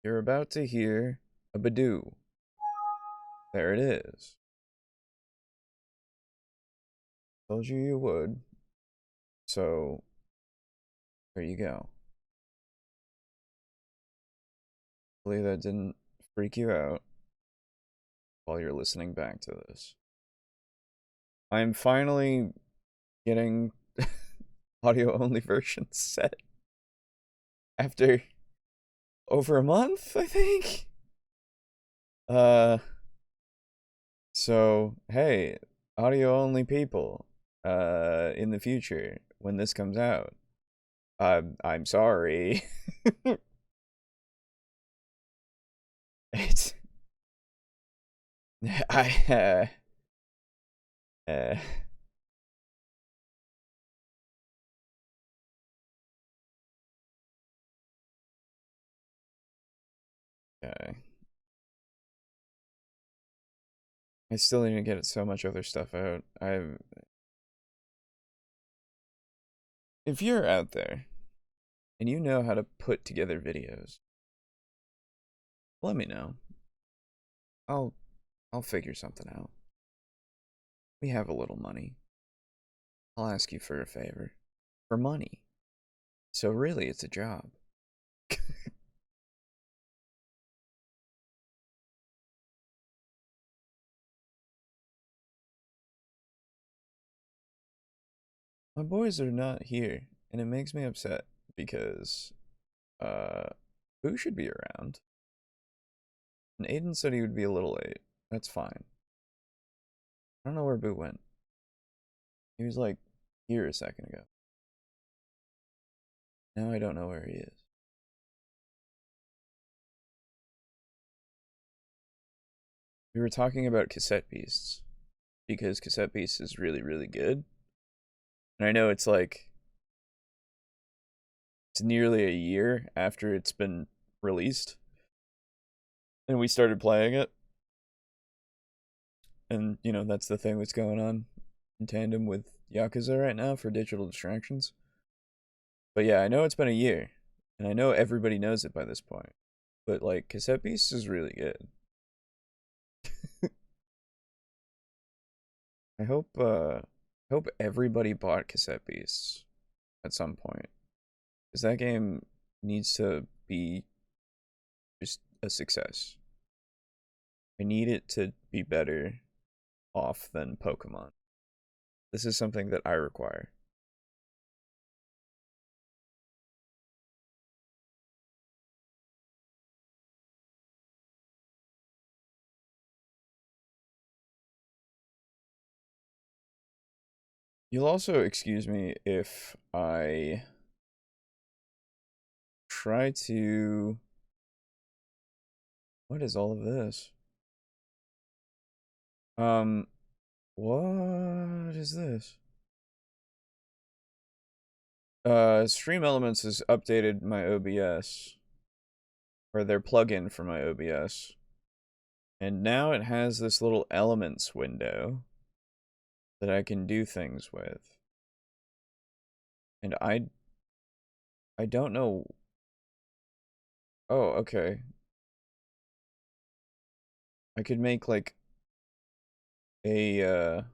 You're about to hear a Badoo. There it is. Told you you would. So, there you go. Hopefully that didn't freak you out while you're listening back to this. I'm finally getting audio-only versions set. After over a month, I think? So, hey, audio-only people, in the future, when this comes out, I'm sorry. It's... I, uh... Okay. I still need to get so much other stuff out. If you're out there and you know how to put together videos, let me know. I'll figure something out. We have a little money. I'll ask you for a favor. For money. So really, it's a job. My boys are not here, and it makes me upset because Boo should be around. And Aiden said he would be a little late. That's fine. I don't know where Boo went. He was like here a second ago. Now I don't know where he is. We were talking about cassette beasts because cassette beasts is really, really good. And I know it's like it's nearly a year after it's been released. And we started playing it. And, you know, that's the thing that's going on in tandem with Yakuza right now for digital distractions. But yeah, I know it's been a year. And I know everybody knows it by this point. But, like, Cassette Beasts is really good. I hope everybody bought Cassette Beasts at some point. Because that game needs to be just a success. I need it to be better off than Pokemon. This is something that I require. You'll also excuse me if I try to... What is all of this? What is this? Stream Elements has updated my OBS. Or their plugin for my OBS. And now it has this little Elements window that I can do things with. And I don't know... Oh, okay. I could make, like, an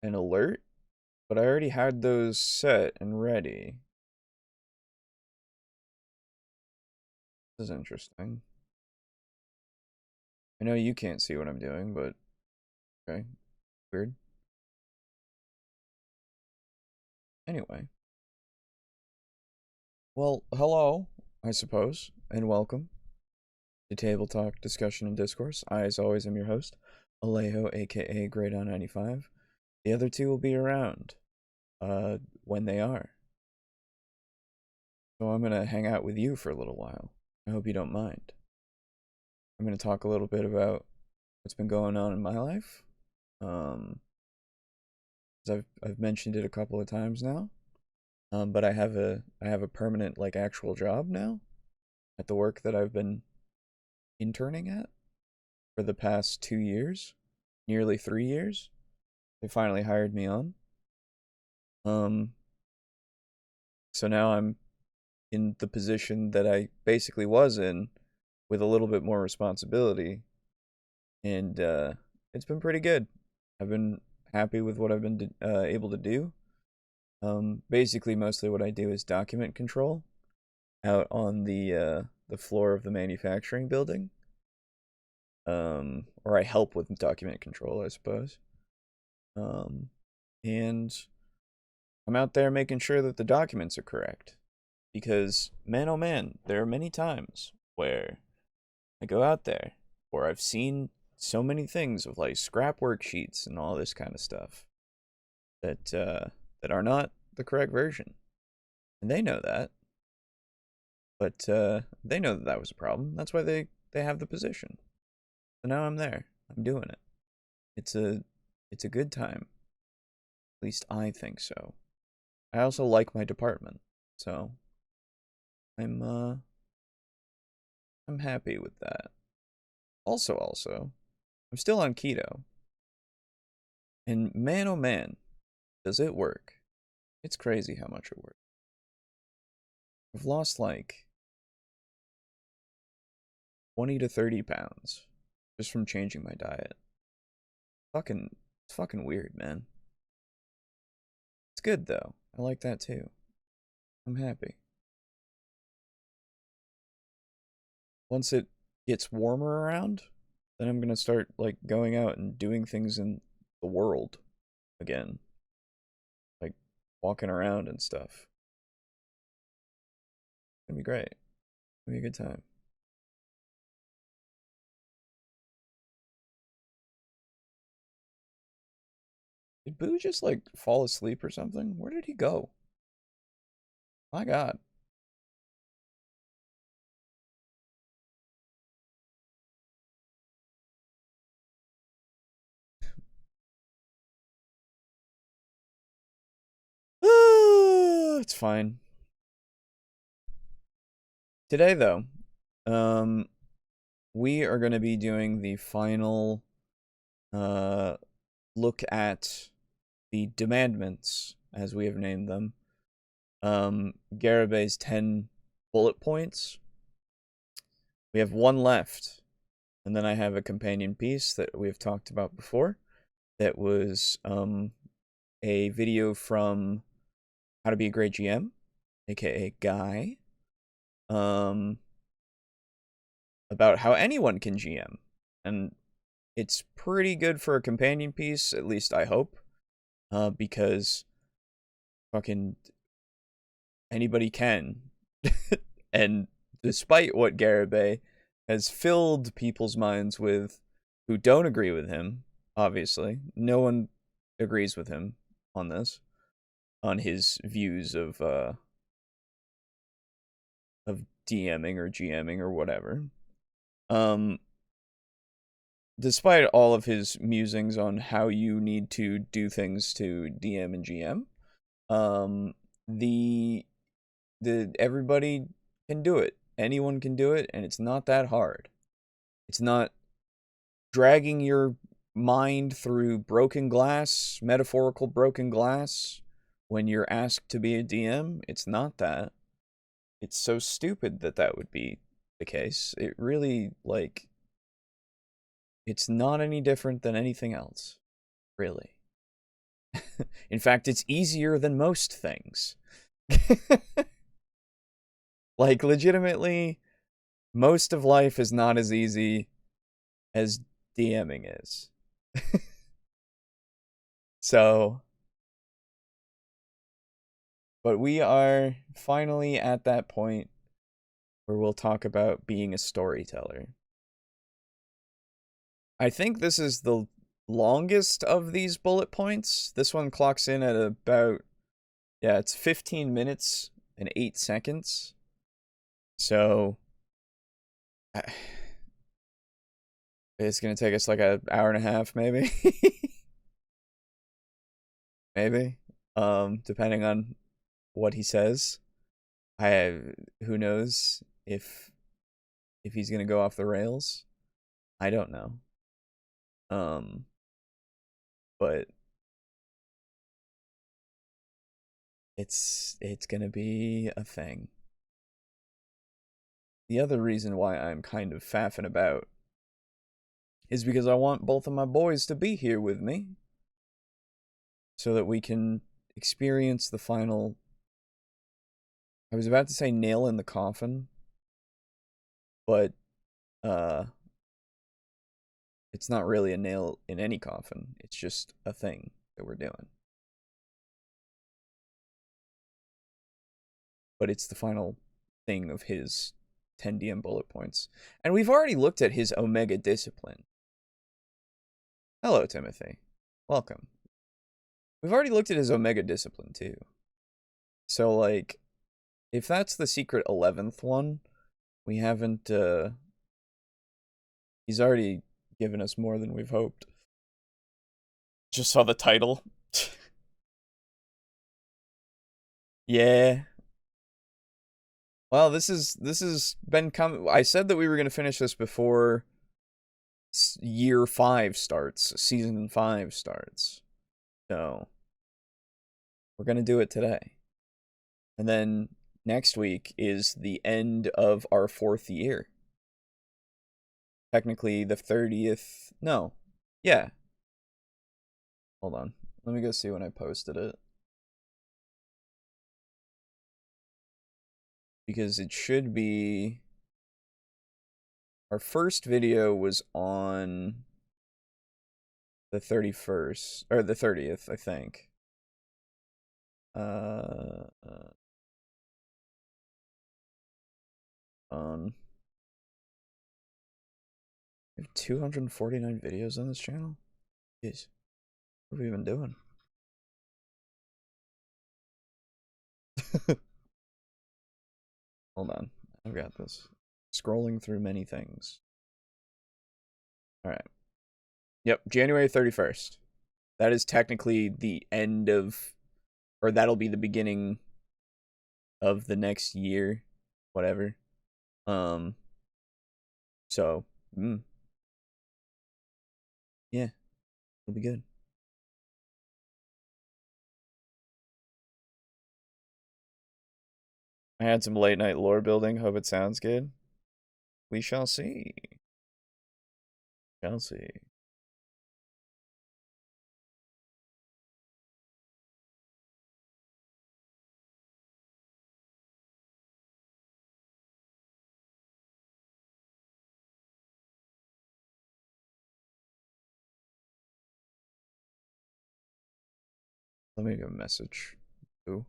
alert, but I already had those set and ready. This is interesting. I know you can't see what I'm doing, but okay. Weird. Anyway. Well, hello, I suppose, and welcome to Table Talk, Discussion, and Discourse. I, as always, am your host, Alejo, aka Greydon95. The other two will be around, when they are. So I'm gonna hang out with you for a little while. I hope you don't mind. I'm gonna talk a little bit about what's been going on in my life. I've mentioned it a couple of times now. But I have a permanent, like, actual job now at the work that I've been interning at for the past 2 years, nearly 3 years. They finally hired me on. So now I'm in the position that I basically was in with a little bit more responsibility. And it's been pretty good. I've been happy with what I've been able to do. Basically, mostly what I do is document control out on the floor of the manufacturing building. Or I help with document control, I suppose. And I'm out there making sure that the documents are correct. Because, man oh man, there are many times where I go out there, or I've seen so many things of like scrap worksheets and all this kind of stuff that that are not the correct version. And they know that. But they know that that was a problem. That's why they have the position. So now I'm there. I'm doing it. It's a good time. At least I think so. I also like my department. So I'm happy with that. Also, I'm still on keto. And man oh man, does it work. It's crazy how much it works. I've lost like 20 to 30 pounds just from changing my diet. It's fucking weird, man. It's good though. I like that too. I'm happy. Once it gets warmer around, then I'm gonna start like going out and doing things in the world again. Like walking around and stuff. It's gonna be great. It's gonna be a good time. Did Boo just like fall asleep or something? Where did he go? My god. It's fine. Today though, we are going to be doing the final look at the demandments, as we have named them. Garibay's 10 bullet points. We have one left, and then I have a companion piece that we've talked about before. That was a video from How to Be a Great GM, aka Guy, about how anyone can GM, and it's pretty good for a companion piece, at least I hope, because fucking anybody can. And despite what Garibay has filled people's minds with who don't agree with him, obviously, no one agrees with him on this, on his views of DMing or GMing or whatever. Despite all of his musings on how you need to do things to DM and GM, the everybody can do it. Anyone can do it, and it's not that hard. It's not dragging your mind through broken glass, metaphorical broken glass, when you're asked to be a DM. It's not that. It's so stupid that that would be the case. It really, like, it's not any different than anything else, really. In fact, it's easier than most things. Like, legitimately, most of life is not as easy as DMing is. So, but we are finally at that point where we'll talk about being a storyteller. I think this is the longest of these bullet points. This one clocks in at about, yeah, it's 15 minutes and 8 seconds. So, it's going to take us like an hour and a half, maybe. Maybe. Depending on what he says. Who knows if he's going to go off the rails. I don't know. But it's gonna be a thing. the other reason why I'm kind of faffing about is because I want both of my boys to be here with me so that we can experience the final... I was about to say nail in the coffin, but it's not really a nail in any coffin. It's just a thing that we're doing. But it's the final thing of his 10 DM bullet points. And we've already looked at his Omega Discipline. Hello, Timothy. Welcome. We've already looked at his Omega Discipline, too. So, like, if that's the secret 11th one, we haven't, he's already given us more than we've hoped. Just saw the title. Yeah. Well, this has been coming. I said that we were going to finish this before year 5 starts, season 5 starts. So, we're going to do it today. And then next week is the end of our 4th year. Technically the 30th. No. Yeah. Hold on. Let me go see when I posted it. Because it should be... Our first video was on the 31st, or the 30th, I think. We have 249 videos on this channel? Jeez. What have we been doing? Hold on. I've got this. Scrolling through many things. Alright. Yep, January 31st. That is technically the end of... Or that'll be the beginning of the next year. Whatever. So, yeah. It'll be good. I had some late night lore building. Hope it sounds good. We shall see. Shall see. Let me give a message. Ooh.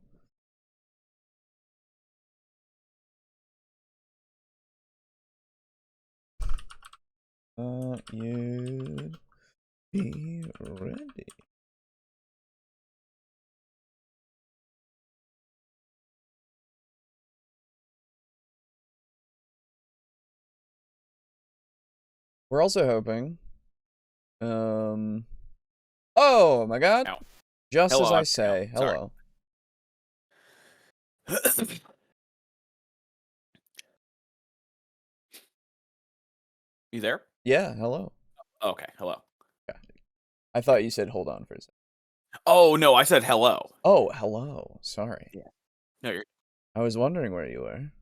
You'd be ready. We're also hoping. Oh my god. Ow. Just Hello, as I say. Sorry. Hello. You there? Yeah, hello. Okay, hello. I thought you said hold on for a second. Oh, no, I said hello. Oh, hello. Sorry. Yeah. No, you're... I was wondering where you were.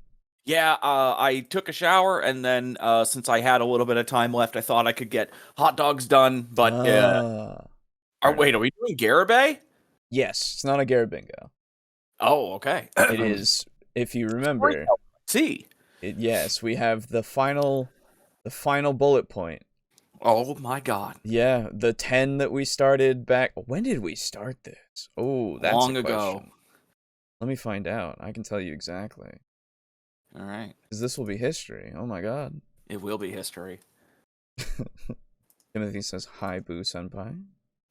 Yeah, I took a shower, and then since I had a little bit of time left, I thought I could get hot dogs done, but... wait, are we doing Garibay? Yes, it's not a Garibingo. Oh, okay. It is, if you remember... See. Yes, we have the final bullet point. Oh my god. Yeah, the 10 that we started back... When did we start this? Oh, that's long a question. Ago. Let me find out. I can tell you exactly. All right. Because this will be history. Oh my god. It will be history. Timothy says, hi, Boo Senpai.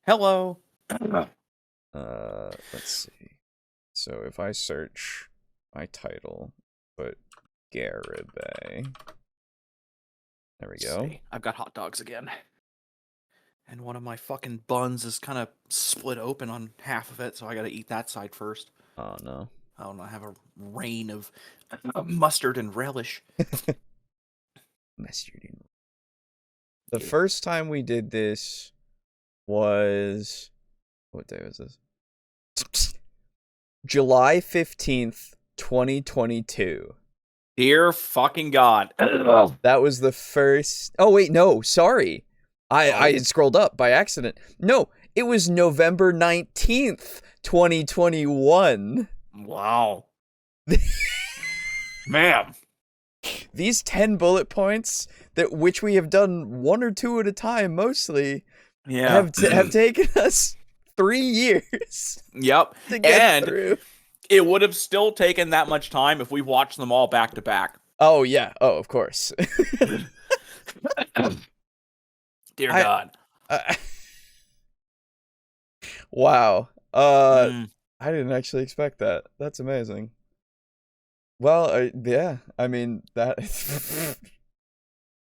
Hello. Let's see. So if I search my title, put Garibay. There we go. See, I've got hot dogs again. And one of my fucking buns is kind of split open on half of it, so I gotta eat that side first. Oh, no. Oh, no, I have a rain of mustard and relish. Mustard and... The first time we did this was... What day was this? July 15th, 2022. Dear fucking God. That was the first. Oh, wait, no, sorry. I had scrolled up by accident. No, it was November 19th, 2021. Wow. Man. These 10 bullet points, which we have done one or two at a time mostly, have taken us 3 years. Yep. To get through. It would have still taken that much time if we watched them all back to back. Oh, yeah. Oh, of course. Dear God. Wow. I didn't actually expect that. That's amazing. Well, yeah. I mean, that.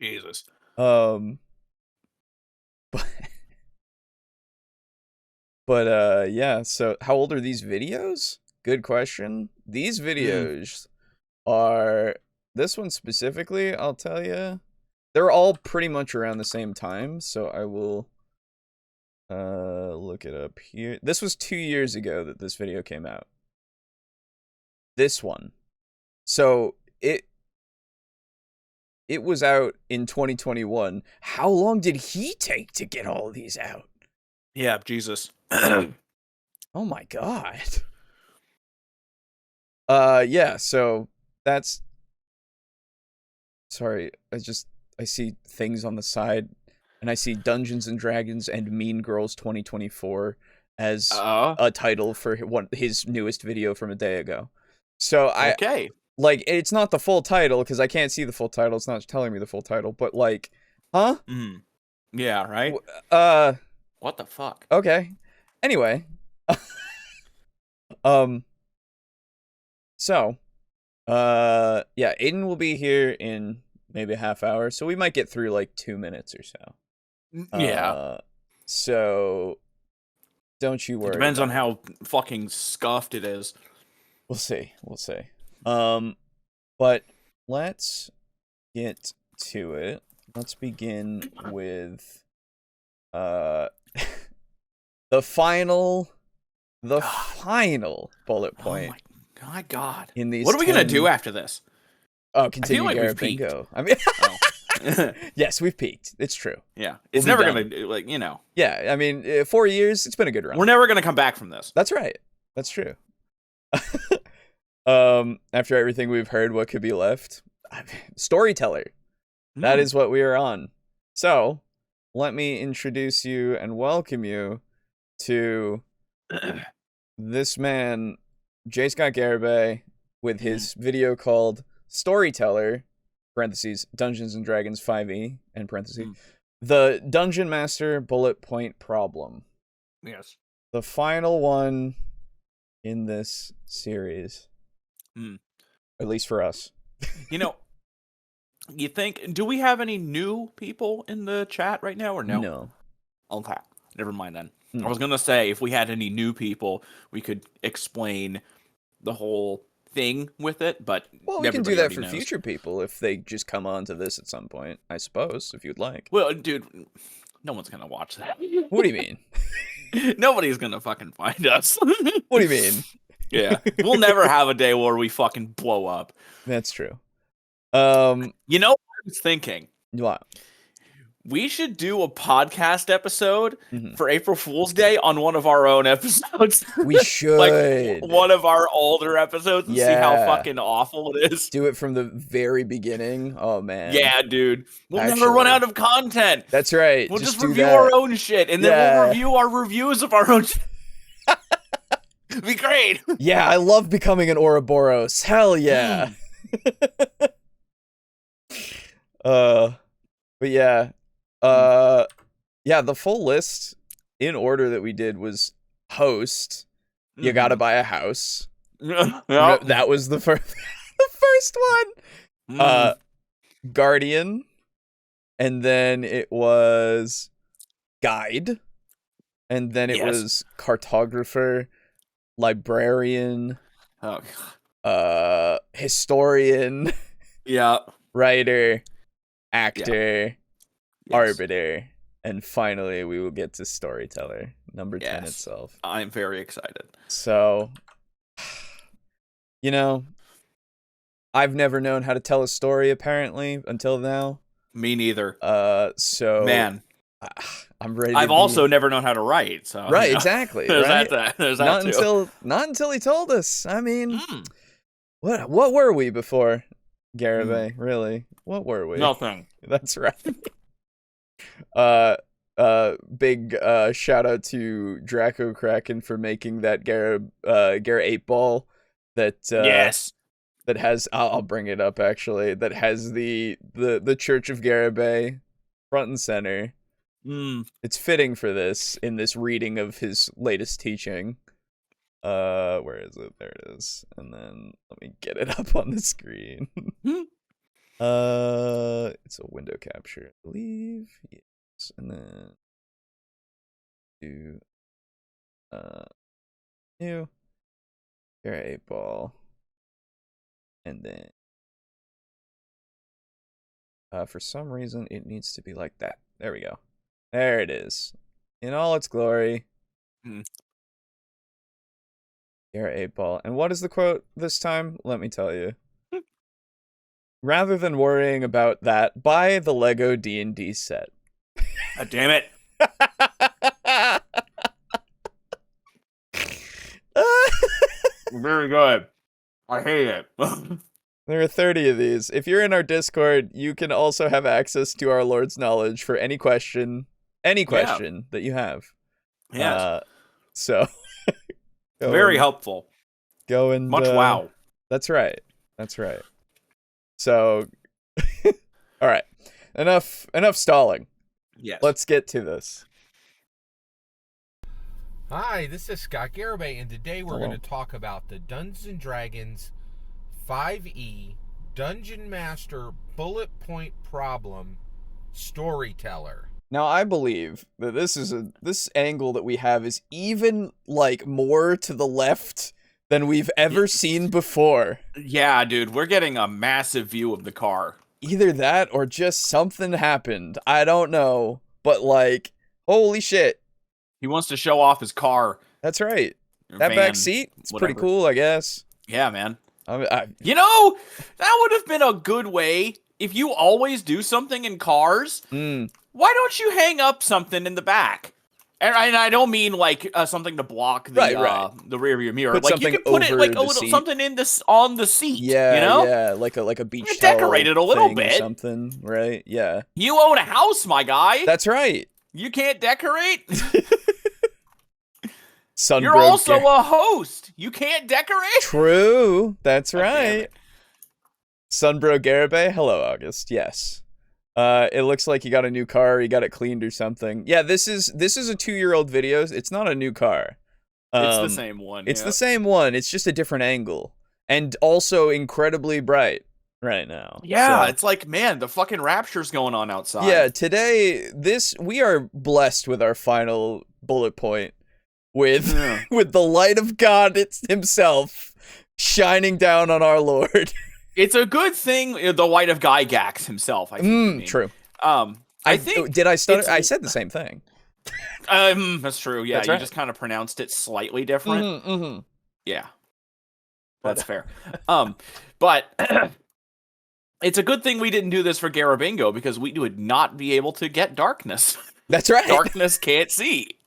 Jesus. But yeah. So, how old are these videos? Good question. These videos are. This one specifically, I'll tell you. They're all pretty much around the same time, so I will look it up here. This was 2 years ago that this video came out. This one. So it was out in 2021. How long did he take to get all of these out? Yeah, Jesus. Oh my God. Yeah, so that's... Sorry, I see things on the side, and I see Dungeons and Dragons and Mean Girls 2024 as a title for his newest video from a day ago. So okay. Like, it's not the full title, because I can't see the full title. It's not telling me the full title, but, like, huh? Yeah, right? What the fuck? Okay. Anyway. So, yeah, Aiden will be here in maybe a half hour, so we might get through, like, 2 minutes or so. Yeah. So, don't you worry. It depends on how fucking scuffed it is. We'll see. But let's get to it. Let's begin with the final bullet point. Oh my God. In these what are we gonna do after this? Oh, continue Garibay bingo. I mean, yes, we've peaked. It's true. Yeah, it's never gonna, like, you know. Yeah, I mean, 4 years. It's been a good run. We're never gonna come back from this. That's right. That's true. After everything we've heard, what could be left? Storyteller. That is what we are on. So, let me introduce you and welcome you to this man, J. Scott Garibay, with his video called Storyteller, parentheses, Dungeons and Dragons 5e, and parentheses, the Dungeon Master Bullet Point Problem. Yes. The final one in this series. At least for us. You know, you think, do we have any new people in the chat right now, or no? No. Okay, never mind then. I was gonna say, if we had any new people, we could explain the whole thing with it, but well, we can do that for future people if they just come on to this at some point, I suppose, if you'd like. Well, dude, no one's gonna watch that. What do you mean? Nobody's gonna fucking find us. What do you mean? Yeah, we'll never have a day where we fucking blow up. That's true. You know what I was thinking? What? We should do a podcast episode for April Fool's Day on one of our own episodes. We should. Like one of our older episodes and see how fucking awful it is. Do it from the very beginning. Oh, man. Yeah, dude. We'll never run out of content. That's right. We'll just review our own shit, and then we'll review our reviews of our own shit. Be great. Yeah, I love becoming an Ouroboros. Hell yeah. But yeah. Yeah, the full list in order that we did was host. You gotta buy a house. That was the first one. Guardian. And then it was guide. And then it was cartographer, librarian, historian, writer, actor, arbiter, and finally we will get to storyteller, number 10 itself. I'm very excited. So, you know, I've never known how to tell a story, apparently, until now. Me neither. So... Man. I'm ready I've also never known how to write, so... Right, exactly, There's right? There's that too. Not until he told us. I mean, what were we before Garibay, really? What were we? Nothing. That's right. Big shout out to Draco Kraken for making that Gar 8-ball that yes. That has I'll bring it up actually, that has the Church of Garibay front and center. It's fitting for this in this reading of his latest teaching. Where is it? There it is. And then let me get it up on the screen. It's a window capture, I believe. Yes. And then do new Garibay 8-ball. And then for some reason it needs to be like that. There we go. There it is. In all its glory. Garibay 8-ball. And what is the quote this time? Let me tell you. Rather than worrying about that, buy the Lego D&D set. God damn it. Very good. I hate it. There are 30 of these. If you're in our Discord, you can also have access to our Lord's knowledge for any question that you have. Yes. So very helpful. Go and much wow. That's right. So all right. Enough stalling. Yes. Let's get to this. Hi, this is Scott Garibay, and today we're going to talk about the Dungeons & Dragons 5e Dungeon Master Bullet Point Problem Storyteller. Now, I believe that this angle that we have is even, like, more to the left than we've ever seen before. Yeah, dude, we're getting a massive view of the car. Either that or just something happened. I don't know. But, like, holy shit. He wants to show off his car. That's right. That van, back seat, it's pretty cool, I guess. Yeah, man. You know, that would have been a good way. If you always do something in cars, why don't you hang up something in the back? And I don't mean like something to block the rear of your mirror. Put like you could put it like a little seat. Something in this on the seat. Yeah, you know? Yeah, like a beach you towel decorate it a little bit, or something, right? Yeah. You own a house, my guy. That's right. You can't decorate. Sunbro You're also a host. You can't decorate. True. That's right. Sunbro Garibay. Hello, August. Yes. It looks like you got a new car. You got it cleaned or something. Yeah, this is a 2-year-old video. It's not a new car. It's the same one. It's the same one. It's just a different angle, and also incredibly bright right now. Yeah, so, it's like, man, the fucking rapture's going on outside. Yeah, today we are blessed with our final bullet point with with the light of God himself shining down on our Lord. It's a good thing the light of Gygax himself, I think. True. I think did I start? I said the same thing. That's true. Yeah, that's you right. just kind of pronounced it slightly different. Yeah, that's fair. But it's a good thing we didn't do this for Garibingo, because we would not be able to get darkness. That's right. Darkness can't see.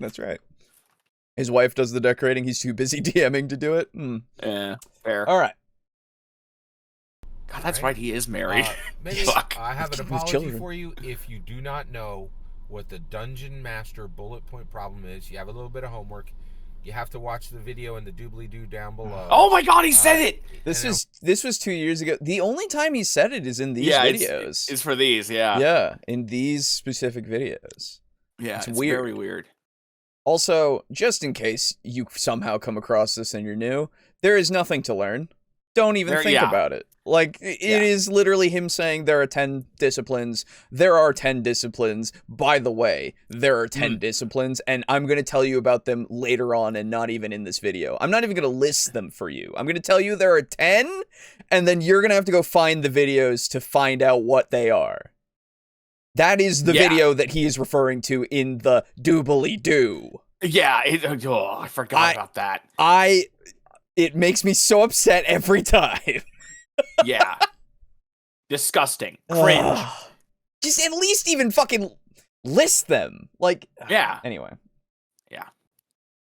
That's right. His wife does the decorating. He's too busy DMing to do it. Yeah, fair. All right. God, that's right. He is married. Fuck. I have an apology for you if you do not know what the Dungeon Master bullet point problem is. You have a little bit of homework. You have to watch the video and the doobly-doo down below. Oh my God, he said it! This was 2 years ago. The only time he said it is in these videos. It's for these, yeah. Yeah, in these specific videos. Yeah, it's weird. Very weird. Also, just in case you somehow come across this and you're new, there is nothing to learn. Don't even think about it. Like, it is literally him saying there are 10 disciplines. There are 10 disciplines. By the way, there are 10 disciplines, and I'm going to tell you about them later on and not even in this video. I'm not even going to list them for you. I'm going to tell you there are 10, and then you're going to have to go find the videos to find out what they are. That is the video that he is referring to in the doobly-doo. Yeah, I forgot about that. It makes me so upset every time. Yeah. Disgusting. Cringe. Just at least even fucking list them. Like, yeah. Anyway. Yeah.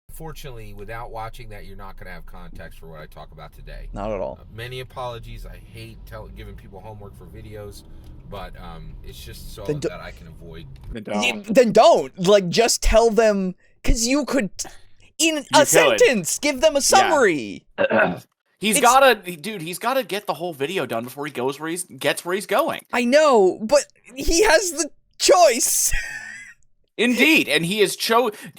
Unfortunately, without watching that, you're not going to have context for what I talk about today. Not at all. Many apologies. I hate giving people homework for videos, but it's just so that I can avoid. Then don't. Like, just tell them, because you could, in a sentence, give them a summary. Yeah. He's gotta get the whole video done before he gets where he's going. I know, but he has the choice. Indeed, and he is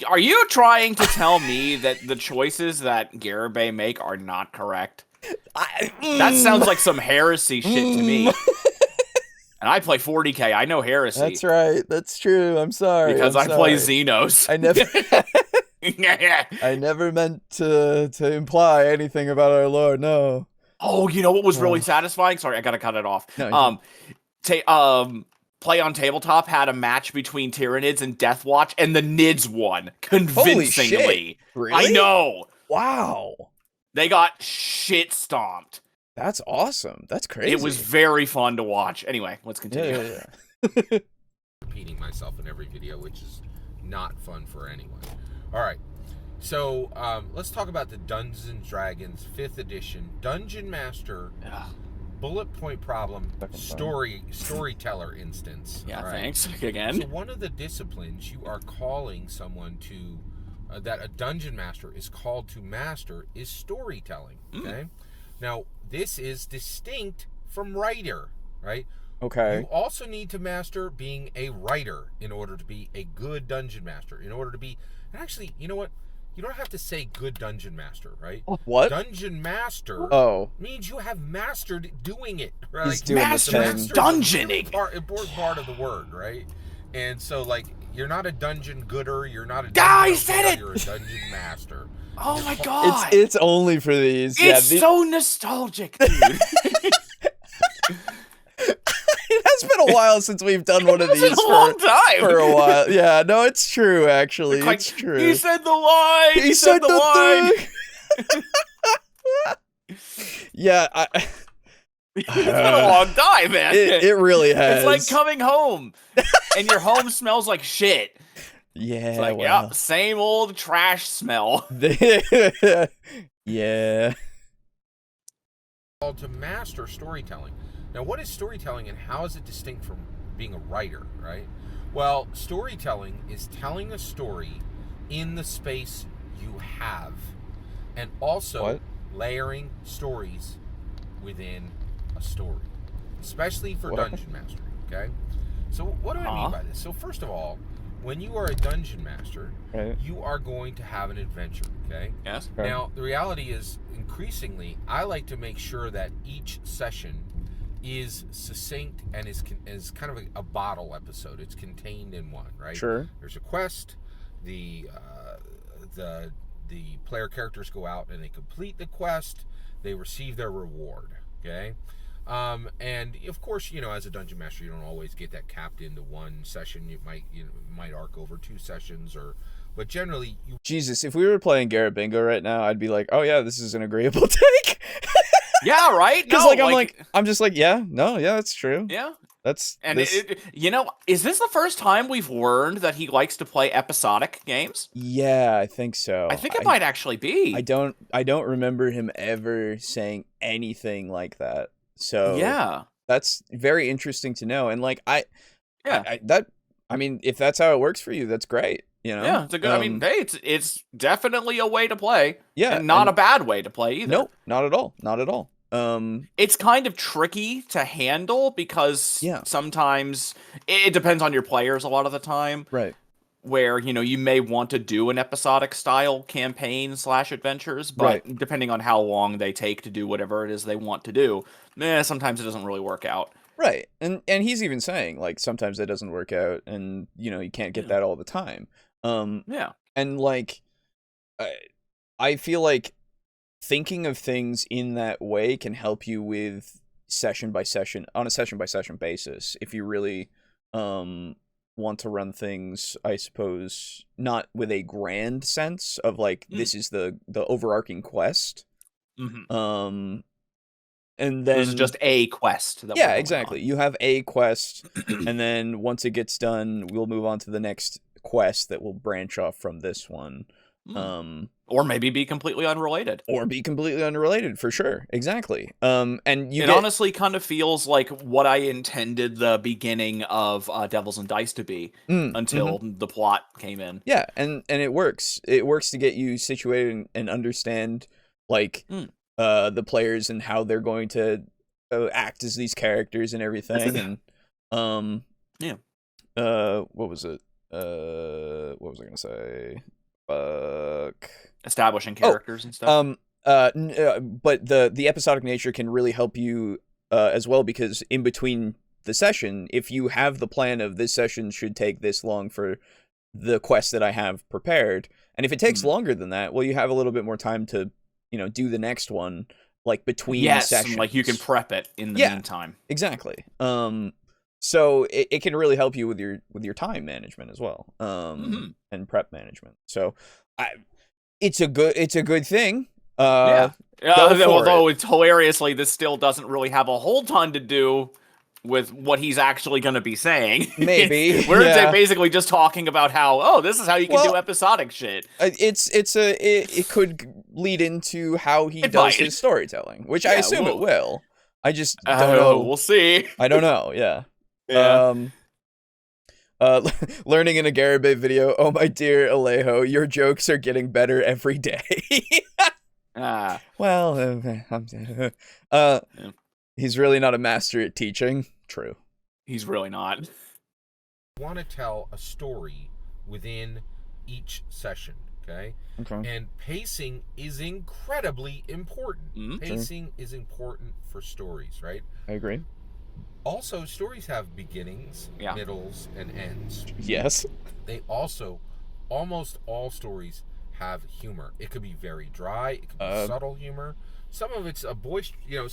Are you trying to tell me that the choices that Garibay make are not correct? That sounds like some heresy shit to me. And I play 40k. I know heresy. That's right. That's true. I'm sorry. Because I play Xenos. I never. I never meant to imply anything about our Lord. No. Oh, you know what was really satisfying? Sorry, I gotta cut it off. No, Play on Tabletop had a match between Tyranids and Deathwatch, and the Nids won convincingly. Holy shit. Really? I know. Wow. They got shit stomped. That's awesome. That's crazy. It was very fun to watch. Anyway, let's continue. Yeah. Repeating myself in every video, which is not fun for anyone. All right. So let's talk about the Dungeons and Dragons 5th edition Dungeon Master bullet point problem storyteller instance. Yeah, right? Thanks again. So one of the disciplines you are calling someone to that a dungeon master is called to master is storytelling. Okay. Now this is distinct from writer, right? Okay. You also need to master being a writer in order to be a good dungeon master. In order to be, and actually, you know what? You don't have to say good dungeon master, right? What? Dungeon master means you have mastered doing it, right? He's doing master dungeoning. Important part of the word, right? And so, like, you're not a dungeon gooder. You're not a I said it! You're a dungeon master. Oh my god! It's only for these. It's so nostalgic, dude. It has been a while since we've done one of these for a long time. For a while. Yeah, no, it's true, actually. Like, it's true. He said the line! He said the line! Yeah, It's been a long time, man. It really has. It's like coming home, and your home smells like shit. Yeah, it's like, well. yep, same old trash smell. Yeah. Called to master storytelling. Now, what is storytelling and how is it distinct from being a writer, right? Well, storytelling is telling a story in the space you have, and also layering stories within a story, especially for dungeon mastering, okay? So what do I mean by this? So first of all, when you are a dungeon master, you are going to have an adventure, okay? Yes. Now, the reality is, increasingly, I like to make sure that each session is succinct and is kind of a bottle episode. It's contained in one, right? Sure. There's a quest. The player characters go out and they complete the quest. They receive their reward. Okay. And of course, as a dungeon master, you don't always get that capped into one session. It might arc over 2 sessions, but generally, Jesus, if we were playing Garrett Bingo right now, I'd be like, oh yeah, this is an agreeable take. Yeah, right? Because I'm just like, yeah, that's true. Yeah. Is this the first time we've learned that he likes to play episodic games? Yeah, I think so. I think it might actually be. I don't remember him ever saying anything like that. So yeah, that's very interesting to know. And like, if that's how it works for you, that's great. Yeah, it's a good. Hey, it's definitely a way to play. Yeah, and not a bad way to play either. Nope, not at all. Not at all. It's kind of tricky to handle because sometimes it depends on your players a lot of the time. Right. Where, you may want to do an episodic style campaign / adventures, but depending on how long they take to do whatever it is they want to do, sometimes it doesn't really work out. Right. And he's even saying, like, sometimes that doesn't work out and, you can't get that all the time. And, like, I feel like thinking of things in that way can help you with session by session basis. If you really want to run things, I suppose, not with a grand sense of like this is the overarching quest, And then this is just a quest. Yeah, exactly. You have a quest, and then once it gets done, we'll move on to the next quest that will branch off from this one. Or maybe be completely unrelated. For sure. Exactly. And it honestly kind of feels like what I intended the beginning of Devils and Dice to be until the plot came in. Yeah, and it works. It works to get you situated and understand like the players and how they're going to act as these characters and everything. And what was it? What was I gonna say? Establishing characters and stuff. But the episodic nature can really help you as well, because in between the session, if you have the plan of this session should take this long for the quest that I have prepared, and if it takes longer than that, well, you have a little bit more time to, do the next one, like between sessions. Like you can prep it in the meantime. Exactly. So it can really help you with your time management as well, and prep management. So it's a good thing. Although it's hilariously, this still doesn't really have a whole ton to do with what he's actually going to be saying. Maybe we're basically just talking about how this is how you can do episodic shit. It could lead into how he does his storytelling, which I assume it will. I just don't know. We'll see. I don't know. Yeah. Learning in a Garibay video. Oh my dear Alejo, your jokes are getting better every day. He's really not a master at teaching. True. He's really not. I want to tell a story within each session, okay? And pacing is incredibly important. Pacing is important for stories, right? I agree. Also, stories have beginnings, middles, and ends. Yes. They also, almost all stories have humor. It could be very dry. It could be subtle humor. Some of it's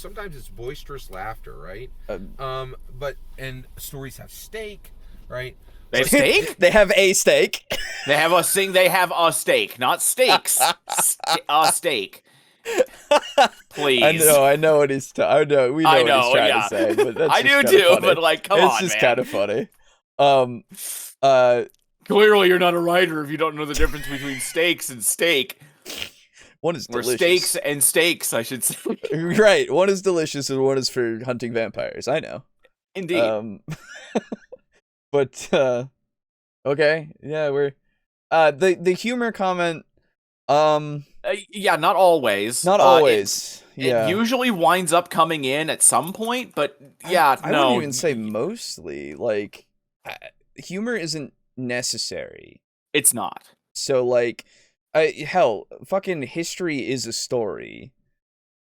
sometimes it's boisterous laughter, right? And stories have stake, right? They have steak? They have a steak. They have a steak, not steaks. A steak. Please. I know what he's I know what he's trying to say, but that's I do too, funny. but like, come on, man. It's just kind of funny. Clearly you're not a writer if you don't know the difference between steaks and steak. One is delicious. Or steaks and steaks, I should say. Right. One is delicious and one is for hunting vampires. I know. Indeed. But okay. Yeah, we're the humor comment not always. Not always. It usually winds up coming in at some point, but I wouldn't even say mostly. Like humor isn't necessary. It's not. So like hell, fucking history is a story,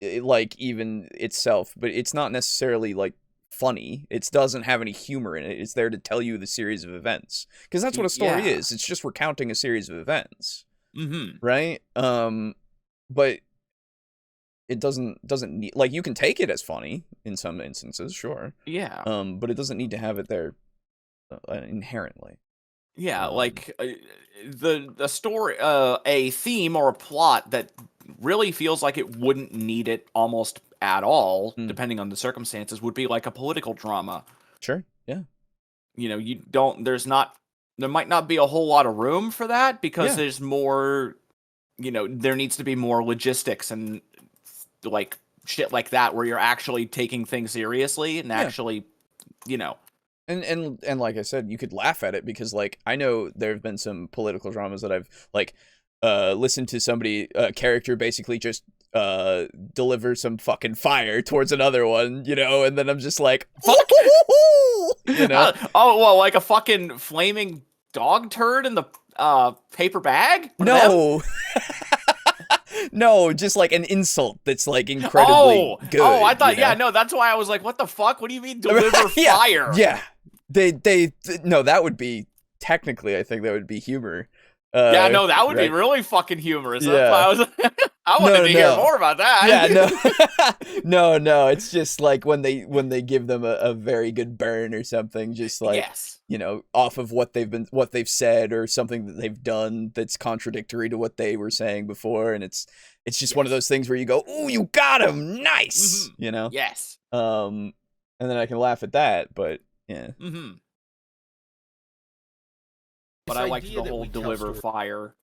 like even itself, but it's not necessarily like funny. It doesn't have any humor in it. It's there to tell you the series of events, because that's what a story is. It's just recounting a series of events, right? But it doesn't need, like, you can take it as funny in some instances, sure. Yeah. But it doesn't need to have it there inherently. Yeah, like the story, a theme or a plot that really feels like it wouldn't need it almost at all, depending on the circumstances, would be like a political drama. Sure, yeah. There might not be a whole lot of room for that, because there's more, there needs to be more logistics and like shit like that, where you're actually taking things seriously and actually, And like I said, you could laugh at it, because like I know there have been some political dramas that I've like listened to somebody character basically just deliver some fucking fire towards another one, and then I'm just like, fuck, like a fucking flaming dog turd in the paper bag? No. No, just like an insult that's like incredibly good. Oh, I thought, that's why I was like, what the fuck? What do you mean deliver fire? Yeah. No, that would be, technically, I think that would be humor. Yeah, no, that would right? be really fucking humorous. Yeah. I wanted to hear more about that. Yeah, no. It's just like when they give them a very good burn or something, just like Yes. off of what they've said or something that they've done that's contradictory to what they were saying before, and it's just one of those things where you go, "Ooh, you got him, nice," Yes. And then I can laugh at that, but yeah. But I liked the whole deliver fire,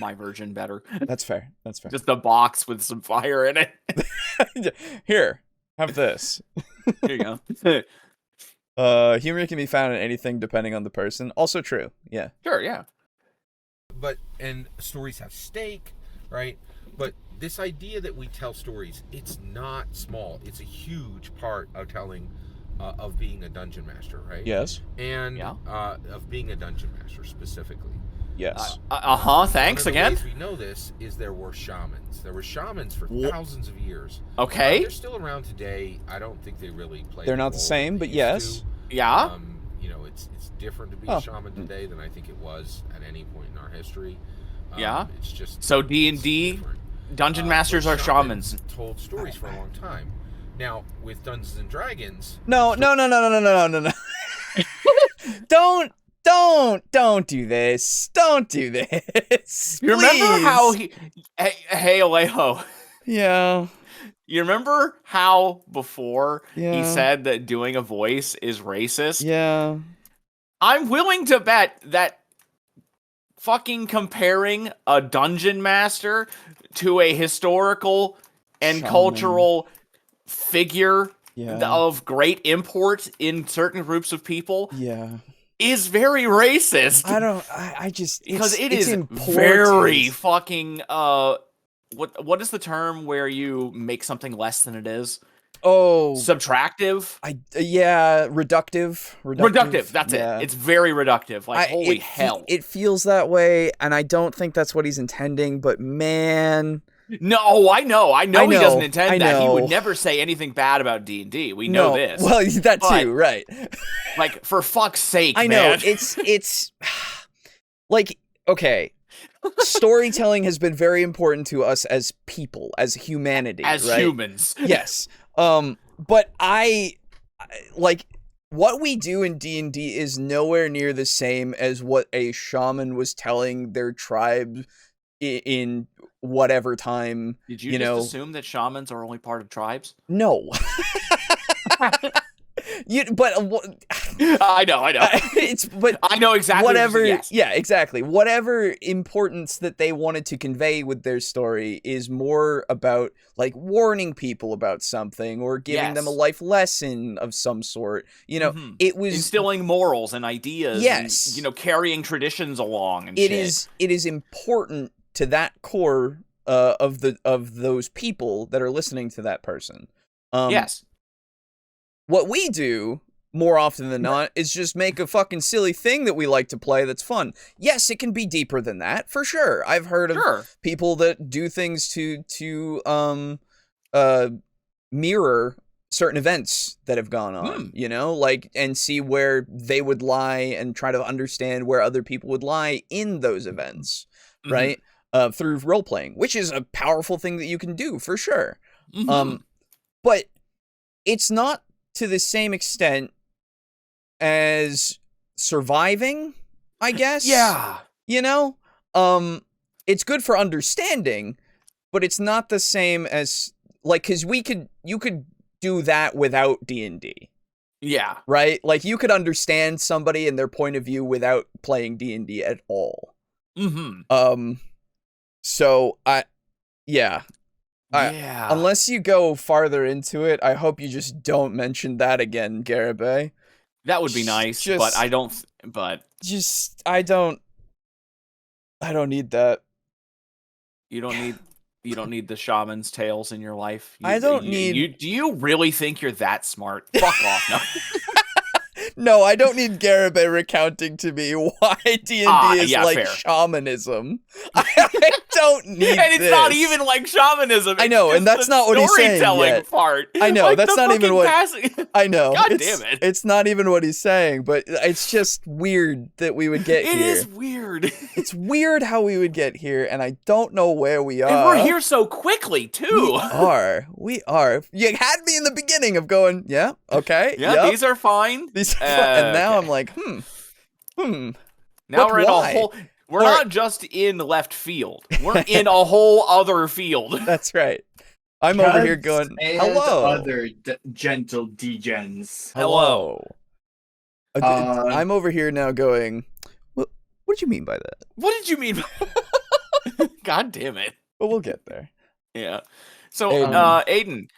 my version better. That's fair. Just a box with some fire in it. Here, have this. Here you go. Humor can be found in anything depending on the person. Also true. Yeah. Sure, yeah. And stories have stake, right? But this idea that we tell stories, it's not small. It's a huge part of telling, of being a dungeon master, right? Yes. And of being a dungeon master specifically. Yes. Thanks again. One of the ways we know this is there were shamans. There were shamans for thousands of years. Okay. They're still around today. I don't think they really play. They're not the same, but yes. Yeah. It's different to be a shaman today than I think it was at any point in our history. It's just so D&D dungeon masters are shamans. Told stories for a long time. Now with Dungeons and Dragons. No. Don't do this. Don't do this. You remember how hey Alejo. Yeah. You remember how before he said that doing a voice is racist? Yeah. I'm willing to bet that fucking comparing a dungeon master to a historical and cultural figure of great import in certain groups of people is very racist. I just because it's is important. Very fucking what is the term where you make something less than it is? Oh, subtractive. Reductive. Reductive. That's it. It's very reductive. Like holy hell, it feels that way, and I don't think that's what he's intending. But man, no, I know he doesn't intend that. He would never say anything bad about D&D. We know this. Well, that too, right? Like for fuck's sake, I know it's like okay. Storytelling has been very important to us as people, as humanity, as right? humans. Yes. But I like what we do in D&D is nowhere near the same as what a shaman was telling their tribe in whatever time. Did you just assume that shamans are only part of tribes? No. I know. But I know exactly. Whatever. Yeah, exactly. Whatever importance that they wanted to convey with their story is more about like warning people about something or giving them a life lesson of some sort. It was instilling morals and ideas. Yes. And, carrying traditions along. And it is important to that core of those people that are listening to that person. Yes. What we do, more often than not, is just make a fucking silly thing that we like to play that's fun. Yes, it can be deeper than that, for sure. I've heard of people that do things to mirror certain events that have gone on, and see where they would lie and try to understand where other people would lie in those events, right? Through role-playing, which is a powerful thing that you can do, for sure. But it's not to the same extent as surviving, I guess. Yeah. It's good for understanding, but it's not the same as like, cause you could do that without D&D. Yeah. Right? Like you could understand somebody and their point of view without playing D&D at all. So unless you go farther into it, I hope you just don't mention that again, Garibay. That would be nice, but I don't. But I don't need that. You don't need the shaman's tales in your life. I don't need. Do you really think you're that smart? Fuck off! No. No, I don't need Garibay recounting to me why D&D is like fair. shamanism. I don't need And it's this. not even like shamanism. I know, and that's not what he's saying yet. Part. I know, like that's not even what... I know. God damn it. It's not even what he's saying, but it's just weird that we would get here. It is weird. It's weird how we would get here, and I don't know where we are. And we're here so quickly, too. We are. You had me in the beginning of going, yeah, okay, yeah, these are fine. And now I'm like, Now but we're in why? a whole... We're not just in left field. We're in a whole other field. That's right. I'm over here going, hello. Other gentle degens. Hello. I'm over here now going, what did you mean by that? What did you mean? God damn it. But we'll get there. Yeah. So, Aiden. Aiden.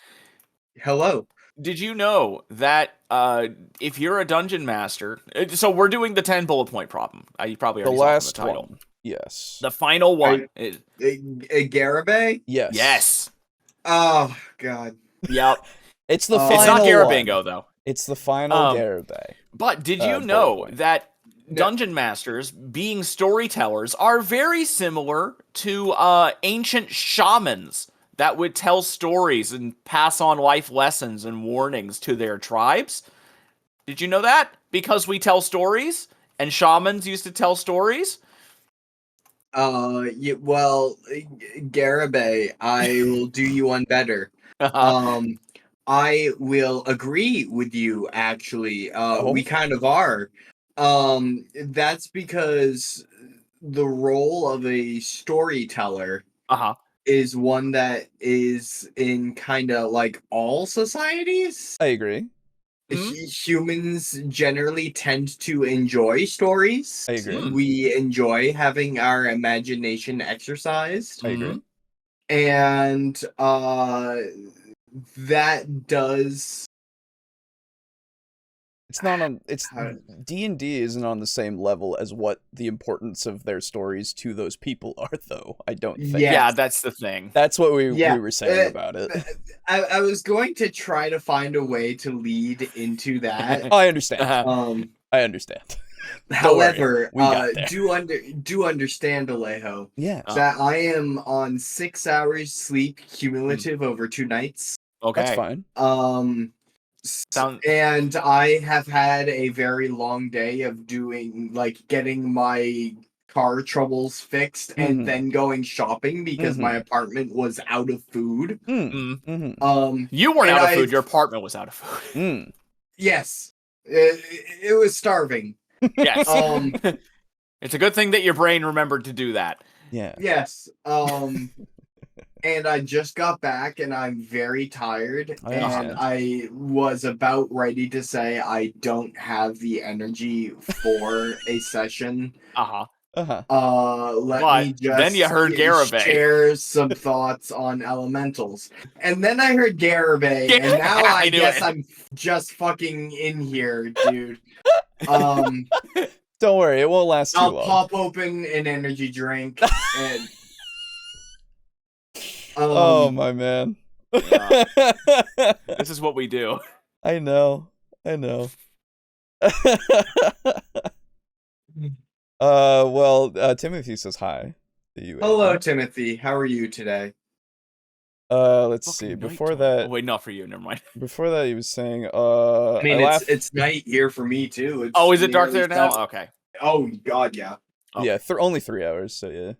Hello. Did you know that if you're a dungeon master, so we're doing the 10 bullet point problem. You probably already saw it in the title. One. Yes. The final one is Garibay? Yes. yes. Oh God. Yep. It's the final It's not one. Garibingo though. It's the final Garibay. But did you know that dungeon masters, being storytellers, are very similar to ancient shamans that would tell stories and pass on life lessons and warnings to their tribes? Did you know that? Because we tell stories, and shamans used to tell stories? Yeah, well, Garibay, I will do you one better. I will agree with you, actually. We kind of are. That's because the role of a storyteller is one that is in kind of like all societies. I agree. Humans generally tend to enjoy stories. I agree. We enjoy having our imagination exercised. I agree. And that does... It's not on. It's D&D isn't on the same level as what the importance of their stories to those people are, though. I don't think. Yeah, that's the thing. That's what we were saying about it. I was going to try to find a way to lead into that. I understand. I understand. However, do understand, Alejo. Yeah. That I am on 6 hours sleep cumulative over 2 nights. Okay, that's fine. And I have had a very long day of getting my car troubles fixed and then going shopping because my apartment was out of food. You weren't out of food, your apartment was out of food. Yes. It was starving. Yes. It's a good thing that your brain remembered to do that. Yeah. Yes. And I just got back, and I'm very tired, and I was about ready to say I don't have the energy for a session. Let me just then you heard Garibay. Share some thoughts on elementals. And then I heard Garibay, and now I guess I'm just fucking in here, dude. Don't worry, it won't last too long. I'll pop open an energy drink, and... oh my man. This is what we do. I know. Timothy says hi to you. Hello, Timothy. How are you today? Let's see. Before that, wait, not for you. Never mind. Before that, he was saying, I mean, it's night here for me too. Is it dark there now? Okay. Oh God, yeah. Oh. Yeah, only 3 hours. So yeah.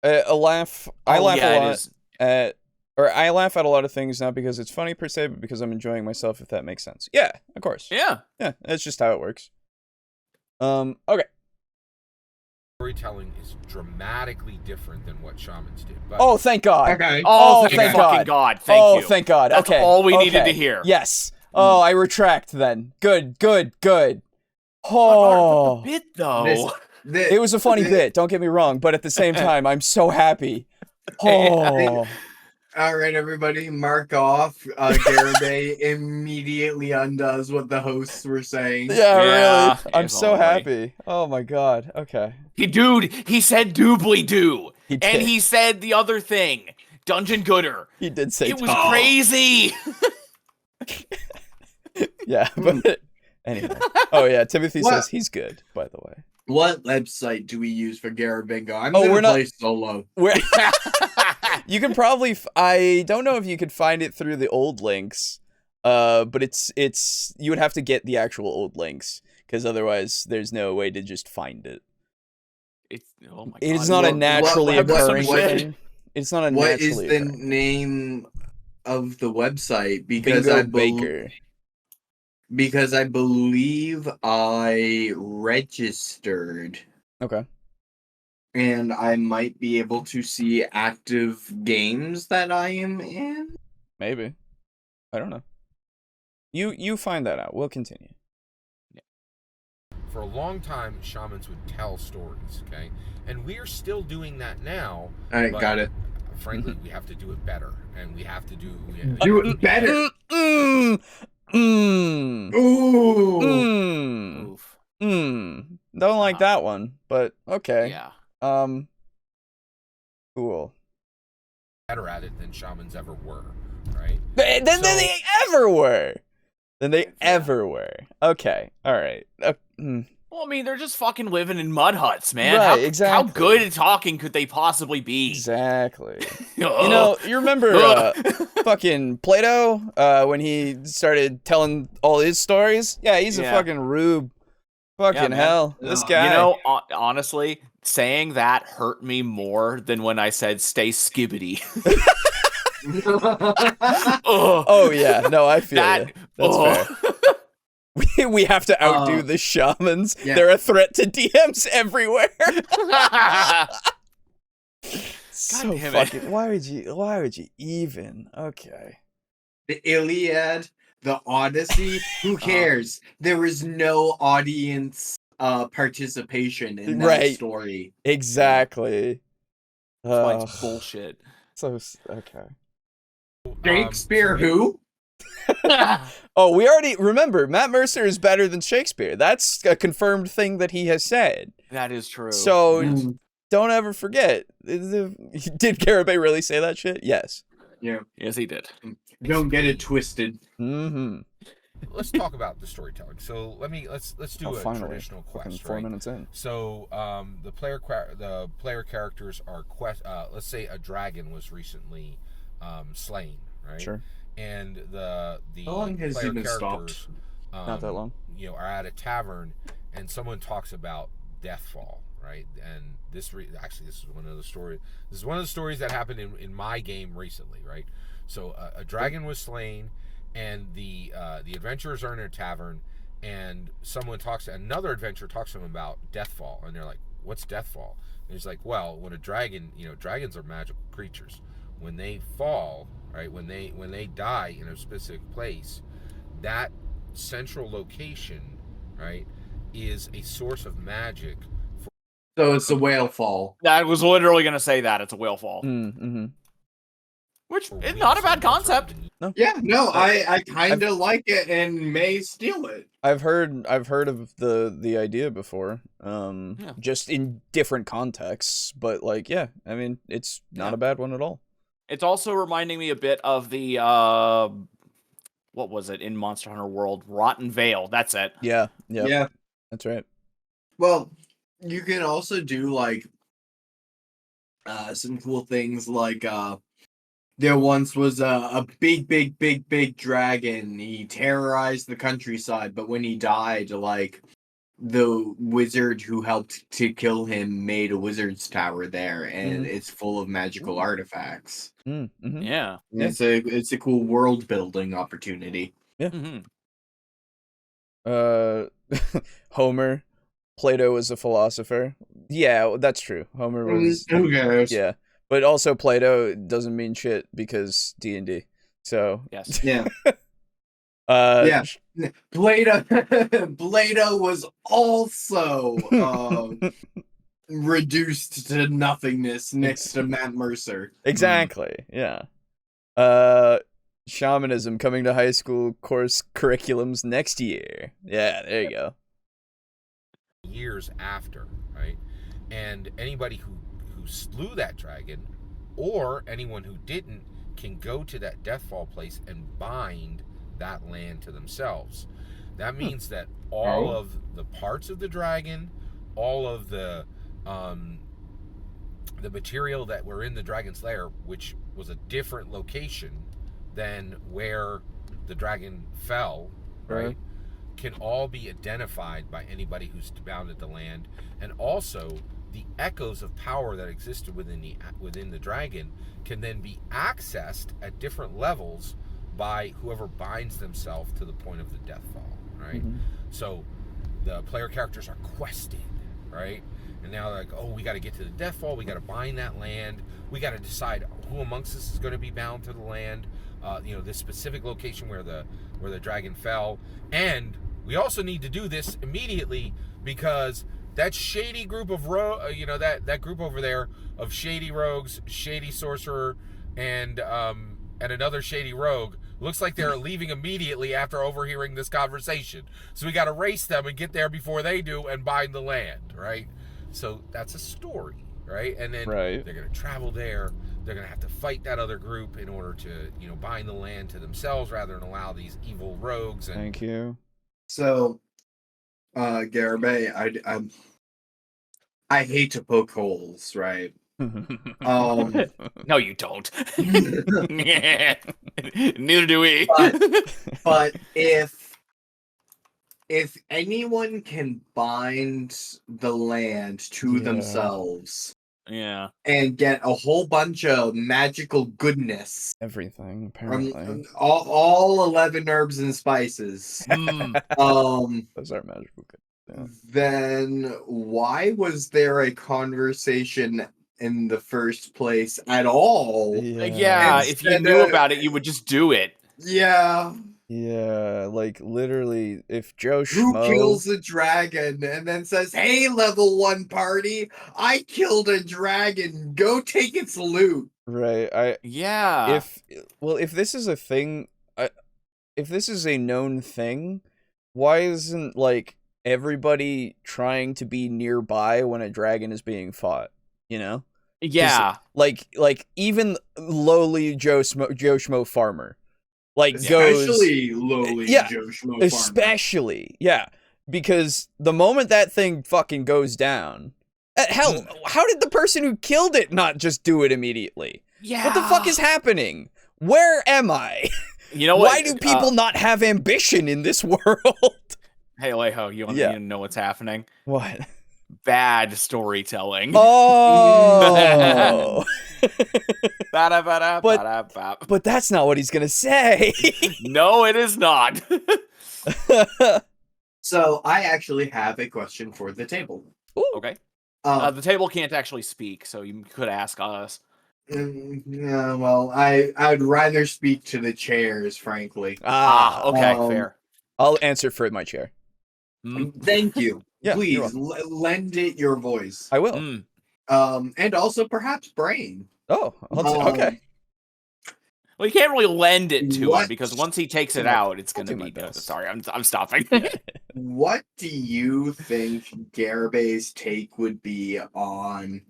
I laugh a lot at a lot of things, not because it's funny per se, but because I'm enjoying myself, if that makes sense. Yeah, of course. Yeah. Yeah, that's just how it works. Okay. Storytelling is dramatically different than what shamans did. But... Oh, thank God. Okay. Oh, thank God. Thank you. Oh, thank God. That's all we needed to hear. Yes. Oh, I retract then. Good. Oh. The bit, though. It was a funny bit, don't get me wrong, but at the same time, I'm so happy. Oh. All right, everybody, mark off. Garibay immediately undoes what the hosts were saying. Yeah, really. I'm so happy. Oh my God. Okay. He said doobly-doo. And he said the other thing. Dungeon Gooder. He did say it was crazy. Yeah, but Anyway. Oh yeah, Timothy says he's good, by the way. What website do we use for Garibingo? I'm we're gonna not play solo. You can probably I don't know if you could find it through the old links. But it's you would have to get the actual old links, because otherwise there's no way to just find it. Oh my God. It's not a naturally occurring thing. It's not a naturally What is the name of the website? Because Bingo Baker. Because I believe I registered. Okay. And I might be able to see active games that I am in. Maybe. I don't know. You find that out. We'll continue. Yeah. For a long time, shamans would tell stories, okay? And we're still doing that now. All right, got it. Frankly, we have to do it better. And we have to do it better. Don't like that one, but okay. Yeah. Cool. Better at it than shamans ever were, right? Than they ever were. Okay. All right. Well, I mean, they're just fucking living in mud huts, man. Right, exactly. How good at talking could they possibly be? Exactly. You remember fucking Plato when he started telling all his stories? Yeah, he's a fucking rube. Fucking hell. This guy. You know, honestly, saying that hurt me more than when I said stay skibbity. Oh yeah, no, I feel that. That's fair. We have to outdo the shamans. Yeah. They're a threat to DMs everywhere. So fucking. Why would you even? Okay. The Iliad, the Odyssey. Who cares? There is no audience participation in that story. Exactly. That's bullshit. So okay. Shakespeare, who? Oh, we already remember Matt Mercer is better than Shakespeare. That's a confirmed thing that he has said. That is true. So don't ever forget. Did Garibay really say that shit? Yes. Yeah. Yes, he did. Don't get it twisted. Mm-hmm. Let's talk about the storytelling. So let's do a traditional quest. 4 minutes in. So the player characters are let's say a dragon was recently slain, right? Sure. And the how long has player he been characters, stopped? Not that long. Are at a tavern, and someone talks about Deathfall, right? And this is one of the stories. This is one of the stories that happened in my game recently, right? So a dragon was slain, and the adventurers are in a tavern, and another adventurer talks to them about Deathfall, and they're like, "What's Deathfall?" And he's like, "Well, when a dragon, dragons are magical creatures. When they fall, right? When they die in a specific place, that central location, right, is a source of magic." So it's a whale fall. I was literally going to say that. It's a whale fall. Mm-hmm. Which is not a bad concept. No. Yeah, no, I kind of like it and may steal it. I've heard of the idea before, just in different contexts, but I mean, it's not a bad one at all. It's also reminding me a bit of the what was it in Monster Hunter World? Rotten Vale. That's it. Yeah. That's right. Well, you can also do some cool things there once was a big dragon. He terrorized the countryside, but when he died, the wizard who helped to kill him made a wizard's tower there, and it's full of magical artifacts. Mm-hmm. Yeah. It's a cool world building opportunity. Yeah. Homer, Plato was a philosopher. Yeah, that's true. Homer was. Who cares? Yeah, but also Plato doesn't mean shit because D&D. So yes. Yeah. Yeah. Plato was also reduced to nothingness next to Matt Mercer. Exactly. Yeah. Shamanism coming to high school course curriculums next year. Yeah, there you go. Years after, right? And anybody who slew that dragon, or anyone who didn't, can go to that Deathfall place and bind that land to themselves. That means that all of the parts of the dragon, all of the material that were in the dragon's lair, which was a different location than where the dragon fell, right? Can all be identified by anybody who's bounded the land, and also the echoes of power that existed within the dragon can then be accessed at different levels by whoever binds themselves to the point of the deathfall, right? So the player characters are questing, right? And now they're like, oh, we got to get to the deathfall, we got to bind that land, we got to decide who amongst us is going to be bound to the land, this specific location where the dragon fell, and we also need to do this immediately because that shady group of that group over there of shady rogues, shady sorcerer, and another shady rogue looks like they're leaving immediately after overhearing this conversation. So we got to race them and get there before they do and bind the land, right? So that's a story, right? And then they're going to travel there. They're going to have to fight that other group in order to, bind the land to themselves rather than allow these evil rogues. And Thank you. So, Garibay, I hate to poke holes, right? No, you don't. Neither do we. But if anyone can bind the land to themselves, and get a whole bunch of magical goodness, everything apparently, all 11 herbs and spices, those are magical good. Yeah. Then why was there a conversation in the first place at all? Yeah, if you knew about it, you would just do it. Yeah. Yeah, like literally, if Joe Who Schmo kills the dragon and then says, "Hey, level 1 party, I killed a dragon. Go take its loot." Right. If this is a thing, if this is a known thing, why isn't like everybody trying to be nearby when a dragon is being fought? Yeah. Like even lowly Joe Schmo farmer. Especially lowly Joe Schmo farmer. Especially, because the moment that thing fucking goes down, hell, how did the person who killed it not just do it immediately? Yeah. What the fuck is happening? Where am I? You know what? Why do people not have ambition in this world? Hey, Alejo, you want to know what's happening? What? Bad storytelling. Oh. But that's not what he's gonna say. No, it is not. So I actually have a question for the table. Ooh. Okay. The table can't actually speak, so you could ask us. Yeah, well, I'd rather speak to the chairs, frankly. Okay, fair. I'll answer for my chair. Thank you. Yeah, please lend it your voice. I will. And also perhaps brain. Oh, okay. Well, you can't really lend it to him because once he takes it out, it's going to be good. Sorry, I'm stopping. What do you think Garibay's take would be on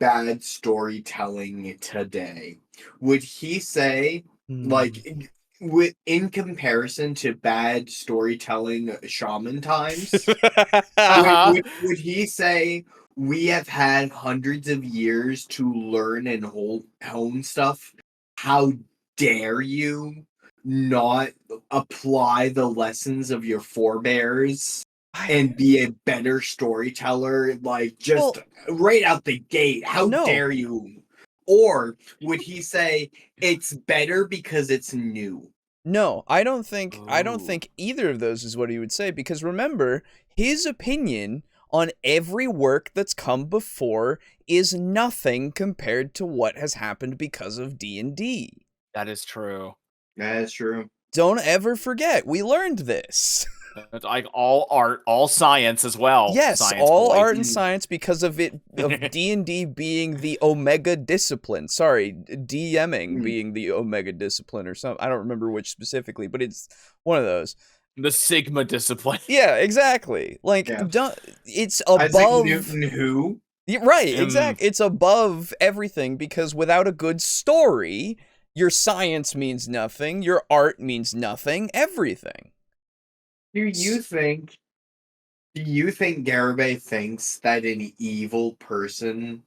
bad storytelling today? Would he say, in comparison to bad storytelling shaman times, would he say we have had hundreds of years to learn and hone stuff? How dare you not apply the lessons of your forebears and be a better storyteller? Right out the gate, how dare you? Or would he say it's better because it's new? No, I don't think either of those is what he would say, because remember, his opinion on every work that's come before is nothing compared to what has happened because of D&D. That is true. That is true. Don't ever forget, we learned this. It's like all art, all science as well. Yes, art and science, because of D&D being the omega discipline. Sorry, DMing being the omega discipline or something. I don't remember which specifically, but it's one of those. The Sigma discipline. Yeah, exactly. It's above Isaac Newton who? Right, exactly. It's above everything, because without a good story, Your science means nothing. Your art means nothing. Everything. Do you think Garibay thinks that an evil person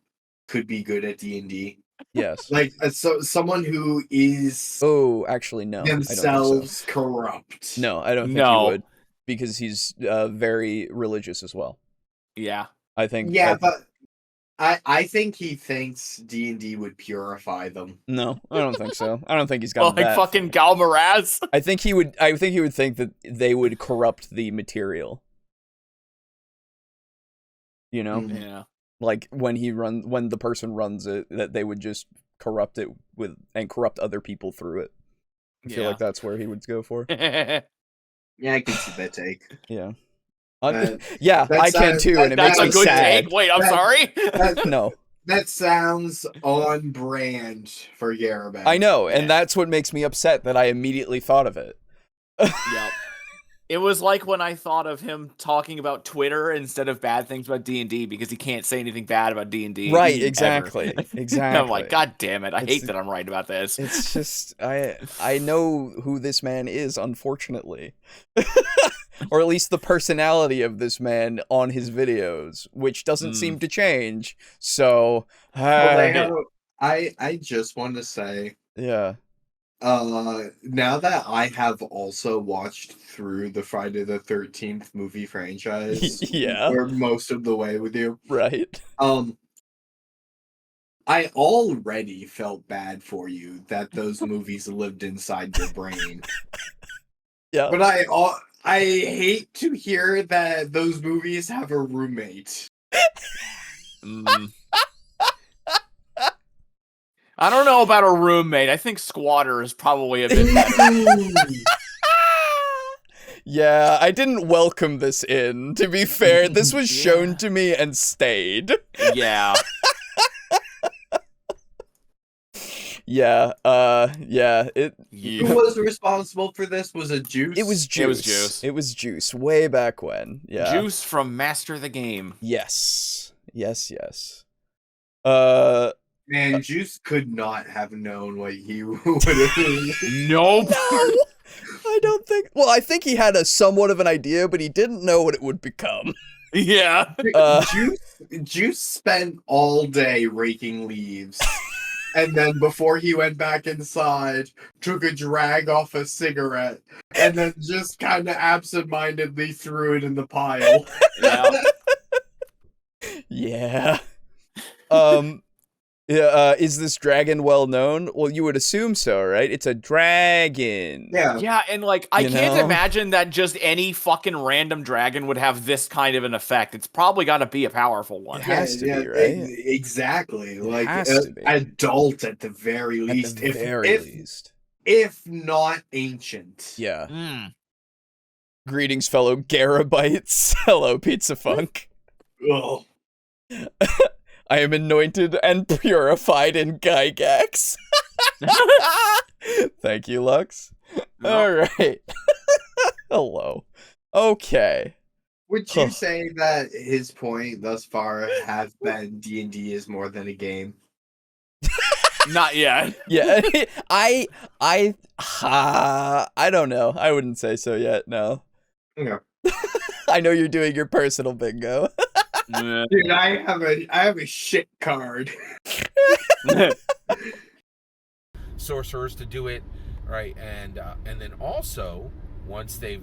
could be good at D&D? Yes. Like someone who is actually no. themselves I don't think so. corrupt. No, I don't think he would, because he's very religious as well. Yeah. I think. Yeah, but I think he thinks D&D would purify them. No, I don't think so. I don't think he's got that. Like fucking Galmaraz. I think he would think that they would corrupt the material. You know? Yeah. Like when the person runs it, that they would just corrupt it and corrupt other people through it. I feel like that's where he would go for. Yeah, I can see that take. Yeah. Yeah, I can too, and it makes me sad. That's a good take. Wait, I'm sorry. No. That sounds on brand for Garibay. I know, and that's what makes me upset that I immediately thought of it. Yep. It was like when I thought of him talking about Twitter instead of bad things about D&D, because he can't say anything bad about D&D. Right, exactly. Exactly. I'm like, God damn it, I hate that I'm right about this. It's just, I know who this man is, unfortunately. Or at least the personality of this man on his videos, which doesn't seem to change. So, I just want to say, yeah. Now that I have also watched through the Friday the 13th movie franchise, we're most of the way with you, right? I already felt bad for you that those movies lived inside your brain. Yeah, but I hate to hear that those movies have a roommate. I don't know about a roommate. I think Squatter is probably a bit better. Yeah, I didn't welcome this in. To be fair, this was shown to me and stayed. Yeah. Yeah, Who was responsible for this? Was it Juice? It was Juice. It was Juice, way back when. Yeah. Juice from Master the Game. Yes. Man, Juice could not have known what he would have. Nope. No, I don't think. Well, I think he had a somewhat of an idea, but he didn't know what it would become. Yeah. Juice spent all day raking leaves. And then before he went back inside, took a drag off a cigarette, and then just kind of absentmindedly threw it in the pile. Yeah. Is this dragon well known? Well, you would assume so, right? It's a dragon. Yeah, and like I can't imagine that just any fucking random dragon would have this kind of an effect. It's probably got to be a powerful one. It has to be, right? Exactly. Like adult at the very least. At the very least. If not ancient. Yeah. Greetings, fellow Garabites. Hello, Pizza Funk. Oh. I am anointed and purified in Gygax. Thank you, Lux. No. All right. Hello. Okay. Would you say that his point thus far has been D&D is more than a game? Not yet. Yeah. I don't know. I wouldn't say so yet. No. No. I know you're doing your personal bingo. Dude, I have a shit card. Sorcerers to do it, right? And then also once they've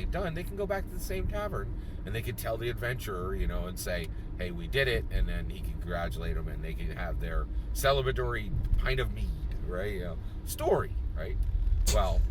done, they can go back to the same tavern and they can tell the adventurer, and say, "Hey, we did it," and then he can congratulate them, and they can have their celebratory pint of mead, right? Story, right? Well,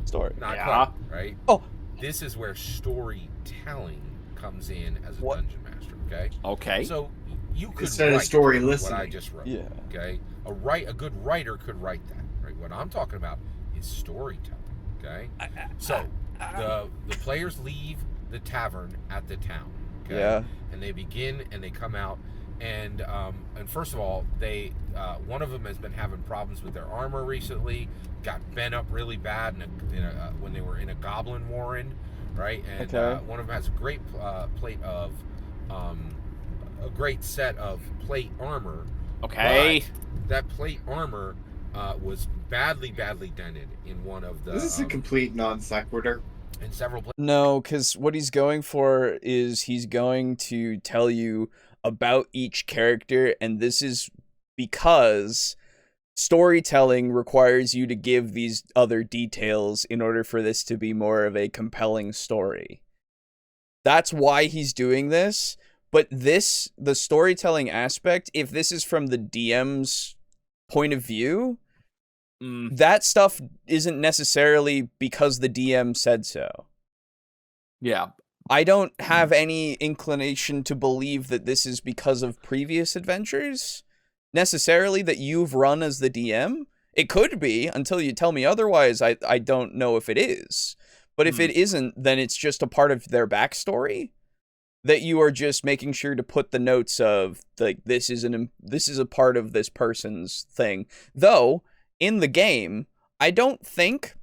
story, not quite, right? Oh, this is where storytelling comes in as a dungeon master. Okay. So you could instead write of story listening. what I just wrote. Yeah. Okay. A good writer could write that. Right. What I'm talking about is storytelling. Okay. So the players leave the tavern at the town. Okay. Yeah. And they begin and they come out and first of all they one of them has been having problems with their armor recently. Got bent up really bad when they were in a goblin warren. Right. And one of them has a great plate of a great set of plate armor. Okay. That plate armor was badly dented in one of the. This is a complete non sequitur. In several places. No, because what he's going for is he's going to tell you about each character, and this is because storytelling requires you to give these other details in order for this to be more of a compelling story. That's why he's doing this, but the storytelling aspect, if this is from the DM's point of view, that stuff isn't necessarily because the DM said so. Yeah. I don't have any inclination to believe that this is because of previous adventures, necessarily, that you've run as the DM. It could be, until you tell me otherwise. I don't know if it is. But if it isn't, then it's just a part of their backstory that you are just making sure to put the notes of, like, this is a part of this person's thing. Though, in the game, I don't think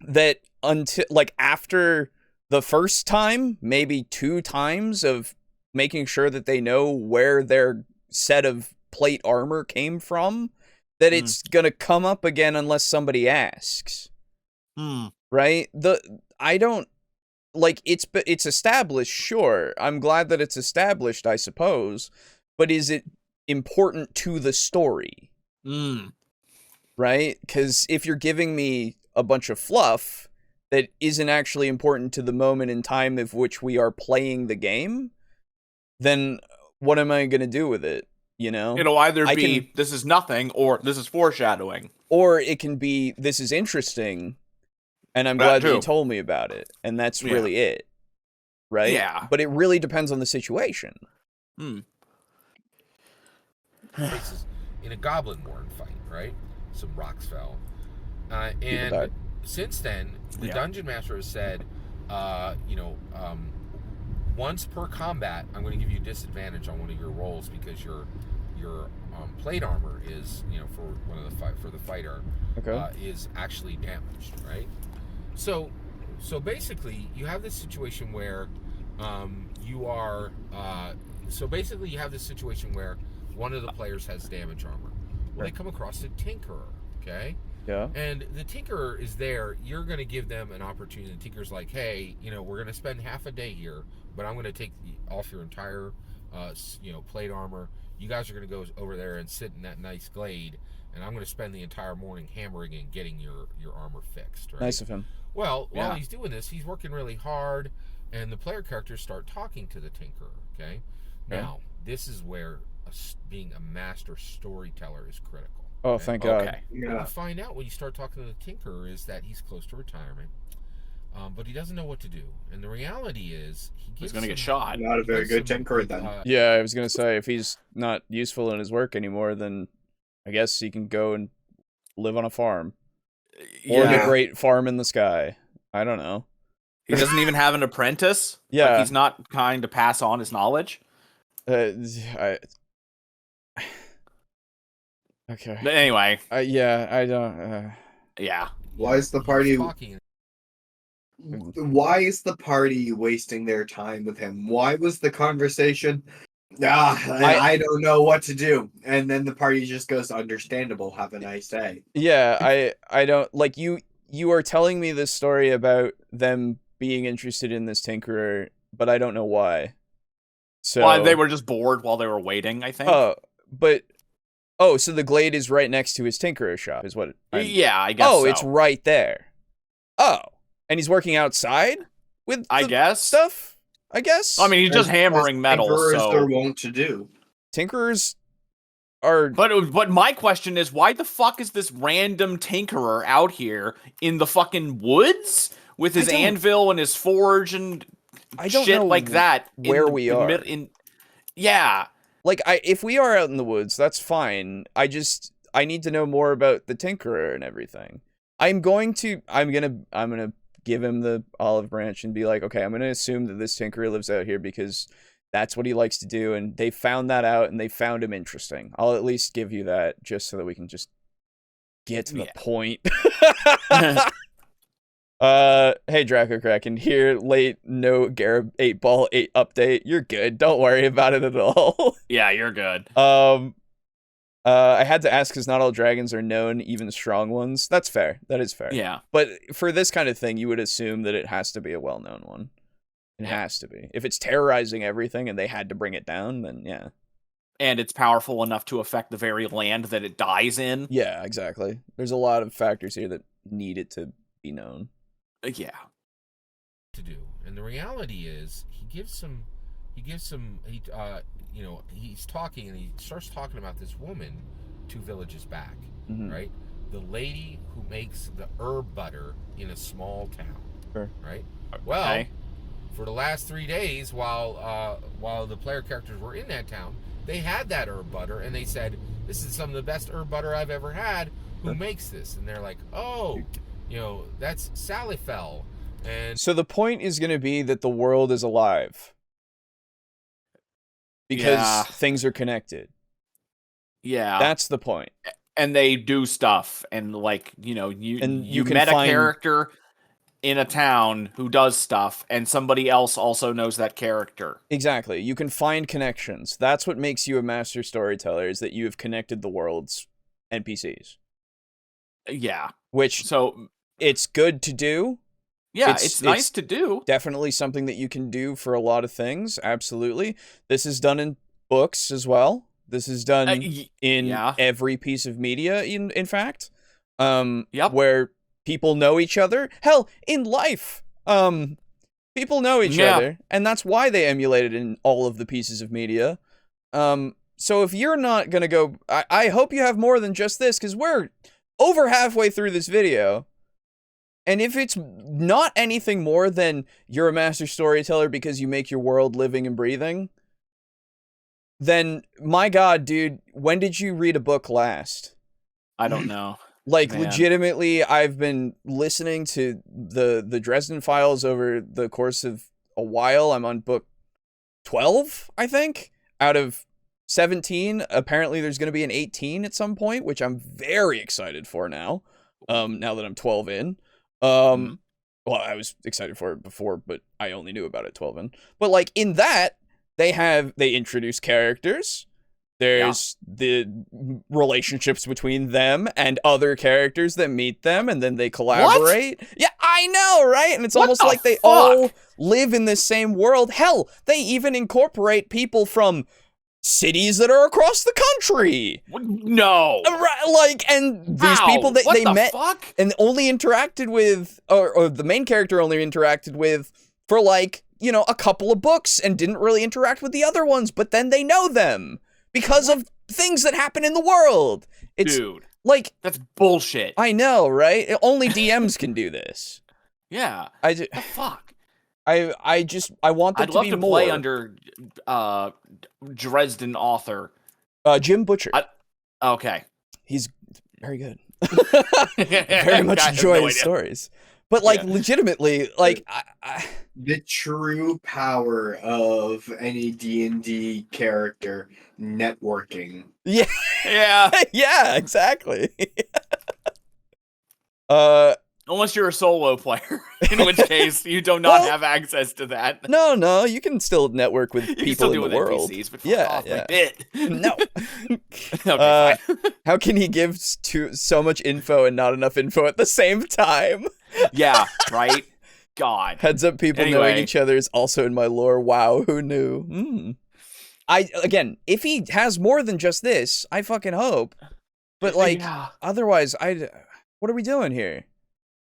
that until, like, after the first time, maybe 2 times of making sure that they know where their set of plate armor came from, that it's gonna come up again unless somebody asks. Right? I don't, like, it's established, sure. I'm glad that it's established, I suppose. But is it important to the story? Right? Because if you're giving me a bunch of fluff that isn't actually important to the moment in time of which we are playing the game, then what am I going to do with it? You know? It'll either be, this is nothing, or this is foreshadowing. Or it can be, this is interesting, and I'm glad that you told me about it. And that's really it. Right? Yeah. But it really depends on the situation. Places in a Goblin Warren fight, right? Some rocks fell. And since then, the Dungeon Master has said, once per combat, I'm going to give you disadvantage on one of your rolls because your plate armor is, for one of the fighter, is actually damaged, right? So basically, you have this situation where you have this situation where one of the players has damage armor. Well, they come across a Tinkerer, okay? Yeah. And the Tinkerer is there. You're going to give them an opportunity. The Tinkerer's like, hey, we're going to spend half a day here, but I'm going to take off your entire, plate armor. You guys are going to go over there and sit in that nice glade, and I'm going to spend the entire morning hammering and getting your armor fixed, right? Nice of him. Well, while he's doing this, he's working really hard, and the player characters start talking to the Tinkerer, okay? Now, this is where being a master storyteller is critical. Oh, okay? thank God. What you find out when you start talking to the Tinkerer is that he's close to retirement, but he doesn't know what to do. And the reality is, he's going to get shot. Not a very good Tinkerer, then. Yeah, I was going to say, if he's not useful in his work anymore, then I guess he can go and live on a farm. Or the great farm in the sky. I don't know. He doesn't even have an apprentice? Yeah. Like, he's not kind to pass on his knowledge? Okay. But anyway. I don't... Yeah. Why is the party wasting their time with him? Why was the conversation, I don't know what to do, and then the party just goes, understandable, have a nice day. Yeah, I don't, like, you are telling me this story about them being interested in this Tinkerer, but I don't know why. So well, they were just bored while they were waiting, I think. So the glade is right next to his Tinkerer shop, is what? Yeah, I guess so. Oh, it's right there. Oh, and he's working outside with stuff, I guess? I mean, he's just hammering metal, Tinkerers are wont to do. Tinkerers are... But my question is, why the fuck is this random Tinkerer out here in the fucking woods with his anvil and his forge and shit like that? Where we are. Yeah. Like, if we are out in the woods, that's fine. I need to know more about the Tinkerer and everything. I'm gonna give him the olive branch and be like, okay, I'm gonna assume that this Tinkerer lives out here because that's what he likes to do, and they found that out and they found him interesting. I'll at least give you that just so that we can just get to the point. Hey Draco Kraken, here late, no Garib 8 Ball 8 update. You're good. Don't worry about it at all. Yeah, you're good. I had to ask because not all dragons are known, even strong ones. That's fair. That is fair. Yeah. But for this kind of thing, you would assume that it has to be a well-known one. It has to be. If it's terrorizing everything and they had to bring it down, then yeah. And it's powerful enough to affect the very land that it dies in. Yeah, exactly. There's a lot of factors here that need it to be known. Yeah. To do, and the reality is, he's talking, and he starts talking about this woman 2 villages back, right? The lady who makes the herb butter in a small town, right? Well, for the last 3 days, while the player characters were in that town, they had that herb butter, and they said, "This is some of the best herb butter I've ever had. Who makes this?" And they're like, "Oh, that's Salifel." And so the point is going to be that the world is alive because things are connected. Yeah, that's the point. And they do stuff, and like you can met find a character in a town who does stuff, and somebody else also knows that character. Exactly. You can find connections. That's what makes you a master storyteller, is that you have connected the world's NPCs. Yeah. So it's good to do. Yeah, it's nice to do. Definitely something that you can do for a lot of things. Absolutely. This is done in books as well. This is done in every piece of media, in fact. Where people know each other. Hell, in life, people know each other, and that's why they emulate it in all of the pieces of media. So if you're not gonna go, I hope you have more than just this, because we're over halfway through this video. And if it's not anything more than you're a master storyteller because you make your world living and breathing, then, my God, dude, when did you read a book last? I don't know. Like, legitimately, I've been listening to the Dresden Files over the course of a while. I'm on book 12, I think, out of 17. Apparently, there's going to be an 18 at some point, which I'm very excited for now, now that I'm 12 in. Well, I was excited for it before, but I only knew about it 12 in. But, like, in that, they introduce characters. There's the relationships between them and other characters that meet them, and then they collaborate. What? Yeah, I know, right? And it's almost like they all live in this same world. Hell, they even incorporate people from cities that are across the country. No. Like, and these people that they met and only interacted with, or the main character only interacted with for, like, a couple of books and didn't really interact with the other ones, but then they know them. Because of things that happen in the world. Dude, like, that's bullshit. I know, right? Only DMs can do this. Yeah. The fuck? I want there to be more. I'd love to play under Dresden author. Jim Butcher. Okay. He's very good. Very much enjoy his stories. But, like, legitimately, like, the true power of any D&D character, networking. Yeah. Yeah. Yeah, exactly. Unless you're a solo player, in which case you do not have access to that. No, you can still network with people in the world. NPCs, but fuck off my bit. No. Okay, fine. How can he give so much info and not enough info at the same time? Yeah, right? God. Heads up, people knowing each other is also in my lore. Wow, who knew? Again, if he has more than just this, I fucking hope. But, like, otherwise, what are we doing here?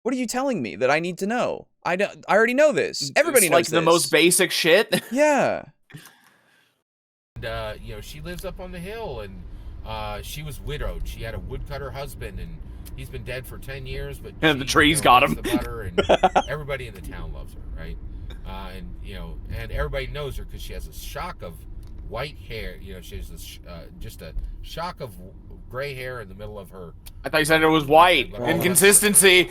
What are you telling me that I need to know? I already know this. Everybody knows like the most basic shit. Yeah. And, she lives up on the hill, and she was widowed. She had a woodcutter husband, and he's been dead for 10 years, but the trees got him. The butter, and everybody in the town loves her, right? And everybody knows her because she has a shock of white hair. She has this, just a shock of gray hair in the middle of her. I thought you said it was white. Inconsistency.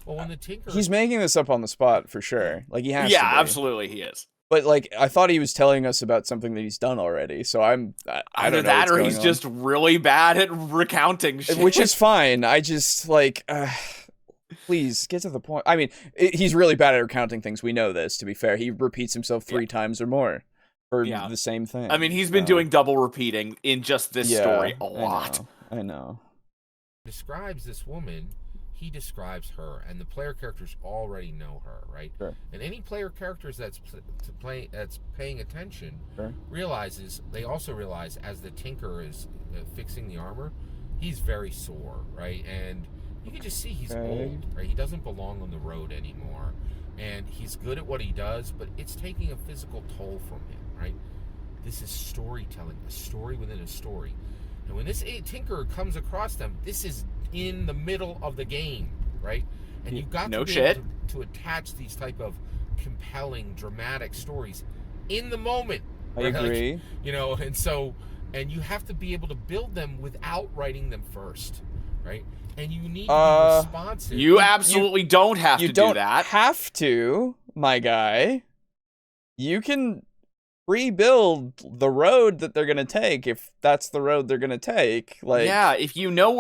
When the tinker... He's making this up on the spot for sure. Like, he has to be. Absolutely he is. But, like, I thought he was telling us about something that he's done already, so I don't know. Either that or he's just really bad at recounting shit. Which is fine. I just, like, please, get to the point. I mean, he's really bad at recounting things. We know this, to be fair. He repeats himself 3 times or more. for the same thing. I mean, he's been doing double repeating in just this story a lot. I know. Describes this woman, he describes her, and the player characters already know her, right? Sure. And any player characters that's paying attention they also realize as the tinker is fixing the armor, he's very sore, right? And you can just see he's old, right? He doesn't belong on the road anymore, and he's good at what he does, but it's taking a physical toll from him, right? This is storytelling, a story within a story. And when this tinker comes across them, this is in the middle of the game, right? And you've got to be able to attach these type of compelling, dramatic stories in the moment. I agree. Like, you know, and you have to be able to build them without writing them first, right? And you need to be responsive. You absolutely don't have to do that. You don't have to, my guy. You can rebuild the road that they're gonna take if that's the road they're gonna take. Like, yeah, if you know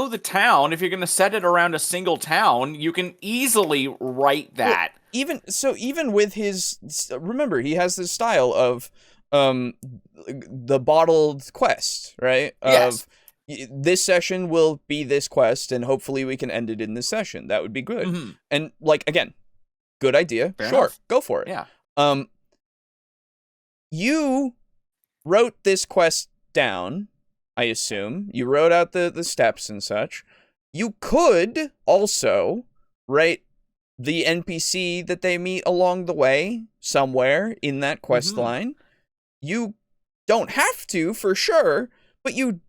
the town, if you're gonna set it around a single town, you can easily write that. Well, even with his, remember, he has this style of the bottled quest, right? Yes. This session will be this quest, and hopefully we can end it in this session. That would be good. Mm-hmm. And like, again, good idea. Fair sure, enough. Go for it. Yeah. You wrote this quest down, I assume. You wrote out the steps and such. You could also write the NPC that they meet along the way somewhere in that quest line. You don't have to, for sure, but you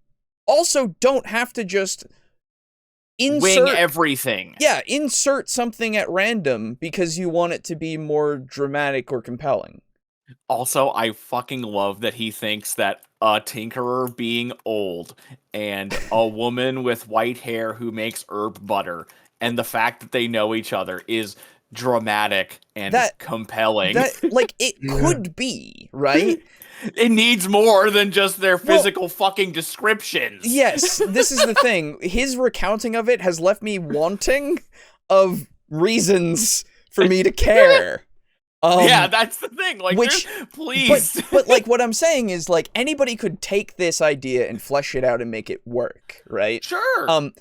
also don't have to just wing everything. Yeah, insert something at random because you want it to be more dramatic or compelling. Also, I fucking love that he thinks that a tinkerer being old and a woman with white hair who makes herb butter and the fact that they know each other is dramatic and compelling. Like, it could be, right? It needs more than just their physical fucking descriptions. Yes, this is the thing. His recounting of it has left me wanting of reasons for me to care. Yeah, that's the thing. Like, please. But like, what I'm saying is, like, anybody could take this idea and flesh it out and make it work, right? Sure.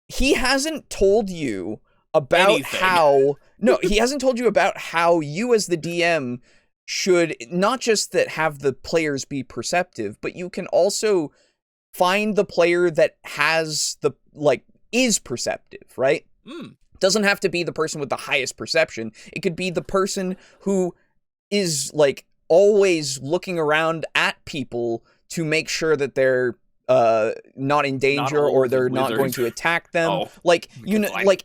He hasn't told you about how... No, he hasn't told you about how you as the DM should not just have the players be perceptive, but you can also find the player that has is perceptive, right? Doesn't have to be the person with the highest perception. It could be the person who is like always looking around at people to make sure that they're not in danger or they're not going to attack them. Like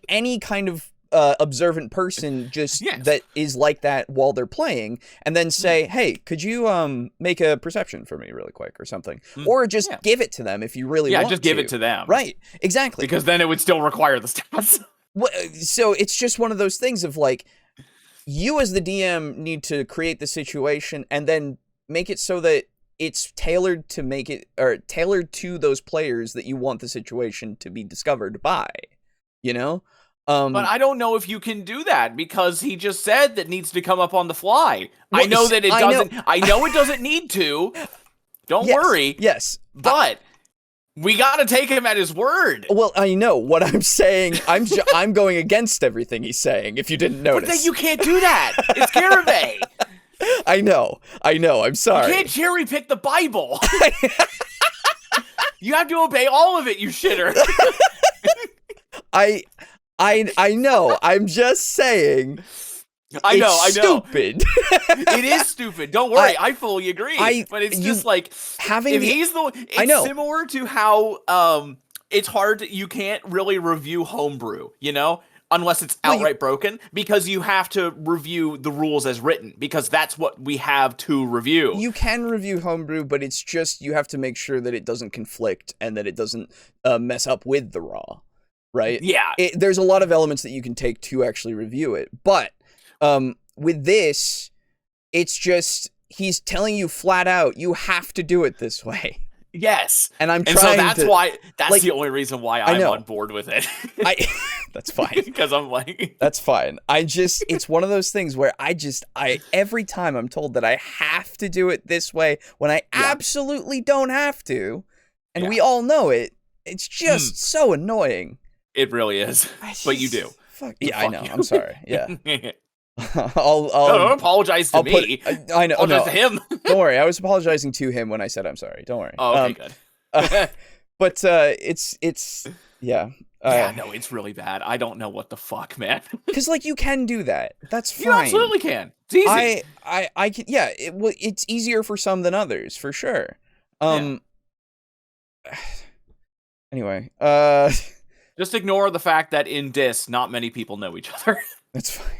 any kind of observant person that is like that while they're playing, and then say, hey, could you make a perception for me really quick or something? Or just give it to them if you really want to. Yeah, just give it to them. Right, exactly. Because then it would still require the stats. So it's just one of those things of like, you as the DM need to create the situation and then make it so that it's tailored to those players that you want the situation to be discovered by, you know? But I don't know if you can do that because he just said that needs to come up on the fly. Well, I know that it doesn't. I know it doesn't need to. Don't worry. Yes, but we gotta take him at his word. Well, I know what I'm saying. I'm going against everything he's saying. If you didn't notice, but then you can't do that. It's Garibay. I know. I'm sorry. You can't cherry pick the Bible. You have to obey all of it, you shitter. I know. I'm just saying. I know. Stupid. It is stupid. Don't worry. I fully agree. But it's just like having. If he's the, it's similar to how it's hard. You can't really review homebrew, you know, unless it's outright broken, because you have to review the rules as written, because that's what we have to review. You can review homebrew, but it's just you have to make sure that it doesn't conflict and that it doesn't mess up with the raw. Right? Yeah. There's a lot of elements that you can take to actually review it. But with this, it's just, he's telling you flat out, you have to do it this way. Yes. And I'm trying so that's to, why, that's like, the only reason why I'm on board with it. That's fine. Because I'm like... That's fine. It's one of those things where every time I'm told that I have to do it this way, when I absolutely don't have to, and we all know it, it's just so annoying. It really is. But you do. I know. I'm sorry. Yeah. Don't apologize to me. I know. Apologize to him. Don't worry. I was apologizing to him when I said I'm sorry. Don't worry. Oh, okay, good. But it's yeah. No, it's really bad. I don't know what the fuck, man. Because like you can do that. That's fine. You absolutely can. It's easy. I can. Yeah. It's easier for some than others, for sure. Anyway. Just ignore the fact that in Dis, not many people know each other. That's fine.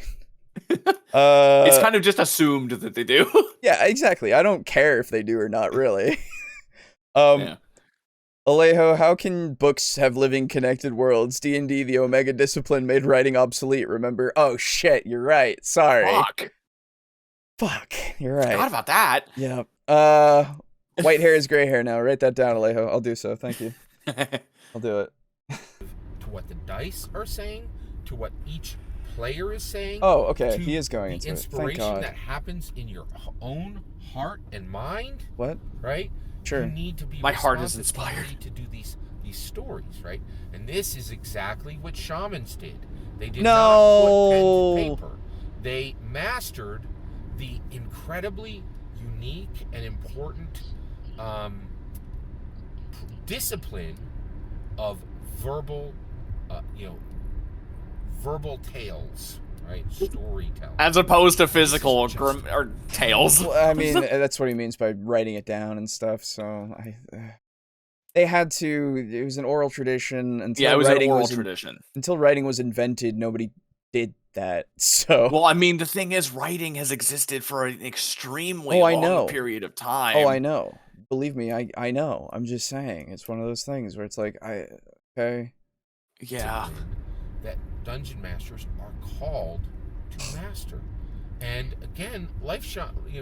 It's kind of just assumed that they do. Yeah, exactly. I don't care if they do or not, really. Alejo, how can books have living connected worlds? D&D, the Omega discipline, made writing obsolete, remember? Oh, shit, you're right. Sorry. Fuck, you're right. Forgot about that. Yeah. White hair is gray hair now. Write that down, Alejo. I'll do so. Thank you. I'll do it. To what the dice are saying, to what each player is saying. Oh, okay. He is going into it. Thank God. Inspiration that happens in your own heart and mind. What? Right? Sure. You need to be My heart is inspired. You need to do these stories, right? And this is exactly what shamans did. They did not put pen to paper. They mastered the incredibly unique and important discipline of verbal tales, right? Storytelling. As opposed to physical or tales. Well, I mean, that's what he means by writing it down and stuff, so they had to, it was an oral tradition until it was writing an oral tradition. Until writing was invented, nobody did that, so. Well, I mean, the thing is, writing has existed for an extremely long period of time. Oh, I know. Believe me, I know. I'm just saying, it's one of those things where it's like, okay. Yeah. That dungeon masters are called to master. And again,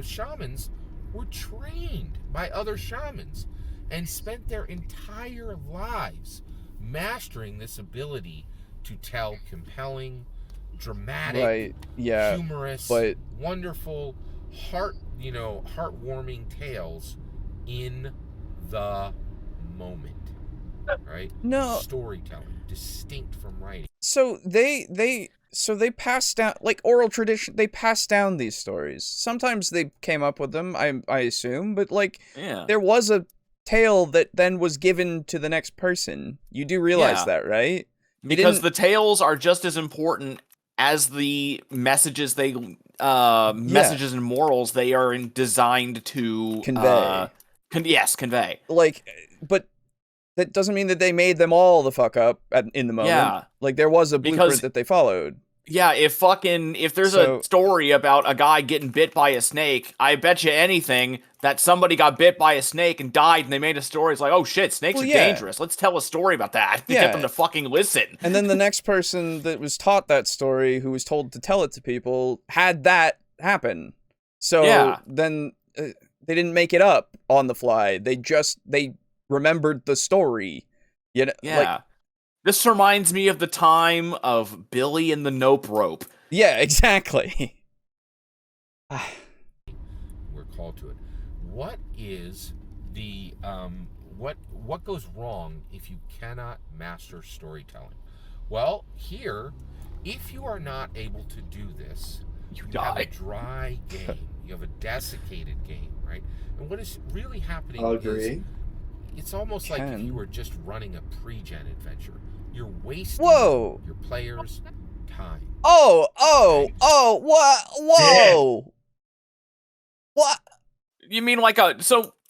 shamans were trained by other shamans and spent their entire lives mastering this ability to tell compelling, dramatic, humorous, wonderful, heartwarming tales in the moment. Right? No. Storytelling, distinct from writing. So they passed down, like oral tradition, they passed down these stories. Sometimes they came up with them, I assume, but like there was a tale that then was given to the next person. You do realize that, right? Because the tales are just as important as the messages messages and morals they are designed to convey. Convey. Like, but that doesn't mean that they made them all the fuck up in the moment. Yeah. Like, there was a blueprint that they followed. Yeah, if there's a story about a guy getting bit by a snake, I bet you anything that somebody got bit by a snake and died, and they made a story. It's like, oh shit, snakes are dangerous. Let's tell a story about that to get them to fucking listen. And then the next person that was taught that story, who was told to tell it to people, had that happen. So then they didn't make it up on the fly. They remembered the story. Like, this reminds me of the time of Billy and the Nope Rope. Yeah, exactly. We're called to it. What is the what goes wrong if you cannot master storytelling? Well, here, if you are not able to do this, you have a dry game. You have a desiccated game, right? And what is really happening is it's almost like if you were just running a pre-gen adventure. You're wasting your players' time. What? Whoa! What? You mean like a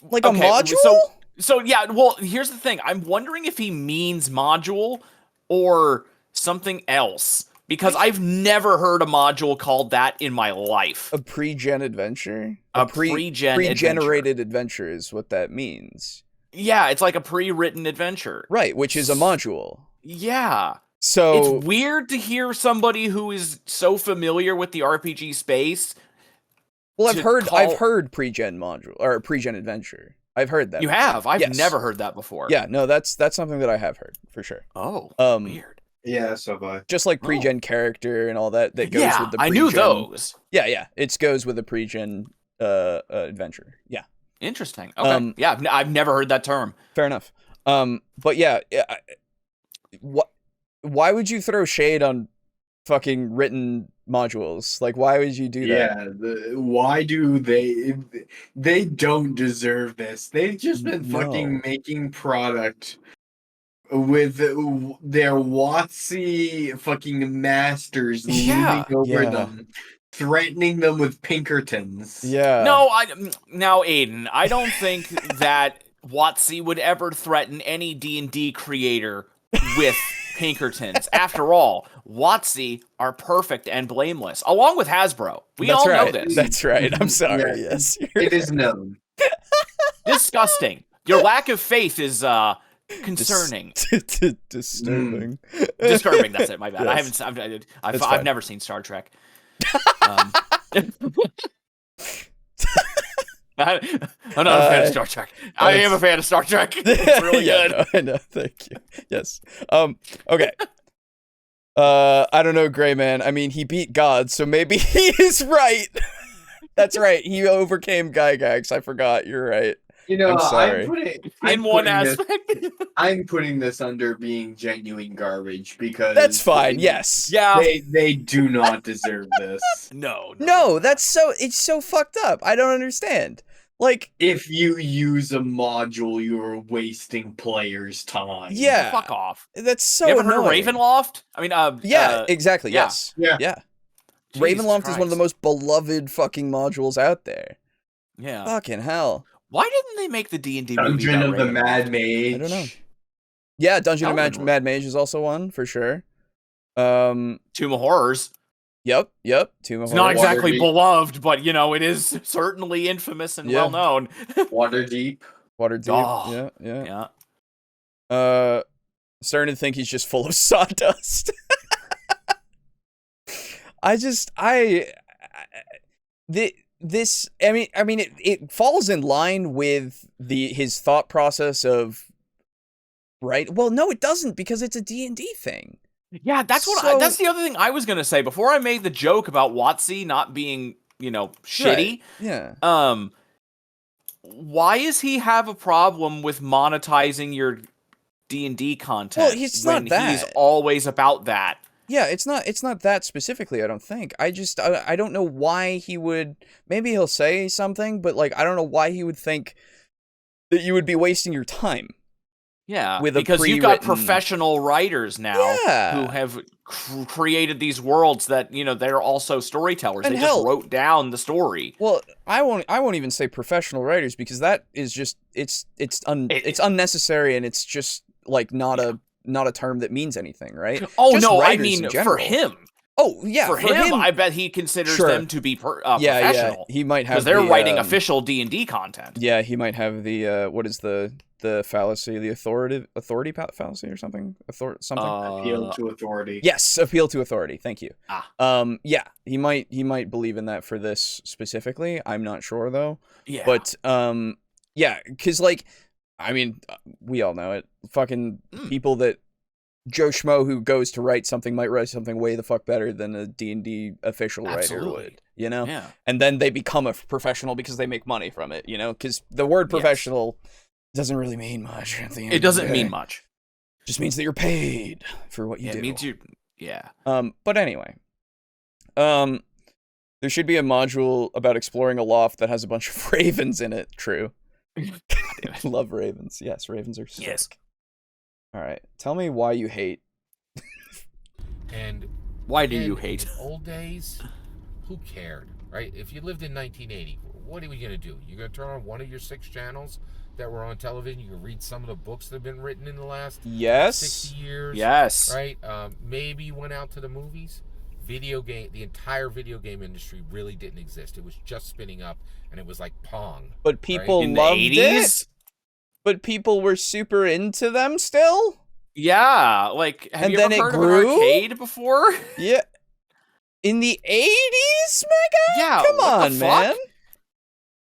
module? So yeah, well, here's the thing. I'm wondering if he means module or something else. Because I've never heard a module called that in my life. A pre-gen adventure? A pre-generated adventure is what that means. Yeah, it's like a pre-written adventure. Right, which is a module. Yeah. So it's weird to hear somebody who is so familiar with the RPG space. Well, I've heard pre-gen module or pre-gen adventure. I've heard that. You before. have? I've Yes. never heard that before. Yeah, no, that's something that I have heard for sure. Oh, weird. Yeah, so have I. Just like pre-gen character and all that goes Yeah, with the pre-gen. I knew those. Yeah, it goes with the pre-gen adventure. Yeah. Interesting. Okay. Yeah, I've never heard that term. Fair enough. But yeah, why would you throw shade on fucking written modules? Like, why would you do that? Yeah, why do they don't deserve this. They've just been fucking making product with their WotC fucking masters looming over them, threatening them with Pinkertons. Yeah. No, now Aiden, I don't think that WotC would ever threaten any D&D creator with Pinkertons. After all, WotC are perfect and blameless, along with Hasbro. We all know this. That's right. I'm sorry. Yeah, Yes, it is known. Disgusting. Your lack of faith is concerning. Disturbing. Disturbing. That's it. My bad. Yes. I've never seen Star Trek. I'm not a fan of Star Trek. I am a fan of Star Trek. It's really good. No, I know. Thank you. Yes. Okay. I don't know, Gray Man. I mean, he beat God, so maybe he is right. That's right. He overcame Gygax. I forgot. You're right. You know, I'm sorry. I'm putting this under being genuine garbage because that's fine. Yes. Yeah. They do not deserve this. No. It's so fucked up. I don't understand. Like, if you use a module, you're wasting players' time. Yeah. Fuck off. That's so You ever annoying. heard of Ravenloft? I mean, yeah, exactly. yeah. Yes. Yeah. Ravenloft is one of the most beloved fucking modules out there. Yeah. Fucking hell. Why didn't they make the D&D movie Dungeon about of the Ravenloft? Mad Mage. I don't know. Yeah, Dungeon of That would Mad Mage is also one for sure. Tomb of Horrors. Yep. Tomb of It's not Horrors. exactly Waterdeep. beloved, but you know, it is certainly infamous and well known. Waterdeep. Waterdeep. Oh, Yeah. Starting to think he's just full of sawdust. It falls in line with his thought process of, right? Well, no, it doesn't, because it's a D&D thing. Yeah, that's the other thing I was gonna say before I made the joke about WotC not being, shitty. Right. Yeah. Why does he have a problem with monetizing your D&D content? Well, it's not that. He's always about that. Yeah, it's not that specifically, I don't think. I don't know why he would. Maybe he'll say something, but like, I don't know why he would think that you would be wasting your time. Yeah, with because you've got pre-written- professional writers now who have created these worlds that, they're also storytellers. And they hell- just wrote down the story. Well, I won't even say professional writers, because that is just it's unnecessary, and it's just like not a term that means anything, right? Oh Just no, I writers mean in for general. him. Oh yeah, For him, I bet he considers Sure. them to be professional. Yeah, he might have because they're the, writing official D&D content. Yeah, he might have the what is the fallacy, the authority fallacy or something? Something. Appeal to authority. Yes, appeal to authority. Thank you. Yeah, he might believe in that for this specifically. I'm not sure though. Yeah, But yeah, because like, I mean, we all know it. Fucking people that Joe Schmo who goes to write something might write something way the fuck better than a D&D official writer would, Yeah. And then they become a professional because they make money from it, because the word professional doesn't really mean much at the end. It doesn't mean much. It just means that you're paid for what you do. It means you. Yeah. But anyway, there should be a module about exploring a loft that has a bunch of ravens in it. True. Love ravens. Yes, ravens are sick. Yes. All right. Tell me why you hate. And why do you hate? In old days, who cared, right? If you lived in 1980, what are we going to do? You're going to turn on one of your 6 channels that were on television. You can read some of the books that have been written in the last 60 years. Yes. Right? Maybe you went out to the movies. The entire video game industry really didn't exist. It was just spinning up, and it was like Pong. But people In loved the 80s? it. But people were super into them still. Yeah, like have And you then ever it heard grew? of an arcade before? Yeah. In the 80s, my guy? Yeah, Come what the on, fuck?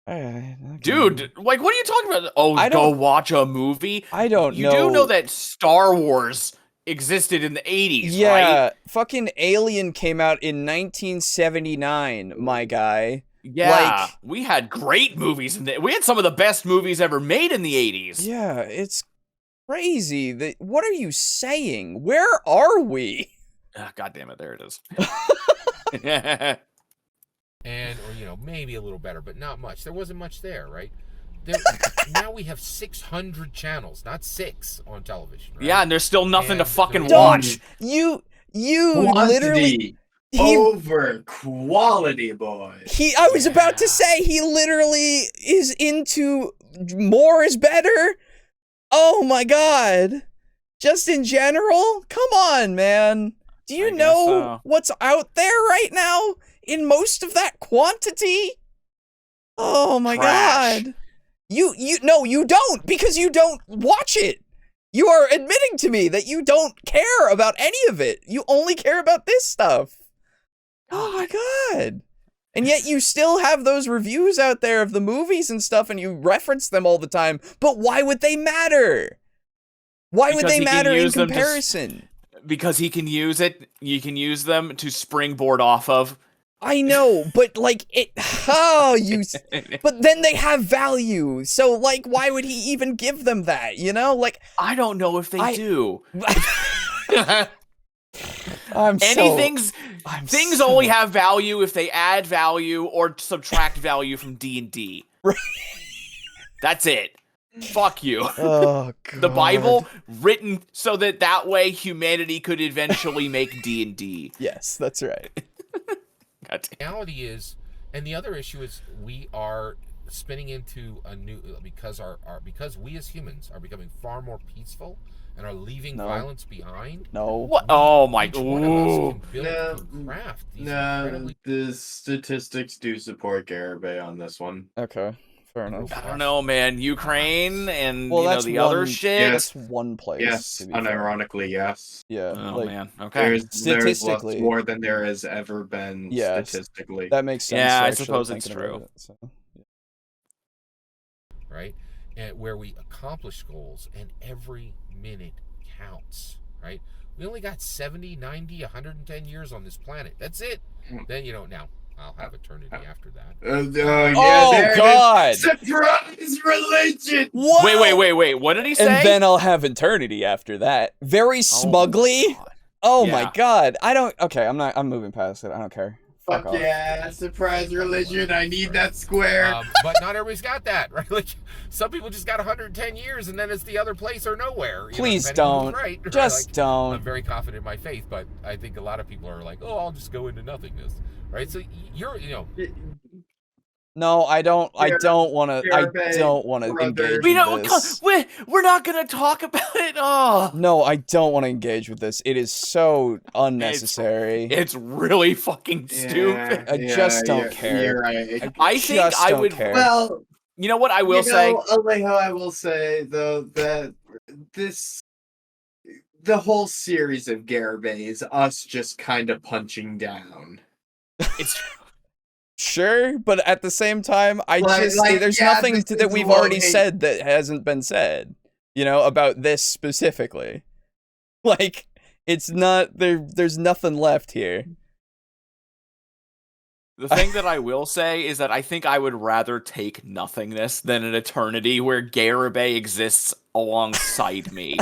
man. Okay. Dude, like, what are you talking about? Oh, go watch a movie? I don't know. You do know that Star Wars existed in the 80s, yeah, right? fucking Alien came out in 1979, my guy. Yeah, we had great movies. We had some of the best movies ever made in the 80s. Yeah, it's crazy. What are you saying? Where are we? God damn it, there it is. And, or, maybe a little better, but not much. There wasn't much there, right? Now we have 600 channels, not 6 on television. Right? Yeah, and there's still nothing to fucking watch. You Quantity literally over quality, boy. I was about to say he literally is into more is better. Oh my god. Just in general? Come on, man. Do you know what's out there right now in most of that quantity? Oh my god. No, you don't, because you don't watch it. You are admitting to me that you don't care about any of it. You only care about this stuff. Oh my god. And yet you still have those reviews out there of the movies and stuff, and you reference them all the time. But why would they matter? Why would they matter in comparison? Because he can use it. You can use them to springboard off of. I know, but like but then they have value. So like, why would he even give them that? Like, I don't know if they do. Things only have value if they add value or subtract value from D&D. Right. That's it. Fuck you. Oh, God. The Bible written so that way humanity could eventually make D&D. Yes, that's right. The reality is, and the other issue is, we are spinning into a new, because we as humans are becoming far more peaceful and are leaving violence behind. No. What? Oh my god. The statistics do support Garibay on this one. Okay. Fair enough. I don't know, man. Ukraine and that's the other shit. That's one place. Yes, unironically, yes. Yeah. Oh man. Okay. There's lots more than there has ever been statistically. That makes sense. Yeah, I suppose it's true. Right? And where we accomplish goals, and every minute counts. Right? We only got 70, 90, 110 years on this planet. That's it. Then now. I'll have eternity after that. Oh god! Surprise religion! What? Wait. What did he say? And then I'll have eternity after that. Very smugly. Oh my god! I don't. Okay, I'm moving past it. I don't care. Fuck yeah! Surprise religion! I need that square. But not everybody's got that, right? Like some people just got 110 years, and then it's the other place or nowhere. Please don't. Right? Just don't. I'm very confident in my faith, but I think a lot of people are like, "Oh, I'll just go into nothingness." Right, so No, I don't want to engage with this. We're not going to talk about it. Oh. No, I don't want to engage with this. It is so unnecessary. It's really fucking stupid. I just don't care. You're right. I think I would. Care. Well, you know what I will say? Alejo, I will say though that the whole series of Garibay is us just kind of punching down. It's sure, but at the same time, there's nothing that we've already said that hasn't been said, about this specifically. Like, it's not there's nothing left here. The thing that I will say is that I think I would rather take nothingness than an eternity where Garibay exists alongside me.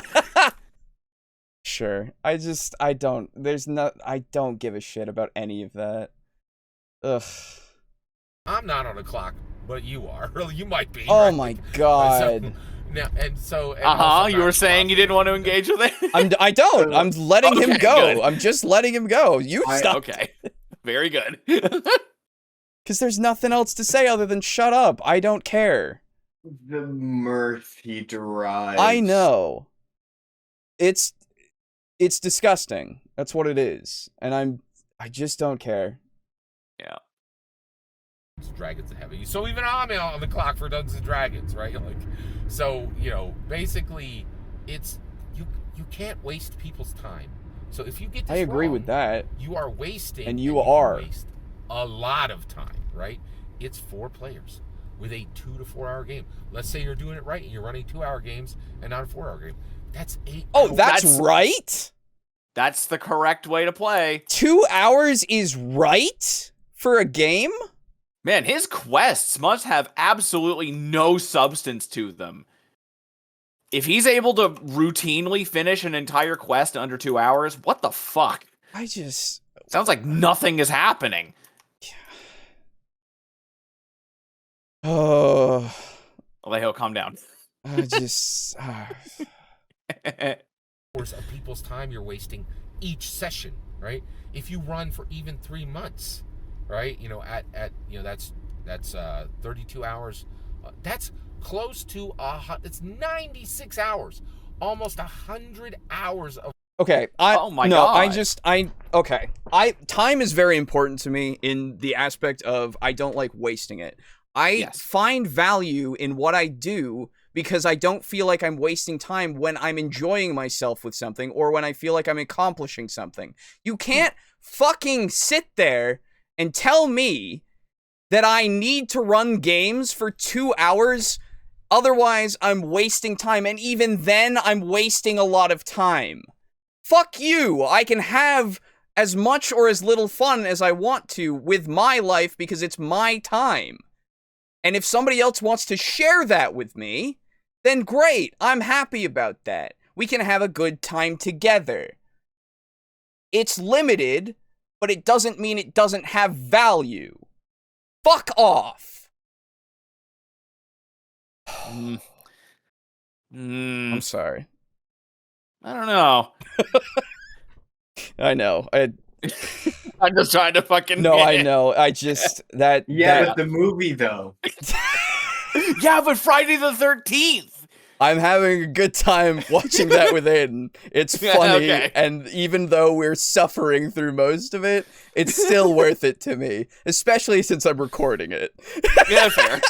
Sure. I don't give a shit about any of that. Ugh. I'm not on a clock, but you are. You might be. Oh right? my god. You were saying you didn't want to engage with it? I don't. I'm letting him go. Good. I'm just letting him go. You stop. Okay. Very good. Because there's nothing else to say other than shut up. I don't care. The mirth he derives. I know. It's disgusting. That's what it is. And I just don't care. Yeah. Dragons and heavy. So even I'm on the clock for Dungeons and Dragons, right? So basically, it's you can't waste people's time. So if you get this I agree wrong, with that. You are wasting, and you are waste a lot of time, right? It's 4 players. with a 2 to 4 hour game. Let's say you're doing it right and you're running 2 hour games and not a 4 hour game. That's 8 Oh, hours. that's right? That's the correct way to play. 2 hours is right for a game? Man, his quests must have absolutely no substance to them. If he's able to routinely finish an entire quest in under 2 hours, what the fuck? Sounds like nothing is happening. Oh. Alejo, calm down. Hours of people's time you're wasting each session, right? If you run for even 3 months, right? That's 32 hours. That's close to it's 96 hours, almost 100 hours of. Okay. Oh my god. Time is very important to me in the aspect of I don't like wasting it. I find value in what I do because I don't feel like I'm wasting time when I'm enjoying myself with something or when I feel like I'm accomplishing something. You can't fucking sit there and tell me that I need to run games for 2 hours. Otherwise, I'm wasting time. And even then, I'm wasting a lot of time. Fuck you. I can have as much or as little fun as I want to with my life because it's my time. And if somebody else wants to share that with me, then great. I'm happy about that. We can have a good time together. It's limited, but it doesn't mean it doesn't have value. Fuck off. I'm sorry. I don't know. I know. I'm just trying to fucking. No, I know. I just but the movie though. Yeah, but Friday the 13th. I'm having a good time watching that with Aiden. It's funny, and even though we're suffering through most of it, it's still worth it to me, especially since I'm recording it. Yeah, fair.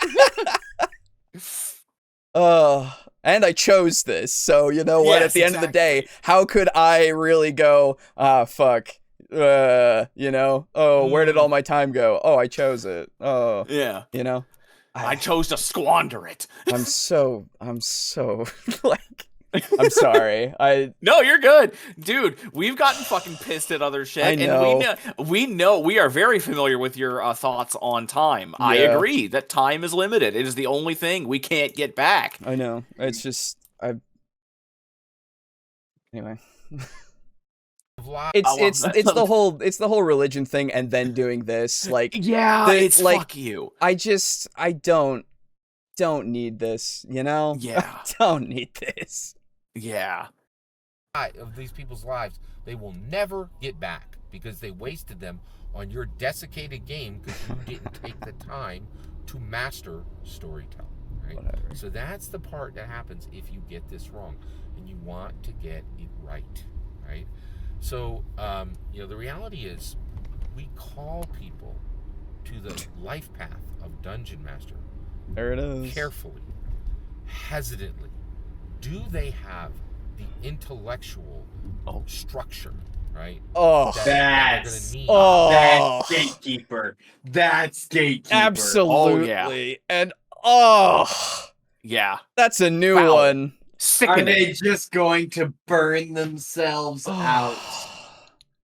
And I chose this, so you know what? At the end of the day, how could I really go, fuck, where did all my time go? Oh, I chose it. Oh, yeah. I chose to squander it. I'm so like, I'm sorry. No, you're good. Dude, we've gotten fucking pissed at other shit. I know. And we are very familiar with your thoughts on time. Yeah. I agree that time is limited. It is the only thing we can't get back. I know. It's just, anyway. It's the whole religion thing and then doing this. Like, it's like, fuck you. I don't need this, Yeah. I don't need this. Yeah. Of these people's lives, they will never get back because they wasted them on your desiccated game because you didn't take the time to master storytelling. Right? Whatever. So that's the part that happens if you get this wrong, and you want to get it right. Right? So the reality is, we call people to the life path of Dungeon Master. There it is. Carefully, hesitantly. Do they have the intellectual structure, right? Oh, that's gatekeeper. That's gatekeeper. Absolutely. Oh, yeah. And yeah, that's a new one. Sickening. Are they just going to burn themselves out,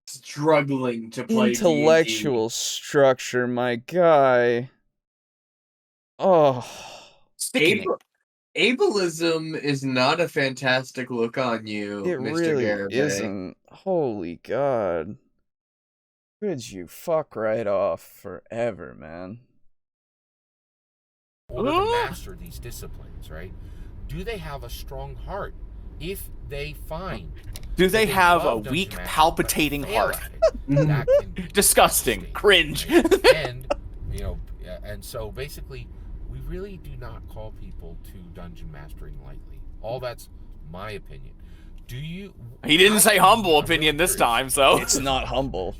struggling to play intellectual D&D? structure, my guy? Oh, Ableism is not a fantastic look on you, it Mr. really Garibay. isn't. Holy God. Could you fuck right off forever, man? In order to master these disciplines, right? Do they have a strong heart? If they find... Do they have a weak, palpitating heart? Disgusting. Cringe. And so basically, we really do not call people to dungeon mastering lightly. All that's my opinion. He didn't say humble opinion this time, so it's not humble.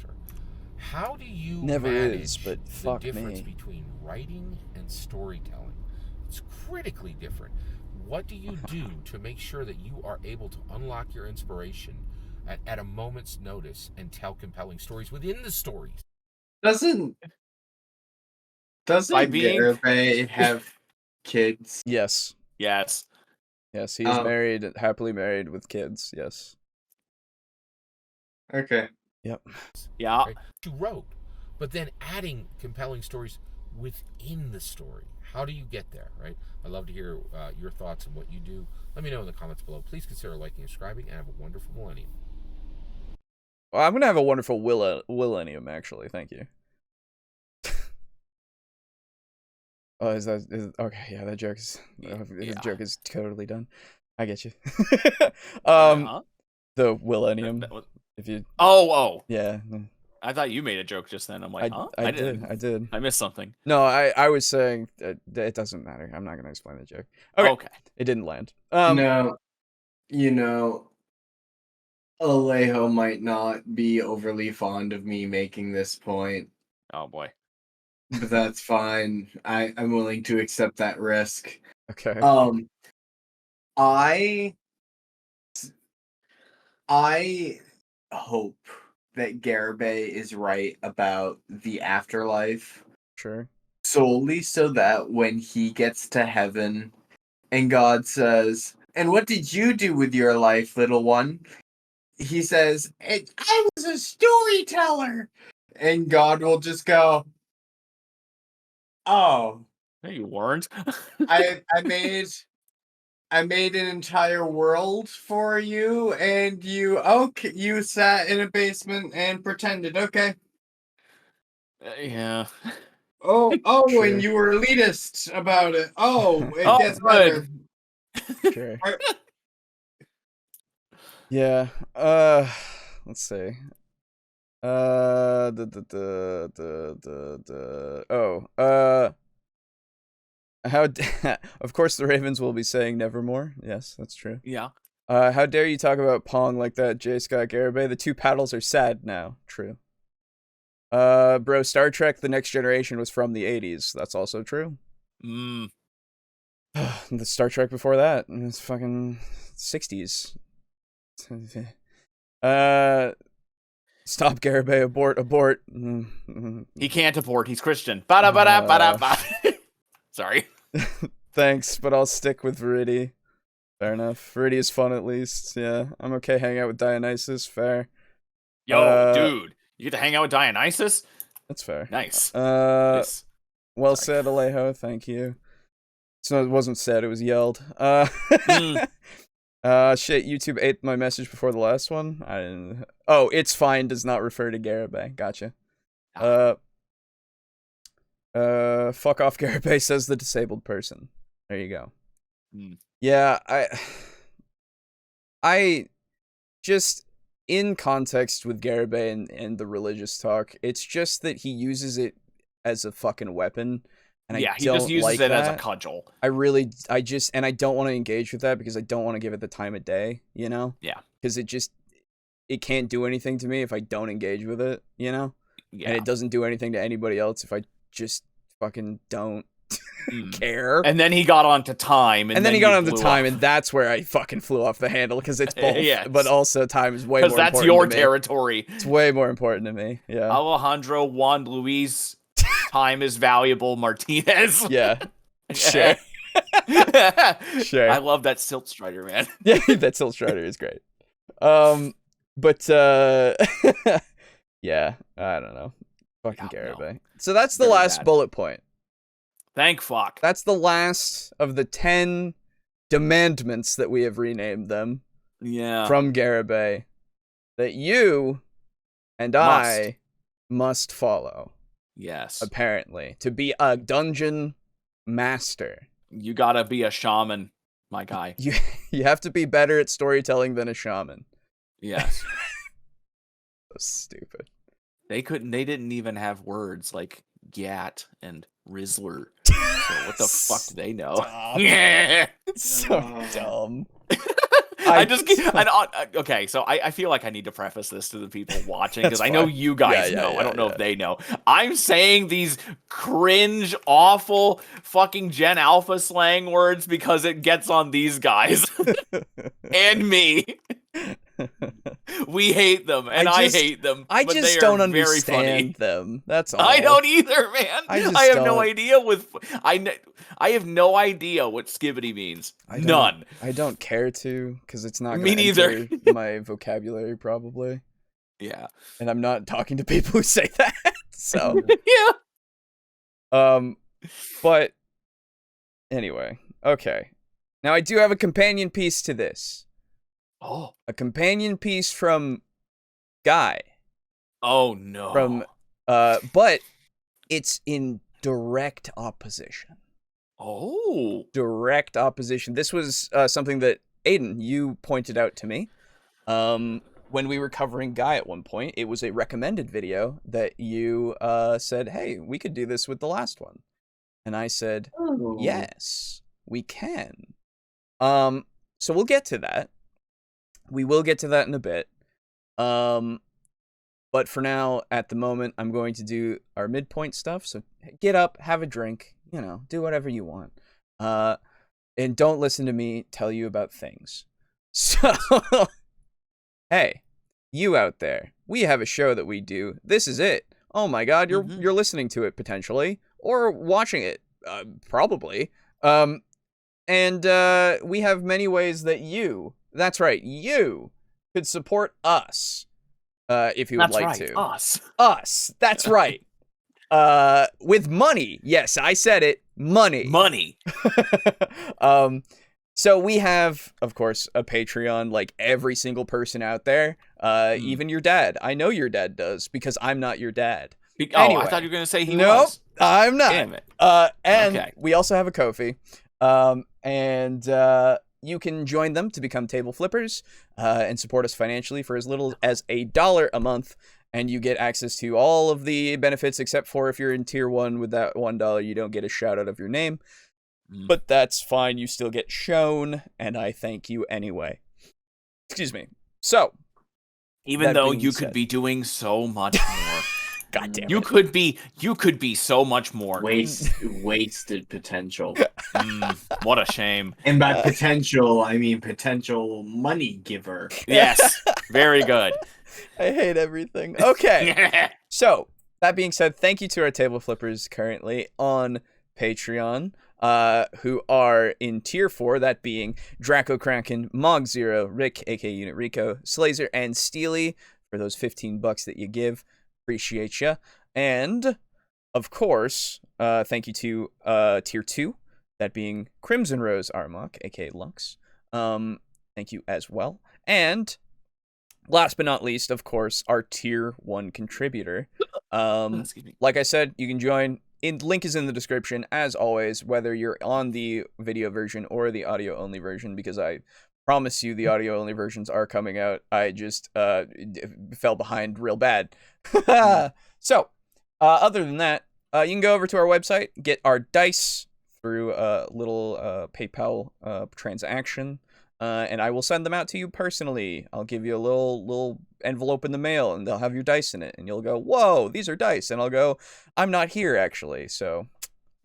How do you never manage is, but fuck the difference me. between writing and storytelling? It's critically different. What do you do to make sure that you are able to unlock your inspiration at a moment's notice and tell compelling stories within the stories? Doesn't Garibay have kids? Yes. Yes. Yes, he is married, happily married with kids. Yes. Okay. Yep. Yeah. Right? You wrote, but then adding compelling stories within the story. How do you get there, right? I'd love to hear your thoughts on what you do. Let me know in the comments below. Please consider liking and subscribing, and have a wonderful millennium. Well, I'm gonna have a wonderful millennium, actually. Thank you. Oh, okay? Yeah, that joke is the joke is totally done. I get you. The millennium. If you. Oh. Yeah. I thought you made a joke just then. I'm like, huh? I did. I missed something. No, I was saying it doesn't matter. I'm not gonna explain the joke. Okay. It didn't land. No, Alejo might not be overly fond of me making this point. Oh boy. But that's fine. I'm willing to accept that risk. Okay. I hope that Garibay is right about the afterlife. Sure. Solely so that when he gets to heaven and God says, "And what did you do with your life, little one?" He says, "I was a storyteller." And God will just go, "Oh. No, you weren't. I made an entire world for you, and you sat in a basement and pretended, okay." Yeah. Oh, Sure. And you were elitist about it. Oh, it Oh, gets good. better. Sure. Yeah. Let's see. How of course the Ravens will be saying nevermore. Yes, that's true. Yeah. How dare you talk about Pong like that, J. Scott Garibay? The two paddles are sad now. True. Bro, Star Trek The Next Generation was from the 80s. That's also true. The Star Trek before that, it's fucking 60s. Stop, Garibay, abort. He can't abort, he's Christian. Ba-da-ba-da-ba-da-ba. Sorry. Thanks, but I'll stick with Viridi. Fair enough. Viridi is fun at least. Yeah, I'm okay hanging out with Dionysus. Fair. Yo, dude, you get to hang out with Dionysus? That's fair. Nice. Nice. Well said, Alejo. Thank you. So it wasn't said, it was yelled. Shit, YouTube ate my message before the last one. I didn't. Oh, it's fine does not refer to Garibay. Gotcha. Fuck off, Garibay, says the disabled person. There you go. Yeah, I just, in context with Garibay and the religious talk, it's just that he uses it as a fucking weapon. And yeah, I he don't just uses like it that. as a cudgel. I don't want to engage with that because I don't want to give it the time of day, you know? Yeah. Because it can't do anything to me if I don't engage with it, you know? Yeah. And it doesn't do anything to anybody else if I just fucking don't care. And then he got onto time. And then he got onto time, and that's where I fucking flew off the handle because it's both. Yes. But also time is way more important. Because that's your territory. It's way more important to me. Yeah. Alejandro Juan Luis, time is valuable. Martinez. Yeah. Sure. Sure. I love that Silt Strider, man. Yeah, that Silt Strider is great. But yeah, I don't know. Fucking Garibay. No. So that's the last bullet point. Thank fuck. That's the last of the 10 demandments that we have renamed them. Yeah. From Garibay that you and I must follow. Yes. Apparently. To be a dungeon master. You gotta be a shaman, my guy. You have to be better at storytelling than a shaman. Yes. So stupid. They didn't even have words like Gat and Rizzler. So what the fuck do they know? Yeah. So dumb. Okay, so I feel like I need to preface this to the people watching because I know you guys know. I don't know if they know. I'm saying these cringe, awful, fucking Gen Alpha slang words because it gets on these guys and me. We hate them, and I hate them. I but just they don't are very funny. understand them. That's all. I don't either, man. I just have don't. no idea I have no idea what skibbity means. None. I don't care to, because it's not Me going to neither. enter my vocabulary, probably. Yeah. And I'm not talking to people who say that, so. Yeah. But, anyway, okay. Now, I do have a companion piece to this. Oh. A companion piece from Guy. Oh, no. But it's in direct opposition. Oh. Direct opposition. This was something that, Aiden, you pointed out to me. When we were covering Guy at one point, it was a recommended video that you said, hey, we could do this with the last one. And I said, yes, we can. So we'll get to that. We will get to that in a bit. But for now, at the moment, I'm going to do our midpoint stuff. So get up, have a drink, do whatever you want. And don't listen to me tell you about things. So, hey, you out there, we have a show that we do. This is it. Oh my God, you're listening to it potentially, or watching it, probably. And we have many ways that that's right, you could support us. If you would like to. Us. That's right. With money. Yes, I said it. Money. So we have, of course, a Patreon like every single person out there. Even your dad. I know your dad does because I'm not your dad. Anyway, I thought you were going to say he was. Nope, I'm not. Damn it. And we also have a Ko-fi. You can join them to become table flippers and support us financially for as little as $1 a month. And you get access to all of the benefits, except for if you're in tier 1 with that $1, you don't get a shout out of your name. But that's fine. You still get shown, and I thank you anyway. Excuse me. So, even though you could be doing so much more. God damn it. You could be so much more. Wasted potential. What a shame. And by potential, I mean potential money giver. Yes. Very good. I hate everything. Okay. So, that being said, thank you to our table flippers currently on Patreon, who are in tier 4, that being Draco Kraken, Mog Zero, Rick, aka Unit Rico, Slazer, and Steely, for those $15 that you give. Appreciate ya. And, of course, thank you to tier 2, that being Crimson Rose Armok, aka Lux. Thank you as well. And last but not least, of course, our tier 1 contributor. Like I said, you can join. Link is in the description, as always, whether you're on the video version or the audio-only version, because I promise you the audio-only versions are coming out. I just fell behind real bad. So, other than that, you can go over to our website, get our dice through a little PayPal transaction, and I will send them out to you personally. I'll give you a little envelope in the mail, and they'll have your dice in it, and you'll go, whoa, these are dice, and I'll go, I'm not here, actually, so.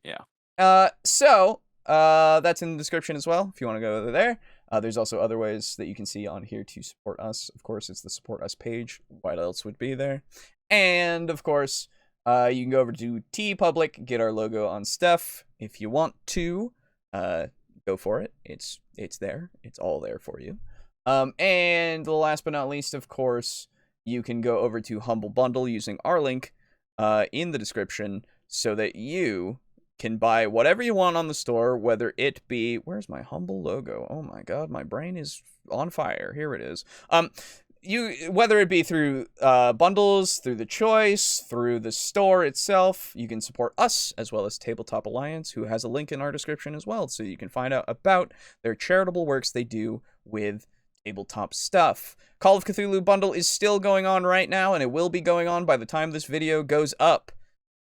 Yeah. So, that's in the description as well, if you want to go over there. There's also other ways that you can see on here to support us. Of course, it's the support us page. What else would be there? And, of course, you can go over to TeePublic, get our logo on stuff. If you want to, go for it. It's there. It's all there for you. And last but not least, of course, you can go over to Humble Bundle using our link in the description so that you can buy whatever you want on the store, whether it be... Where's my Humble logo? Oh my God, my brain is on fire. Here it is. Whether it be through bundles, through the choice, through the store itself, you can support us as well as Tabletop Alliance, who has a link in our description as well, so you can find out about their charitable works they do with tabletop stuff. Call of Cthulhu bundle is still going on right now, and it will be going on by the time this video goes up.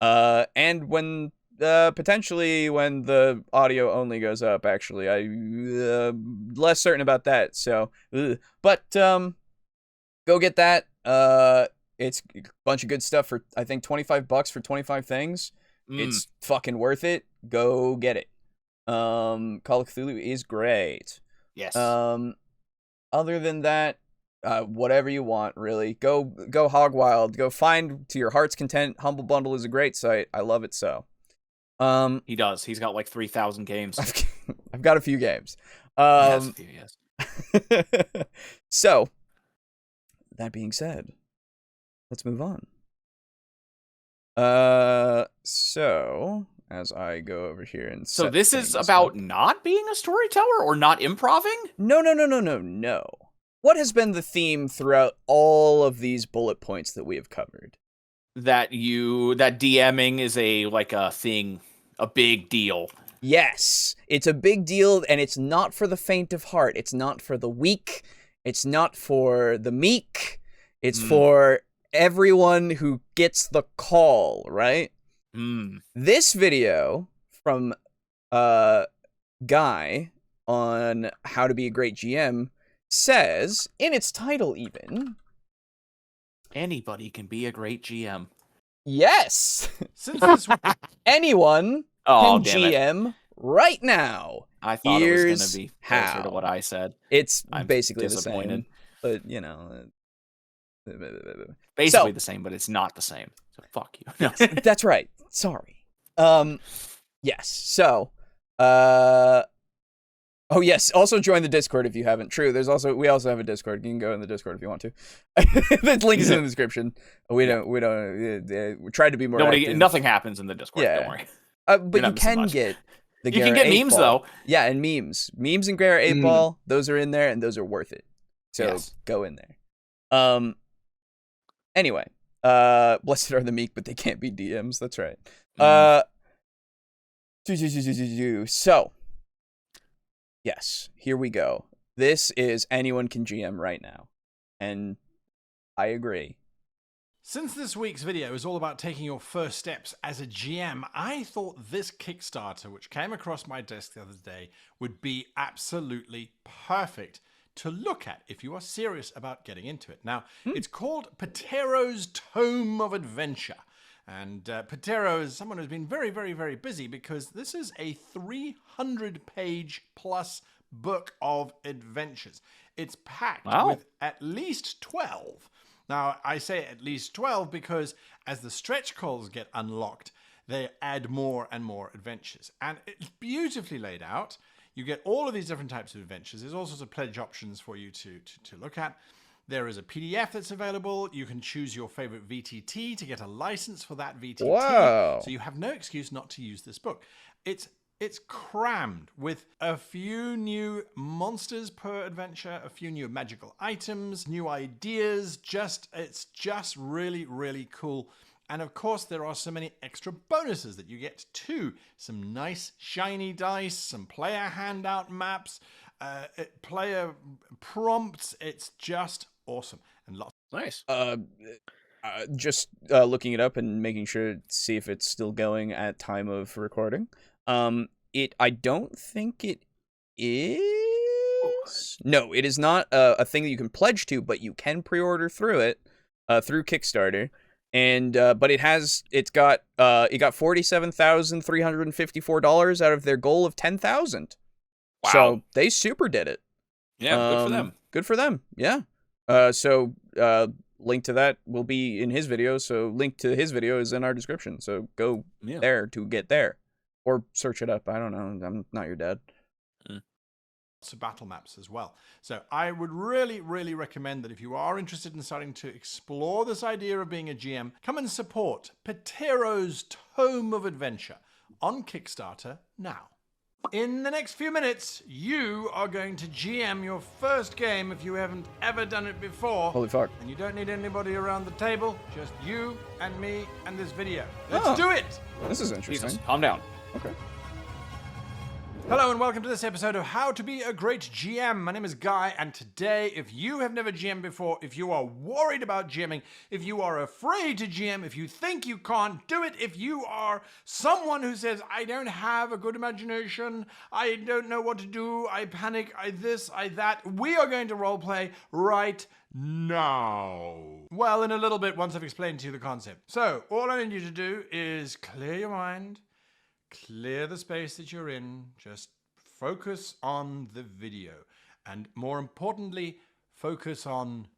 And when potentially when the audio only goes up, actually, I less certain about that. So, but go get that. It's a bunch of good stuff for, I think, $25 for 25 things. It's fucking worth it. Go get it. Call of Cthulhu is great. Yes. Other than that, whatever you want, really. Go hog wild. Go find to your heart's content. Humble Bundle is a great site. I love it so. He does. He's got like 3,000 games. I've got a few games. He has a few, yes. So, that being said, let's move on. So as I go over here and so this is about not being a storyteller or not improving? No. What has been the theme throughout all of these bullet points that we have covered? That DMing is a thing, a big deal. Yes, it's a big deal, and it's not for the faint of heart. It's not for the weak. It's not for the meek. It's for everyone who gets the call, right? This video from Guy on how to be a great GM says, in its title even, anybody can be a great GM. Yes! Anyone can GM right now. I thought it was going to be closer to what I said. I'm basically the same, but you know... Basically the same, but it's not the same. So fuck you. No. That's right. Sorry. Yes. So, oh yes. Also join the Discord if you haven't. True. We also have a Discord. You can go in the Discord if you want to. The link is in the description. We tried to be more active. Nothing happens in the Discord. Yeah. Don't worry. But you can get the you can get memes though. Yeah, and memes and Gara 8 Ball. Those are in there, and those are worth it. So go in there. Anyway, blessed are the meek, but they can't be DMs. That's right. So, yes, here we go. This is anyone can GM right now, and I agree. Since this week's video is all about taking your first steps as a GM, I thought this Kickstarter, which came across my desk the other day, would be absolutely perfect to look at if you are serious about getting into it. Now, it's called Patero's Tome of Adventure. And Patero is someone who's been very, very, very busy because this is a 300-page plus book of adventures. It's packed with at least 12. Now, I say at least 12 because as the stretch goals get unlocked, they add more and more adventures. And it's beautifully laid out. You get all of these different types of adventures. There's all sorts of pledge options for you to look at. There is a PDF that's available. You can choose your favorite VTT to get a license for that VTT. Wow. So you have no excuse not to use this book. It's crammed with a few new monsters per adventure, a few new magical items, new ideas. It's just really, really cool. And of course, there are so many extra bonuses that you get too. Some nice shiny dice, some player handout maps, player prompts. It's just awesome and lots. Nice. Just looking it up and making sure to see if it's still going at time of recording. I don't think it is. No, it is not a thing that you can pledge to, but you can pre-order through it, through Kickstarter. And but it got $47,354 out of their goal of 10,000. Wow. So they super did it. Yeah, good for them. Good for them. Yeah. So link to that will be in his video. So link to his video is in our description. So go there to get there, or search it up. I don't know. I'm not your dad. To battle maps as well. So I would really, really recommend that if you are interested in starting to explore this idea of being a GM, come and support Patero's Tome of Adventure on Kickstarter now. In the next few minutes, you are going to GM your first game if you haven't ever done it before. Holy fuck. And you don't need anybody around the table, just you and me and this video. Let's do it! This is interesting. Jesus, calm down. Okay. Hello and welcome to this episode of How to Be a Great GM. My name is Guy, and today, if you have never GM'd before, if you are worried about GMing, if you are afraid to GM, if you think you can't do it, if you are someone who says, I don't have a good imagination, I don't know what to do, I panic, I this, I that, we are going to roleplay right now. Well, in a little bit, once I've explained to you the concept. So, all I need you to do is clear your mind, clear the space that you're in, just focus on the video. And more importantly, focus on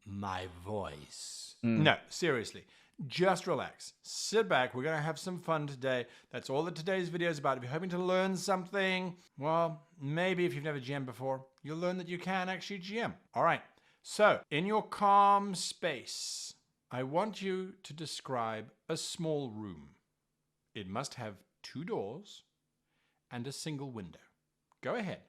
my voice. No, seriously. Just relax. Sit back. We're going to have some fun today. That's all that today's video is about. If you're hoping to learn something, well, maybe if you've never GM'd before, you'll learn that you can actually GM. All right. So, in your calm space, I want you to describe a small room. It must have 2 doors and a single window. Go ahead.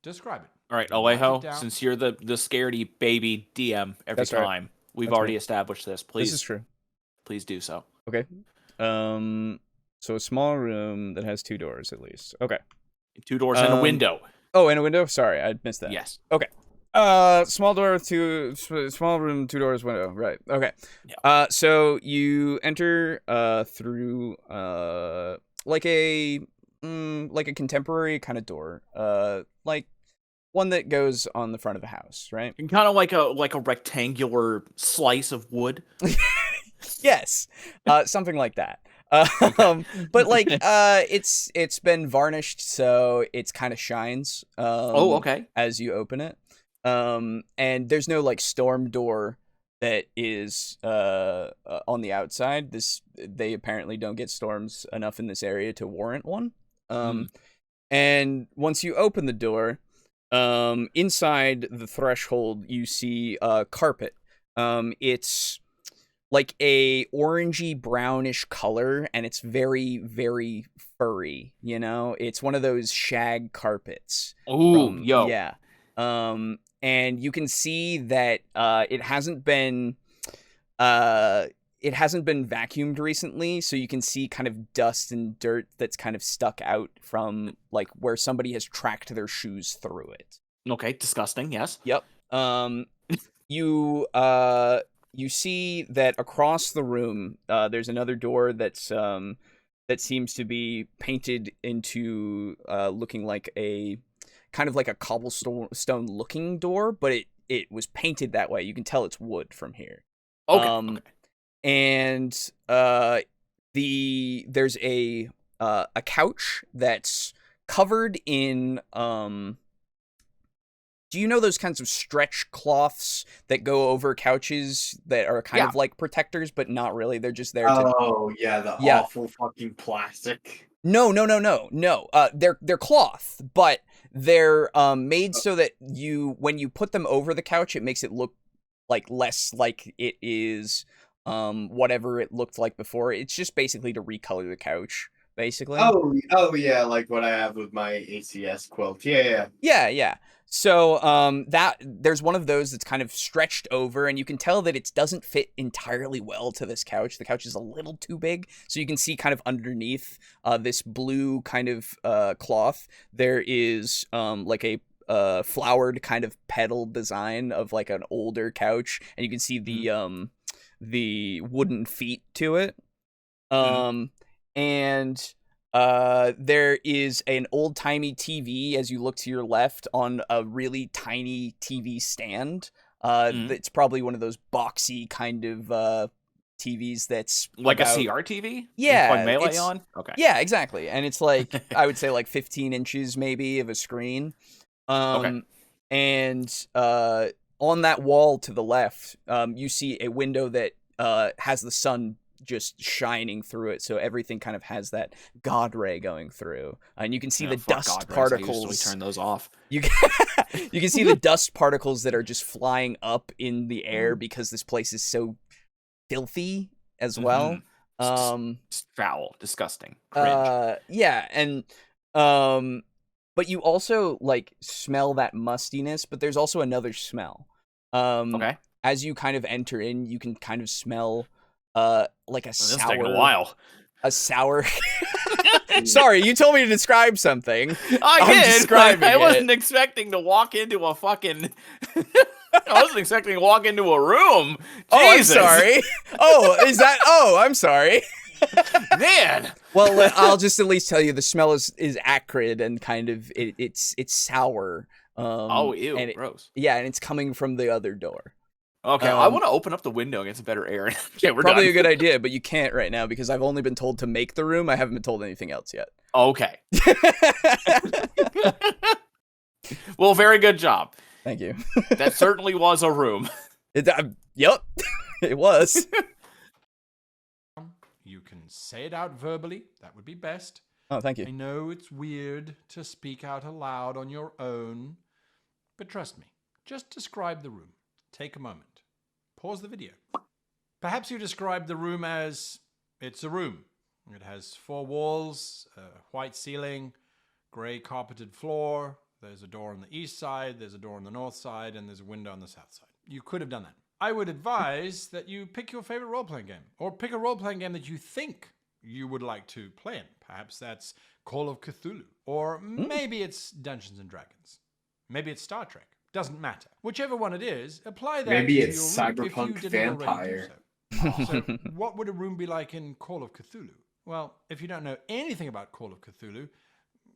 Describe it. All right, Alejo, since you're the scaredy baby DM every time, we've already established this. Please. This is true. Please do so. Okay. So a small room that has 2 doors at least. Okay. 2 doors and a window. Oh, and a window? Sorry, I missed that. Yes. Okay. Small door, small room, 2 doors, window. Right. Okay. Yeah. So you enter through like a contemporary kind of door. Like one that goes on the front of a house, right? Kind of like a rectangular slice of wood. Yes, something like that. But like it's been varnished, so it's kind of shines. Okay. As you open it, and there's no like storm door that is on the outside. They apparently don't get storms enough in this area to warrant one. And once you open the door, inside the threshold you see carpet. It's like a orangey brownish color, and it's very, very furry, you know? It's one of those shag carpets. Ooh, yo. Yeah. And you can see that it hasn't been vacuumed recently, so you can see kind of dust and dirt that's kind of stuck out from like where somebody has tracked their shoes through it. Okay, disgusting, yes. Yep. You see that across the room, there's another door that's that seems to be painted into looking like a kind of like a cobblestone looking door, but it was painted that way. You can tell it's wood from here. Okay. And there's a couch that's covered in do you know those kinds of stretch cloths that go over couches that are kind of like protectors, but not really? They're just there to... Oh, yeah, the awful fucking plastic. No. They're cloth, but they're made so that when you put them over the couch, it makes it look like less like it is whatever it looked like before. It's just basically to recolor the couch, basically. Oh yeah, like what I have with my ACS quilt. Yeah. So that there's one of those that's kind of stretched over, and you can tell that it doesn't fit entirely well to this couch. The couch is a little too big, so you can see kind of underneath this blue kind of cloth, there is like a flowered kind of petal design of like an older couch, and you can see the wooden feet to it. And there is an old-timey TV as you look to your left on a really tiny TV stand. It's probably one of those boxy kind of TVs that's like a CRTV? Yeah. Like Melee on? Okay. Yeah, exactly. And it's like, I would say like 15 inches maybe of a screen. And on that wall to the left, you see a window that has the sun just shining through it, so everything kind of has that god ray going through, and you can see the dust particles. I usually turn those off. You can see the dust particles that are just flying up in the air because this place is so filthy as well. Just foul, disgusting, cringe. Yeah, and but you also like smell that mustiness, but there's also another smell. As you kind of enter in, you can kind of smell like a sour. This is taking a while. A sour. Sorry, you told me to describe something. I did. I wasn't expecting to walk into a fucking. I wasn't expecting to walk into a room. Jesus. Oh, I'm sorry. Is that? Oh, I'm sorry. Man. Well, I'll just at least tell you the smell is acrid and kind of it's sour. Ew, gross. Yeah, and it's coming from the other door. Okay, I want to open up the window and get some better air. Okay, we're probably done. A good idea, but you can't right now because I've only been told to make the room. I haven't been told anything else yet. Okay. Well, very good job. Thank you. That certainly was a room. Yep, it was. You can say it out verbally. That would be best. Oh, thank you. I know it's weird to speak out aloud on your own, but trust me, just describe the room. Take a moment. Pause the video. Perhaps you describe the room as, it's a room. It has 4 walls, a white ceiling, grey carpeted floor. There's a door on the east side, there's a door on the north side, and there's a window on the south side. You could have done that. I would advise that you pick your favorite role-playing game, or pick a role-playing game that you think you would like to play in. Perhaps that's Call of Cthulhu, or maybe it's Dungeons and Dragons. Maybe it's Star Trek. Doesn't matter. Whichever one it is, apply that Maybe to it's your room Cyberpunk if you didn't already do Vampire. so. So, what would a room be like in Call of Cthulhu? Well, if you don't know anything about Call of Cthulhu,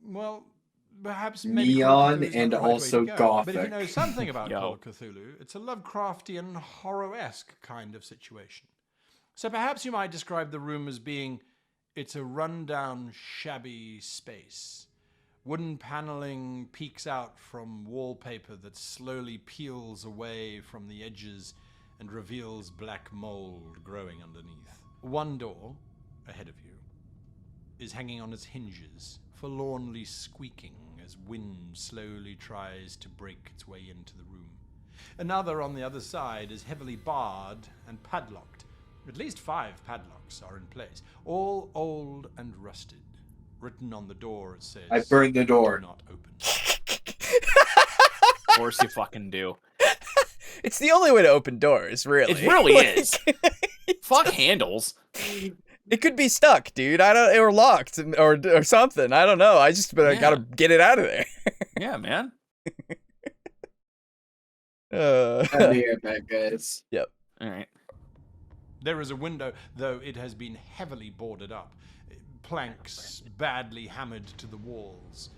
well, perhaps maybe Call of Neon Cthulhu is not and the right way also to go. Gothic. But if you know something about Yo. Call of Cthulhu, it's a Lovecraftian, horror-esque kind of situation. So perhaps you might describe the room as being, it's a rundown, shabby space. Wooden paneling peeks out from wallpaper that slowly peels away from the edges and reveals black mold growing underneath. One door, ahead of you, is hanging on its hinges, forlornly squeaking as wind slowly tries to break its way into the room. Another on the other side is heavily barred and padlocked. At least 5 padlocks are in place, all old and rusted. Written on the door, it says, I burned the door. "Do not open." Of course you fucking do. It's the only way to open doors, really. It really Like, is. Fuck handles. It could be stuck, dude. Or locked, or something. I don't know. I just gotta get it out of there. Yeah, man. I'll be right back, guys. Yep. All right. There is a window, though it has been heavily boarded up. Planks badly hammered to the walls.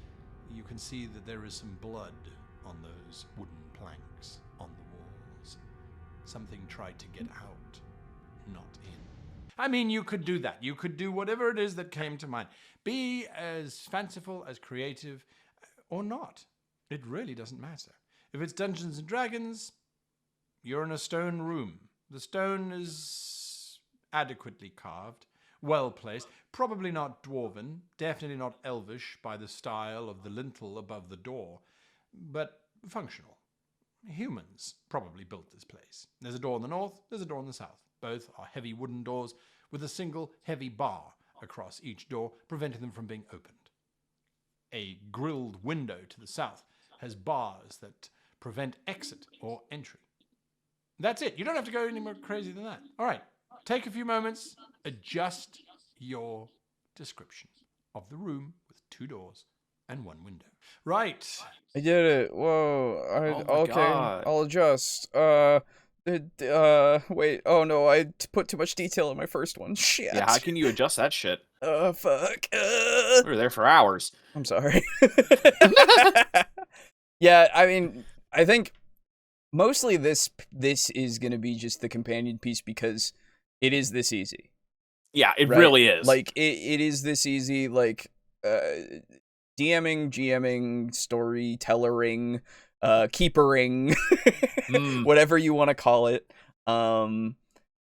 You can see that there is some blood on those wooden planks on the walls. Something tried to get out, not in. I mean, you could do that. You could do whatever it is that came to mind. Be as fanciful, as creative, or not. It really doesn't matter. If it's Dungeons and Dragons, you're in a stone room. The stone is adequately carved, well placed, probably not dwarven, definitely not elvish by the style of the lintel above the door, but functional. Humans probably built this place. There's a door in the north, there's a door in the south. Both are heavy wooden doors with a single heavy bar across each door, preventing them from being opened. A grilled window to the south has bars that prevent exit or entry. That's it. You don't have to go any more crazy than that. All right. Take a few moments. Adjust your description of the room with 2 doors and 1 window. Right. I did it. Whoa. Okay. God. I'll adjust. Wait. Oh no, I put too much detail in my first one. Shit. Yeah, how can you adjust that shit? Fuck. We were there for hours. I'm sorry. Yeah, I mean, I think mostly this is gonna be just the companion piece because it is this easy. Yeah, it right? really is. Like it is this easy. Like DMing, GMing, storytellering, keepering, whatever you want to call it.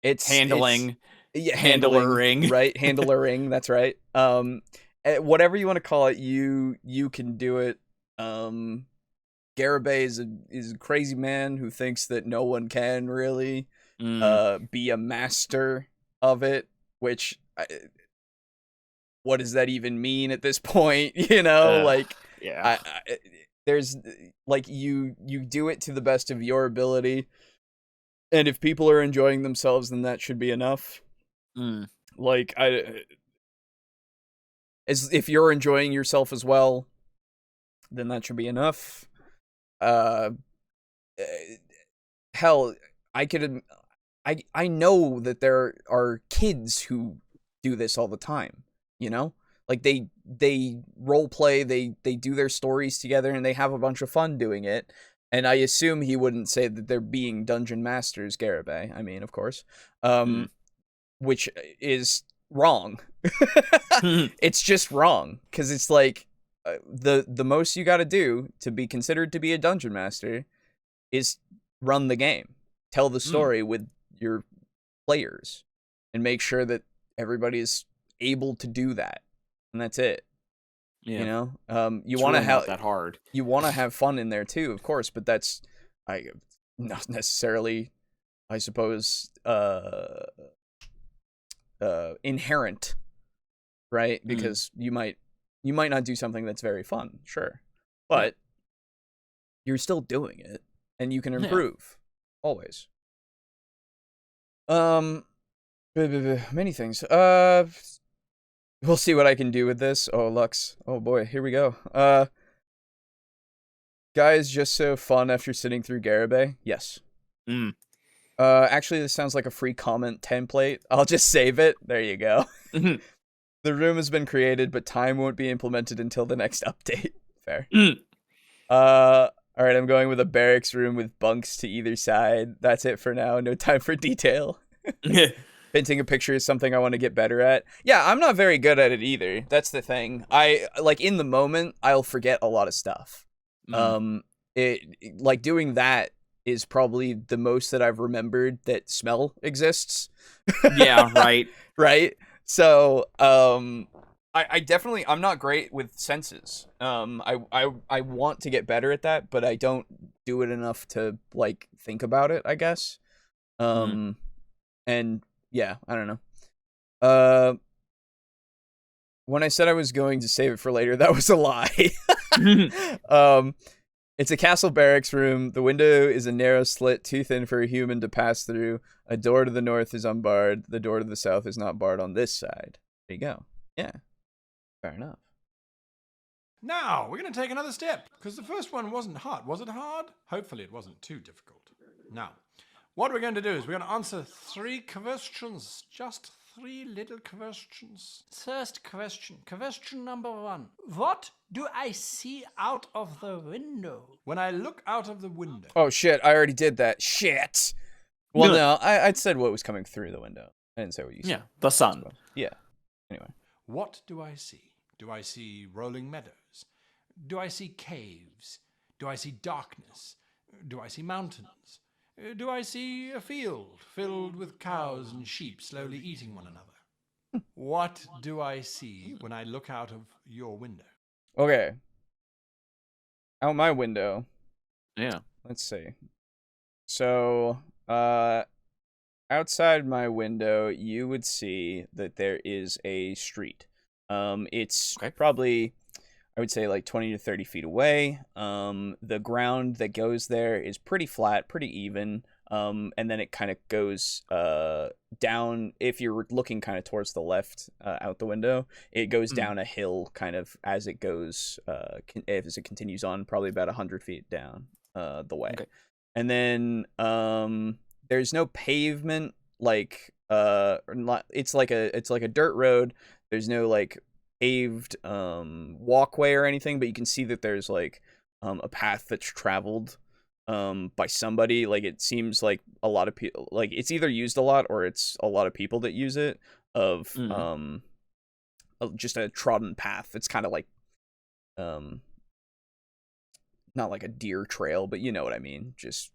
It's handling, handlering, right? Handlering, that's right. Whatever you want to call it, you can do it. Garibay is a crazy man who thinks that no one can really be a master of it, which what does that even mean at this point? You know, like yeah, there's like you do it to the best of your ability, and if people are enjoying themselves, then that should be enough. Like as if you're enjoying yourself as well, then that should be enough. Hell, I know that there are kids who do this all the time, you know? Like they role play, they do their stories together and they have a bunch of fun doing it. And I assume he wouldn't say that they're being dungeon masters, Garibay. I mean, of course. Which is wrong. It's just wrong cuz it's like the most you got to do to be considered to be a dungeon master is run the game, tell the story with your players, and make sure that everybody's able to do that, and that's it. Yeah. You know, you It's want to really not that hard. You want to have fun in there too, of course, but that's not necessarily, I suppose, inherent, right? Because you might not do something that's very fun, sure, but you're still doing it, and you can improve always. Many things. We'll see what I can do with this. Oh, Lux. Oh boy, here we go. Guys, just so fun after sitting through Garibay. Yes. Actually, this sounds like a free comment template. I'll just save it. There you go. The room has been created, but time won't be implemented until the next update. Fair. All right, I'm going with a barracks room with bunks to either side. That's it for now. No time for detail. Painting a picture is something I want to get better at. Yeah, I'm not very good at it either. That's the thing. Like in the moment, I'll forget a lot of stuff. Like doing that is probably the most that I've remembered that smell exists. Yeah, right. Right? So, I definitely, I'm not great with senses. I want to get better at that, but I don't do it enough to like think about it, I guess. And yeah, I don't know. When I said I was going to save it for later, that was a lie. It's a castle barracks room. The window is a narrow slit, too thin for a human to pass through. A door to the north is unbarred. The door to the south is not barred on this side. There you go. Yeah. Fair enough. Now, we're going to take another step, because the first one wasn't hard. Was it hard? Hopefully it wasn't too difficult. Now, what we're going to do is we're going to answer 3 questions. Just 3 little questions. First question. Question number 1. What do I see out of the window? When I look out of the window. Oh, shit. I already did that. Shit. Well, no, I said what was coming through the window. I didn't say what you said. Yeah, the sun. Yeah. Anyway. What do I see? Do I see rolling meadows? Do I see caves? Do I see darkness? Do I see mountains? Do I see a field filled with cows and sheep slowly eating one another? What do I see when I look out of your window? Okay. Out my window. Yeah. Let's see. So, outside my window, you would see that there is a street. It's probably, I would say, like 20 to 30 feet away. The ground that goes there is pretty flat, pretty even. And then it kind of goes down. If you're looking kind of towards the left out the window, it goes down a hill kind of as it goes, as it continues on, probably about 100 feet down the way. Okay. And then there's no pavement, like it's like a dirt road. There's no like paved walkway or anything, but you can see that there's like a path that's traveled by somebody. Like it seems like a lot of people, like it's either used a lot or it's a lot of people that use it, of just a trodden path. It's kind of like not like a deer trail, but you know what I mean, just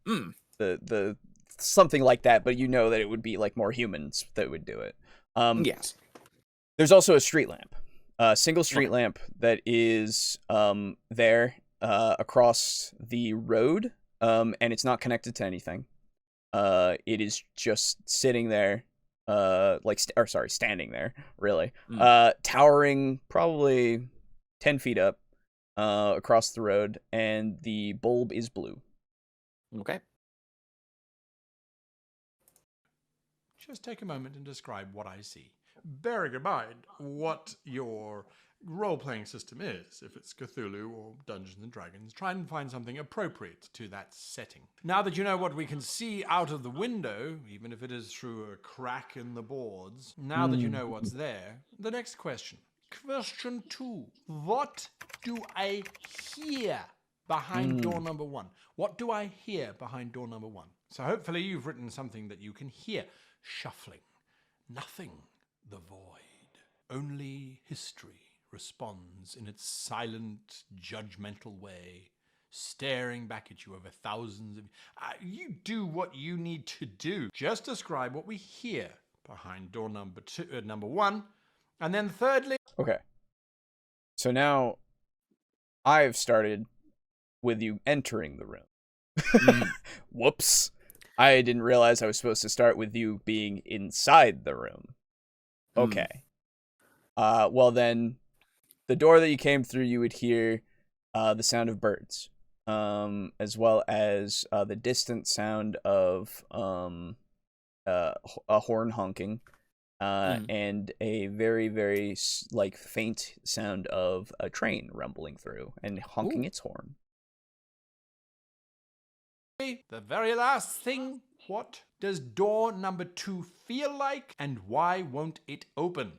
the something like that, but you know that it would be like more humans that would do it. Yes. There's also a street lamp, a single street lamp that is there across the road, and it's not connected to anything. It is just sitting there, standing there, really, towering probably 10 feet up across the road, and the bulb is blue. Okay. Just take a moment and describe what I see. Bearing in mind what your role-playing system is. If it's Cthulhu or Dungeons and Dragons, try and find something appropriate to that setting. Now that you know what we can see out of the window, even if it is through a crack in the boards, now that you know what's there, the next question. Question 2. What do I hear behind door number 1? What do I hear behind door number 1? So hopefully you've written something that you can hear. Shuffling. Nothing. The void. Only history responds in its silent, judgmental way, staring back at you over thousands of... you do what you need to do. Just describe what we hear behind door number 1. And then thirdly... Okay. So now I've started with you entering the room. Whoops. I didn't realize I was supposed to start with you being inside the room. Okay. Well then, the door that you came through, you would hear the sound of birds, as well as the distant sound of a horn honking, and a very, very like faint sound of a train rumbling through and honking its horn. The very last thing, what does door number 2 feel like, and why won't it open?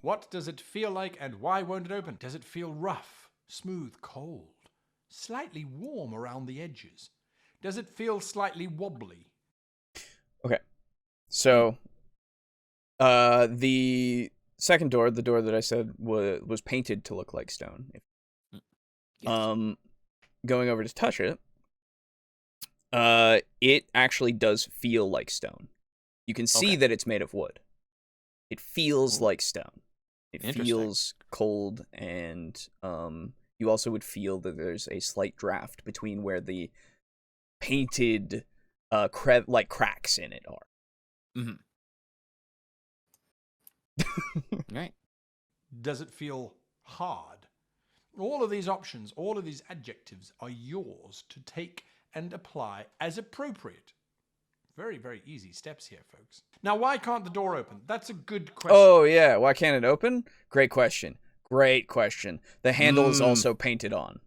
What does it feel like, and why won't it open? Does it feel rough, smooth, cold, slightly warm around the edges? Does it feel slightly wobbly? Okay. So, the second door, the door that I said was painted to look like stone. Yes. Going over to touch it, it actually does feel like stone. You can see that it's made of wood. It feels like stone. It feels cold, and you also would feel that there's a slight draft between where the painted cracks in it are. Right. Does it feel hard? All of these options, all of these adjectives are yours to take and apply as appropriate. Very, very easy steps here, folks. Now, why can't the door open? That's a good question. Oh, yeah. Why can't it open? Great question. Great question. The handle is also painted on.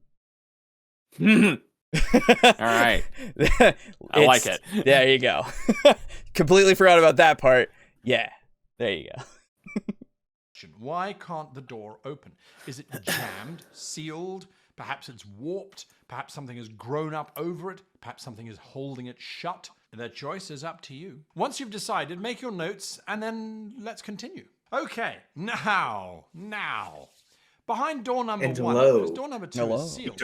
All right. I like it. There you go. Completely forgot about that part. Yeah. There you go. Why can't the door open? Is it jammed, sealed? Perhaps it's warped. Perhaps something has grown up over it. Perhaps something is holding it shut. The choice is up to you. Once you've decided, make your notes, and then let's continue. Okay, now. Behind door number 1, because door number 2 is sealed,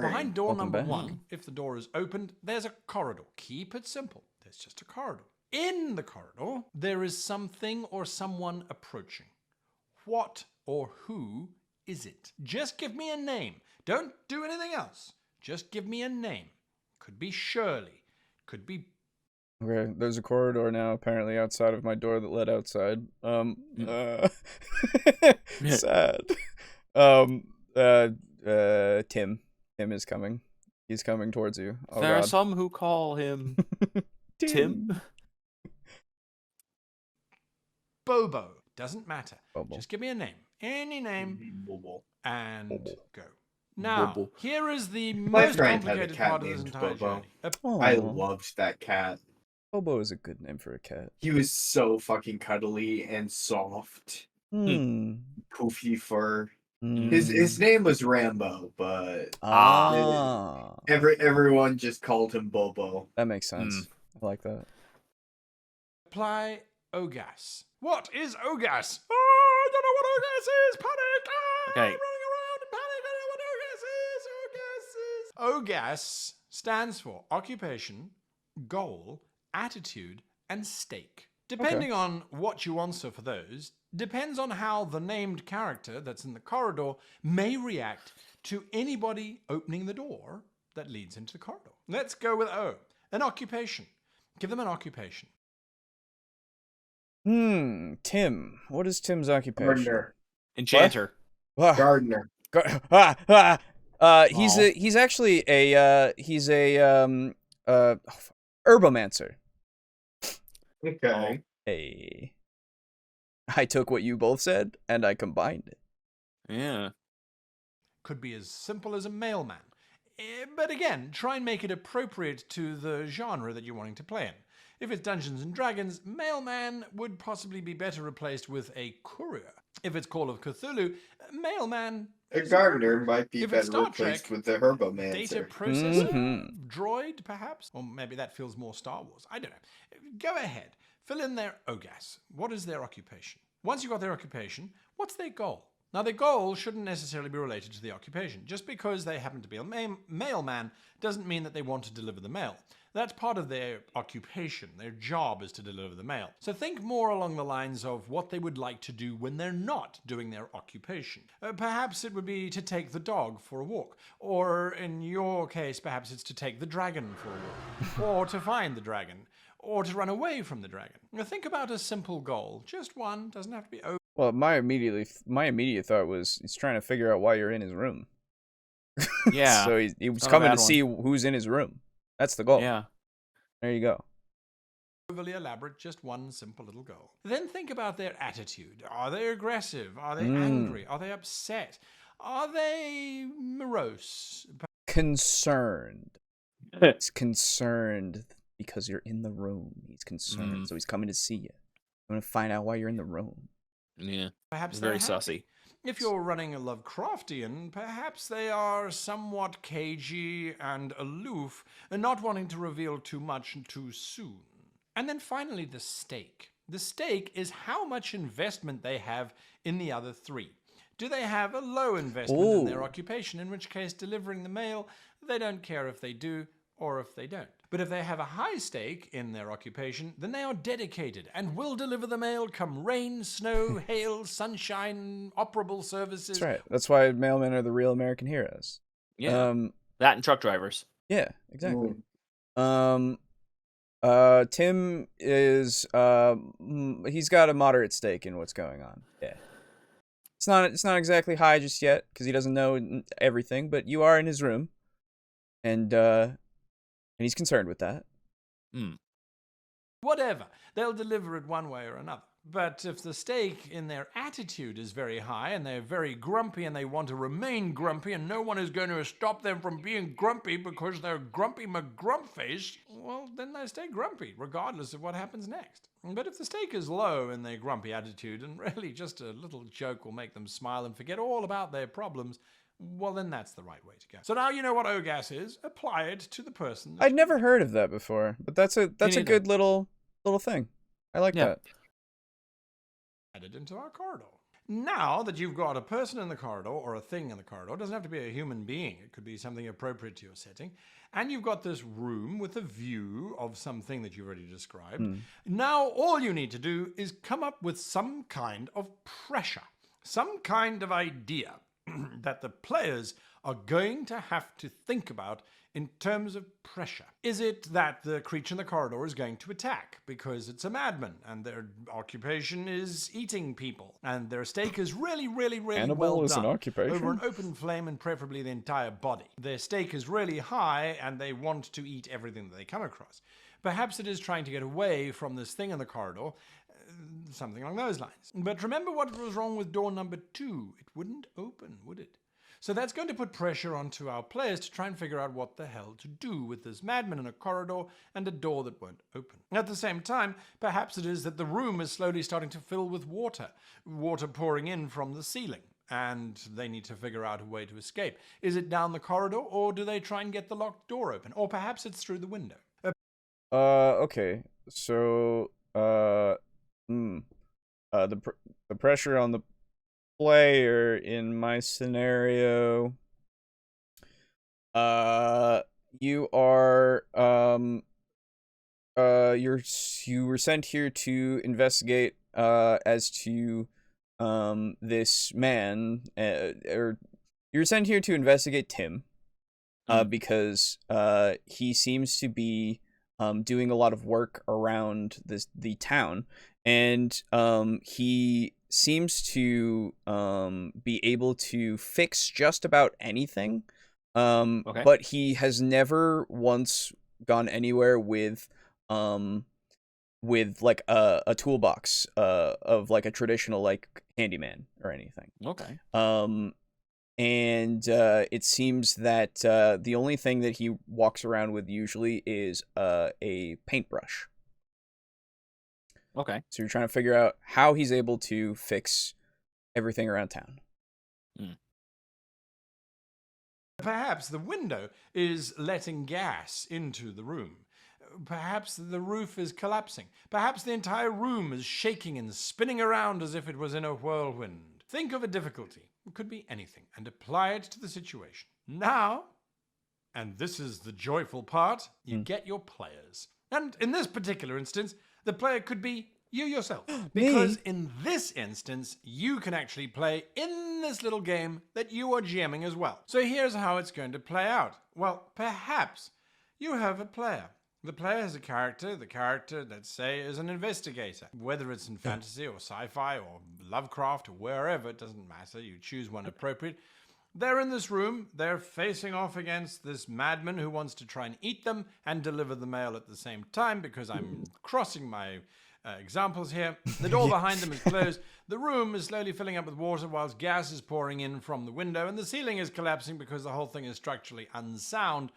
behind door number 1, if the door is opened, there's a corridor. Keep it simple. There's just a corridor. In the corridor, there is something or someone approaching. What or who is it? Just give me a name. Don't do anything else. Just give me a name. Could be Shirley. Could be... Okay, there's a corridor now apparently outside of my door that led outside. Sad. Tim. Tim is coming. He's coming towards you. Oh, there God. are some who call him Tim. Bobo. Doesn't matter. Bobo. Just give me a name. Any name. Bobo. And go. Now, Bobo. Here is the most complicated part of this entire Bobo. journey. I loved that cat. Bobo is a good name for a cat. He was so fucking cuddly and soft. Poofy fur. His name was Rambo, but everyone just called him Bobo. That makes sense. I like that. Apply OGAS. What is OGAS? Oh, I don't know what OGAS is. Panic! Okay. I'm running around in panic. I don't know what OGAS is. OGAS stands for occupation, goal, attitude, and stake. Depending on what you answer for those, depends on how the named character that's in the corridor may react to anybody opening the door that leads into the corridor. Let's go with O. An occupation. Give them an occupation. Tim. What is Tim's occupation? Gardener. Enchanter. Gardener. He's actually a herbomancer. Okay. Hey. I took what you both said and I combined it. Yeah. Could be as simple as a mailman. But again, try and make it appropriate to the genre that you're wanting to play in. If it's Dungeons and Dragons, mailman would possibly be better replaced with a courier. If it's Call of Cthulhu, mailman... A gardener might be better replaced with the herbomancer. Data processor? Droid, perhaps? Or maybe that feels more Star Wars. I don't know. Go ahead. Fill in their OGAS. What is their occupation? Once you've got their occupation, what's their goal? Now, their goal shouldn't necessarily be related to the occupation. Just because they happen to be a mailman doesn't mean that they want to deliver the mail. That's part of their occupation. Their job is to deliver the mail. So think more along the lines of what they would like to do when they're not doing their occupation. Perhaps it would be to take the dog for a walk. Or in your case, perhaps it's to take the dragon for a walk. Or to find the dragon. Or to run away from the dragon. Now, think about a simple goal. Just one. Doesn't have to be over. Well, my immediate thought was he's trying to figure out why you're in his room. Yeah. So he was coming to see who's in his room. That's the goal. Yeah. There you go. Overly elaborate, just one simple little goal. Then think about their attitude. Are they aggressive? Are they angry? Are they upset? Are they morose? Concerned. He's concerned because you're in the room. He's concerned, so he's coming to see you. I'm going to find out why you're in the room. Yeah. Perhaps very they're sussy. happy. If you're running a Lovecraftian, perhaps they are somewhat cagey and aloof, and not wanting to reveal too much too soon. And then finally, the stake. The stake is how much investment they have in the other three. Do they have a low investment in their occupation, in which case delivering the mail, they don't care if they do or if they don't. But if they have a high stake in their occupation, then they are dedicated and will deliver the mail come rain, snow, hail, sunshine, operable services. That's right. That's why mailmen are the real American heroes. Yeah. That and truck drivers. Yeah, exactly. Tim is he's got a moderate stake in what's going on. Yeah. It's not exactly high just yet because he doesn't know everything, but you are in his room, and he's concerned with that. Whatever. They'll deliver it one way or another. But if the stake in their attitude is very high and they're very grumpy and they want to remain grumpy and no one is going to stop them from being grumpy because they're grumpy McGrumpface, well, then they stay grumpy regardless of what happens next. But if the stake is low in their grumpy attitude and really just a little joke will make them smile and forget all about their problems, well, then that's the right way to go. So now you know what OGAS is. Apply it to the person. I'd never heard of that before, but that's a good little thing. I like that. Added into our corridor. Now that you've got a person in the corridor or a thing in the corridor, it doesn't have to be a human being. It could be something appropriate to your setting. And you've got this room with a view of something that you've already described. Now all you need to do is come up with some kind of pressure, some kind of idea that the players are going to have to think about in terms of pressure. Is it that the creature in the corridor is going to attack because it's a madman and their occupation is eating people and their stake is really Cannibal well is done an occupation? over an open flame and preferably the entire body? Their stake is really high and they want to eat everything that they come across. Perhaps it is trying to get away from this thing in the corridor, something along those lines. But remember what was wrong with door number 2. It wouldn't open, would it? So that's going to put pressure onto our players to try and figure out what the hell to do with this madman in a corridor and a door that won't open. At the same time, perhaps it is that the room is slowly starting to fill with water pouring in from the ceiling, and they need to figure out a way to escape. Is it down the corridor, or do they try and get the locked door open? Or perhaps it's through the window. Okay. So, the pressure on the player in my scenario, you are you were sent here to investigate as to this man, or you were sent here to investigate Tim, because he seems to be doing a lot of work around the town, and he seems to be able to fix just about anything, but he has never once gone anywhere with like a toolbox of like a traditional like handyman or anything. And it seems that the only thing that he walks around with usually is a paintbrush. Okay. So you're trying to figure out how he's able to fix everything around town. Perhaps the window is letting gas into the room. Perhaps the roof is collapsing. Perhaps the entire room is shaking and spinning around as if it was in a whirlwind. Think of a difficulty, it could be anything, and apply it to the situation. Now, and this is the joyful part, you get your players. And in this particular instance, the player could be you yourself. Because in this instance, you can actually play in this little game that you are GMing as well. So here's how it's going to play out. Well, perhaps you have a player. The player has a character. The character, let's say, is an investigator. Whether it's in fantasy or sci-fi or Lovecraft or wherever, it doesn't matter. You choose one appropriate. They're in this room. They're facing off against this madman who wants to try and eat them and deliver the mail at the same time, because I'm crossing my examples here. The door behind them is closed. The room is slowly filling up with water whilst gas is pouring in from the window, and the ceiling is collapsing because the whole thing is structurally unsound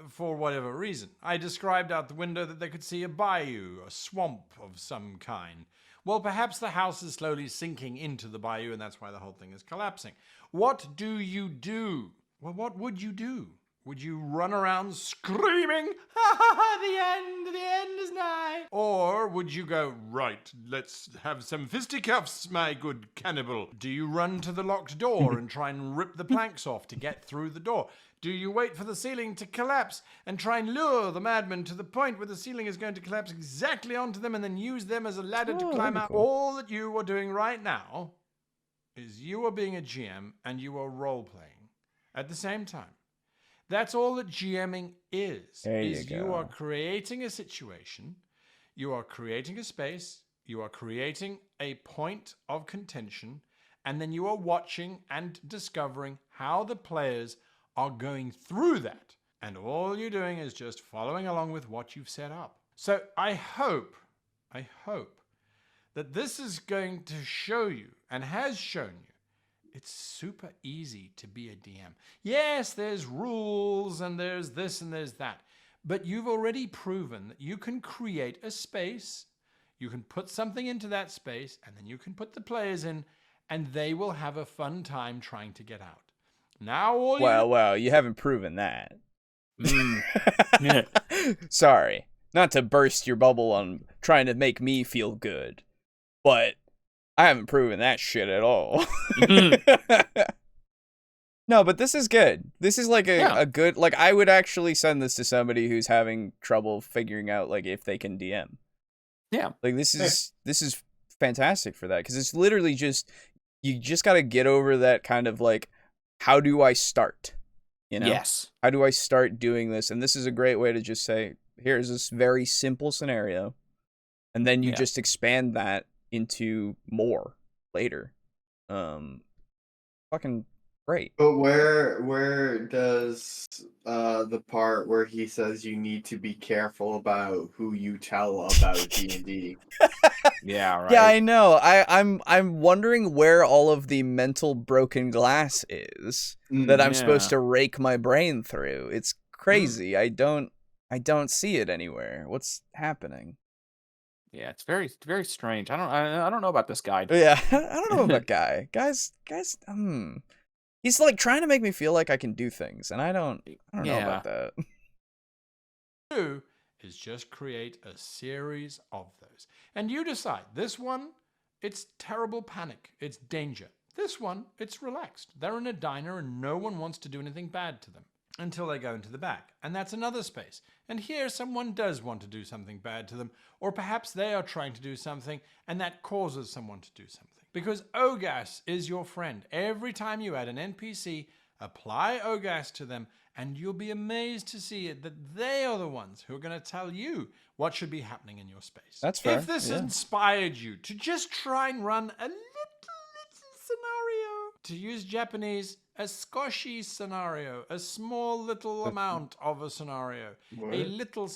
for whatever reason. I described out the window that they could see a bayou, a swamp of some kind. Well, perhaps the house is slowly sinking into the bayou, and that's why the whole thing is collapsing. What do you do? Well, what would you do? Would you run around screaming, ha ha ha, the end is nigh? Or would you go, right, let's have some fisticuffs, my good cannibal? Do you run to the locked door and try and rip the planks off to get through the door? Do you wait for the ceiling to collapse and try and lure the madman to the point where the ceiling is going to collapse exactly onto them and then use them as a ladder to climb out? Cool. All that you are doing right now is you are being a GM and you are role-playing at the same time. That's all that GMing is. You are creating a situation, you are creating a space, you are creating a point of contention, and then you are watching and discovering how the players are going through that. And all you're doing is just following along with what you've set up. So I hope that this is going to show you, and has shown you, it's super easy to be a DM. Yes, there's rules and there's this and there's that. But you've already proven that you can create a space, you can put something into that space, and then you can put the players in, and they will have a fun time trying to get out. Now all Well, you haven't proven that. Sorry. Not to burst your bubble on trying to make me feel good, but I haven't proven that shit at all. No, but this is good. This is like a good, like, I would actually send this to somebody who's having trouble figuring out, like, if they can DM. Yeah. Like, this is fantastic for that, because it's literally just, you just got to get over that kind of, like, how do I start? You know? Yes. How do I start doing this? And this is a great way to just say, here's this very simple scenario, and then you just expand that into more later. Fucking great. But where does the part where he says you need to be careful about who you tell about D&D? Yeah, right. Yeah, I know. I'm wondering where all of the mental broken glass is that I'm supposed to rake my brain through. It's crazy. I don't see it anywhere. What's happening? Yeah, it's very, very strange. I don't know about this guy. Yeah, I don't know about Guy. Guys, he's like trying to make me feel like I can do things, and I don't know about that. Do is just create a series of those, and you decide. This one, it's terrible panic, it's danger. This one, it's relaxed. They're in a diner, and no one wants to do anything bad to them until they go into the back. And that's another space. And here someone does want to do something bad to them, or perhaps they are trying to do something and that causes someone to do something. Because OGAS is your friend. Every time you add an NPC, apply OGAS to them, and you'll be amazed to see it that they are the ones who are going to tell you what should be happening in your space. That's fair. If this inspired you to just try and run a little scenario, to use Japanese, a squashy scenario, a small little amount of a scenario, a little.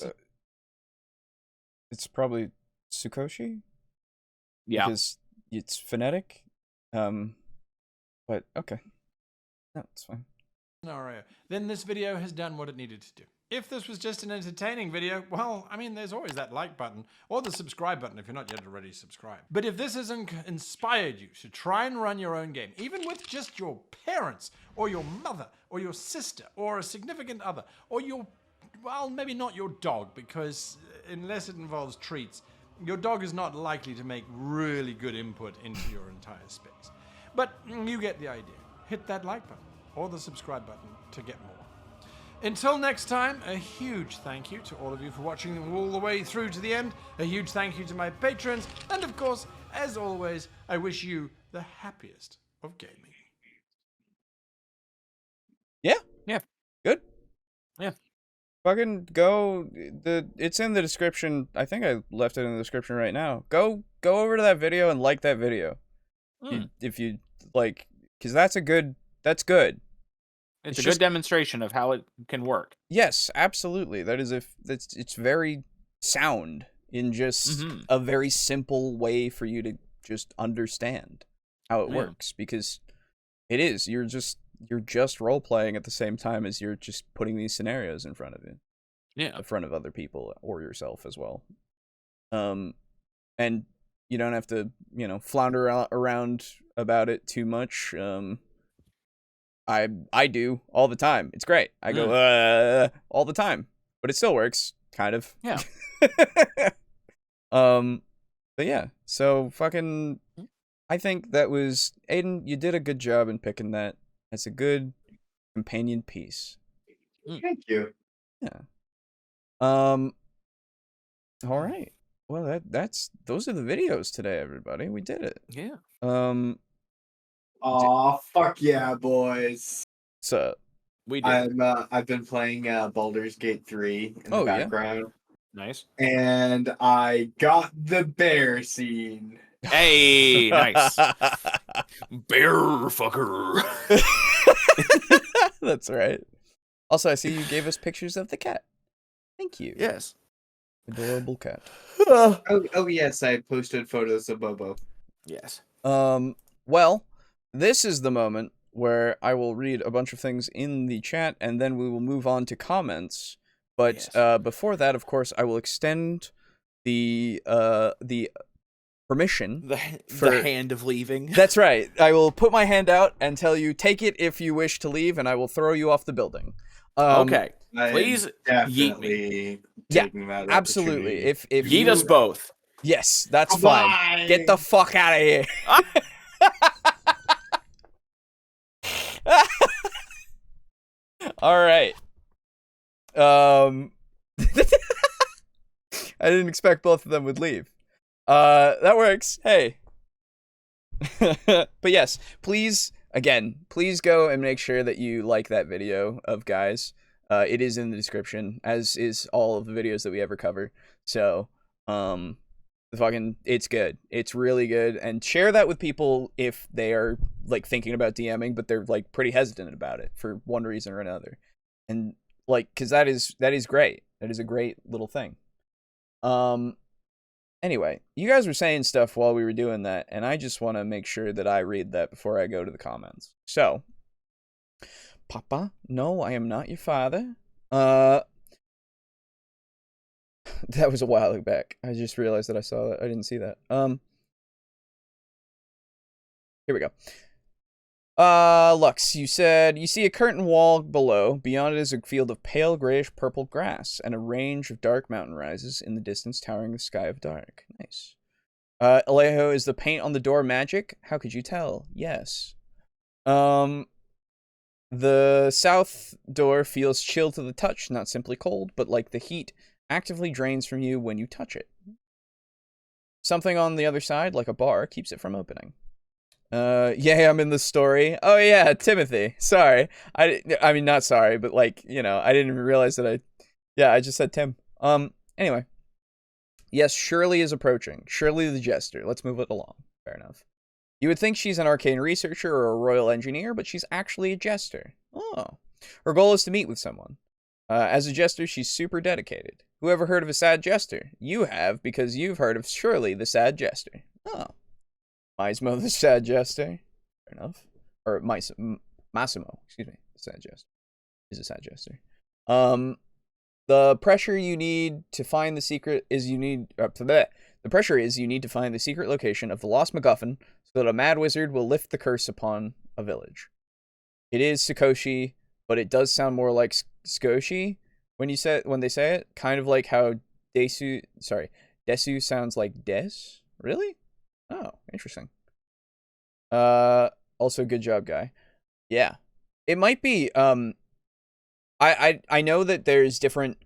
It's probably Tsukoshi. Yeah, because it's phonetic. But okay, no, it's fine. Scenario. Then this video has done what it needed to do. If this was just an entertaining video, well, I mean, there's always that like button or the subscribe button if you're not yet already subscribed. But if this has inspired you to try and run your own game, even with just your parents or your mother or your sister or a significant other or your, well, maybe not your dog, because unless it involves treats, your dog is not likely to make really good input into your entire space. But you get the idea. Hit that like button or the subscribe button to get more. Until next time, a huge thank you to all of you for watching them all the way through to the end. A huge thank you to my patrons. And of course, as always, I wish you the happiest of gaming. Yeah. Yeah. Good. Yeah. Fucking go. It's in the description. I think I left it in the description right now. Go over to that video and like that video. If you like, because that's good. It's a good demonstration of how it can work. Yes, absolutely. It's very sound in just a very simple way for you to just understand how it works, because it is. You're just role playing at the same time as you're just putting these scenarios in front of you. Yeah. In front of other people or yourself as well. And you don't have to, flounder around about it too much. I do all the time. It's great. I go all the time, but it still works, kind of. Yeah. But yeah. So fucking, I think that was Aiden. You did a good job in picking that. That's a good companion piece. Thank you. Yeah. All right. Well, those are the videos today, everybody. We did it. Yeah. Aw, fuck yeah, boys. So we did. I've been playing Baldur's Gate 3 in the yeah. background. Nice. And I got the bear scene. Hey, nice. Bear fucker. That's right. Also, I see you gave us pictures of the cat. Thank you. Yes. Adorable cat. Oh yes, I posted photos of Bobo. Yes. Well, this is the moment where I will read a bunch of things in the chat, and then we will move on to comments. But before that, of course, I will extend the permission. The hand of leaving. That's right. I will put my hand out and tell you, take it if you wish to leave, and I will throw you off the building. Okay. Please yeet me. Yeah, absolutely. If yeet us both. Yes, that's fine. Get the fuck out of here. All right. I didn't expect both of them would leave. That works. Hey. But yes, please go and make sure that you like that video of guys. It is in the description, as is all of the videos that we ever cover. So, it's good. It's really good. And share that with people if they are like thinking about DMing, but they're like pretty hesitant about it for one reason or another. And cause that is great. That is a great little thing. Anyway, you guys were saying stuff while we were doing that, and I just want to make sure that I read that before I go to the comments. So, Papa, no, I am not your father. That was a while back. I just realized that I saw that. I didn't see that. Here we go. Lux, you said, you see a curtain wall below. Beyond it is a field of pale grayish-purple grass and a range of dark mountain rises in the distance towering the sky of dark. Nice. Alejo, is the paint on the door magic? How could you tell? Yes. The south door feels chill to the touch, not simply cold, but like the heat actively drains from you when you touch it. Something on the other side, like a bar, keeps it from opening. Yeah, I'm in the story. Oh yeah, Timothy. Sorry. I mean, not sorry, but like, I didn't even realize that I just said Tim. Anyway. Yes, Shirley is approaching. Shirley the Jester. Let's move it along. Fair enough. You would think she's an arcane researcher or a royal engineer, but she's actually a jester. Oh. Her goal is to meet with someone. As a jester, she's super dedicated. Who ever heard of a sad jester? You have, because you've heard of Shirley the sad jester. Oh. Massimo the sad jester. Fair enough. Or Massimo, excuse me. The sad jester. Is a sad jester. The pressure you need to find the secret is the pressure is you need to find the secret location of the lost MacGuffin so that a mad wizard will lift the curse upon a village. It is Sakoshi, but it does sound more like Skoshi when they say it. Kind of like how Desu sounds like Des. Really? Oh, interesting. Also, good job, guy. Yeah. It might be, I know that there's different,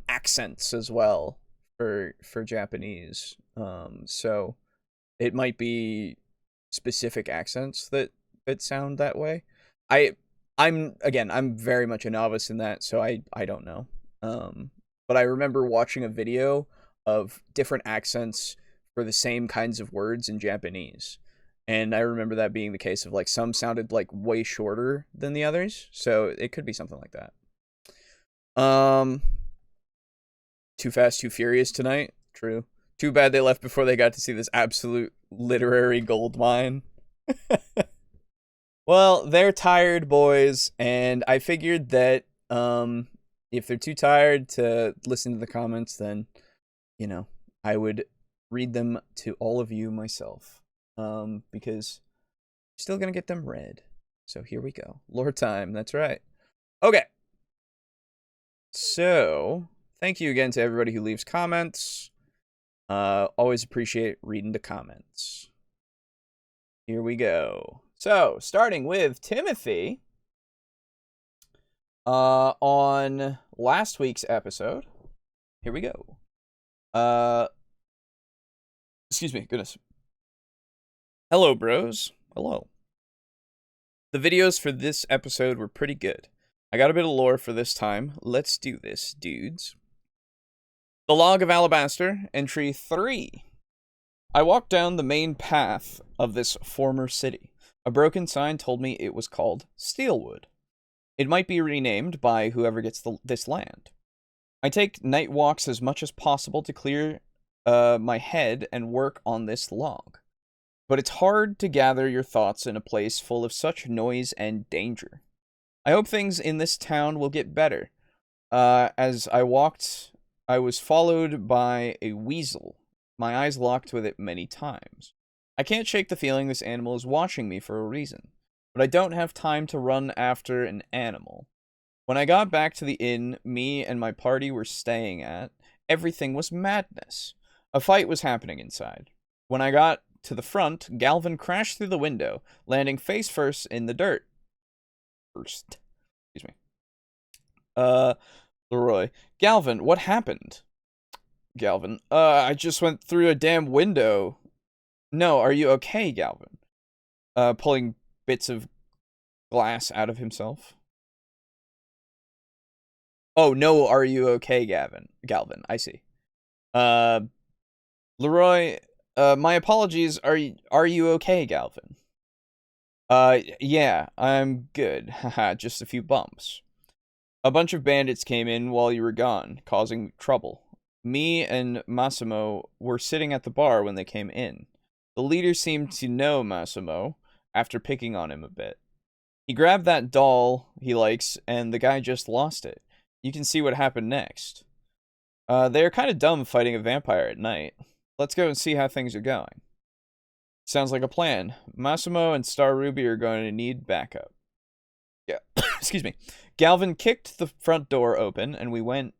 accents as well for Japanese. So it might be specific accents that sound that way. I'm very much a novice in that, so I don't know. But I remember watching a video of different accents for the same kinds of words in Japanese. And I remember that being the case of, like, some sounded, like, way shorter than the others. So it could be something like that. Too Fast, Too Furious tonight. True. Too bad they left before they got to see this absolute literary gold mine. Well, they're tired, boys. And I figured that, if they're too tired to listen to the comments, then, you know, I would read them to all of you myself. Because I'm still gonna get them read. So here we go. Lore time, that's right. Okay. So, thank you again to everybody who leaves comments. Always appreciate reading the comments. Here we go. So, starting with Timothy. On last week's episode. Here we go. Excuse me, goodness. Hello, bros. Hello. The videos for this episode were pretty good. I got a bit of lore for this time. Let's do this, dudes. The Log of Alabaster, entry 3. I walked down the main path of this former city. A broken sign told me it was called Steelwood. It might be renamed by whoever gets this land. I take night walks as much as possible to clear my head and work on this log. But it's hard to gather your thoughts in a place full of such noise and danger. I hope things in this town will get better. As I walked, I was followed by a weasel. My eyes locked with it many times. I can't shake the feeling this animal is watching me for a reason. But I don't have time to run after an animal. When I got back to the inn me and my party were staying at, everything was madness. A fight was happening inside. When I got to the front, Galvin crashed through the window, landing face first in the dirt. Excuse me. Leroy. Galvin, what happened? Galvin. I just went through a damn window. No, are you okay, Galvin? Pulling bits of glass out of himself. Oh, no, are you okay, Galvin, I see. Leroy, my apologies, are you okay, Galvin? Yeah, I'm good. Haha, just a few bumps. A bunch of bandits came in while you were gone, causing trouble. Me and Massimo were sitting at the bar when they came in. The leader seemed to know Massimo, after picking on him a bit. He grabbed that doll he likes, and the guy just lost it. You can see what happened next. They're kind of dumb fighting a vampire at night. Let's go and see how things are going. Sounds like a plan. Massimo and Star Ruby are going to need backup. Yeah, excuse me. Galvin kicked the front door open, and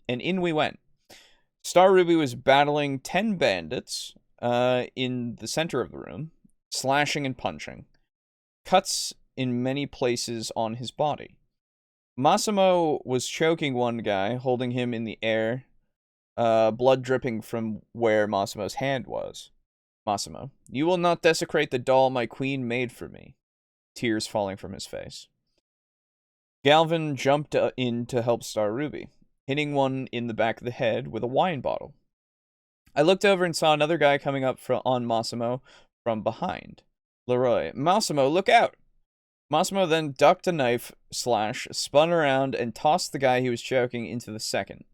in we went. Star Ruby was battling 10 bandits in the center of the room, slashing and punching. Cuts in many places on his body. Massimo was choking one guy, holding him in the air, blood dripping from where Massimo's hand was. Massimo, you will not desecrate the doll my queen made for me. Tears falling from his face. Galvin jumped in to help Star Ruby, hitting one in the back of the head with a wine bottle. I looked over and saw another guy coming up on Massimo from behind. Leroy, Massimo, look out! Massimo then ducked a knife slash, spun around, and tossed the guy he was choking into the second.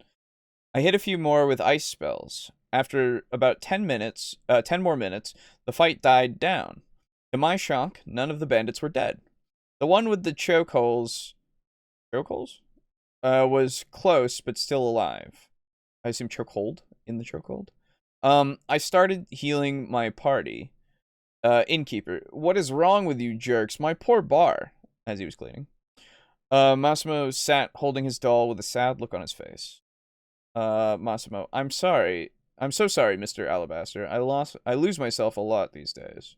I hit a few more with ice spells. After about 10 more minutes, the fight died down. To my shock, none of the bandits were dead. The one with the chokeholds was close, but still alive. I assume chokehold in the chokehold. I started healing my party. Innkeeper, what is wrong with you jerks? My poor bar, as he was cleaning. Massimo sat holding his doll with a sad look on his face. Massimo, I'm sorry. I'm so sorry, Mr. Alabaster. I lose myself a lot these days.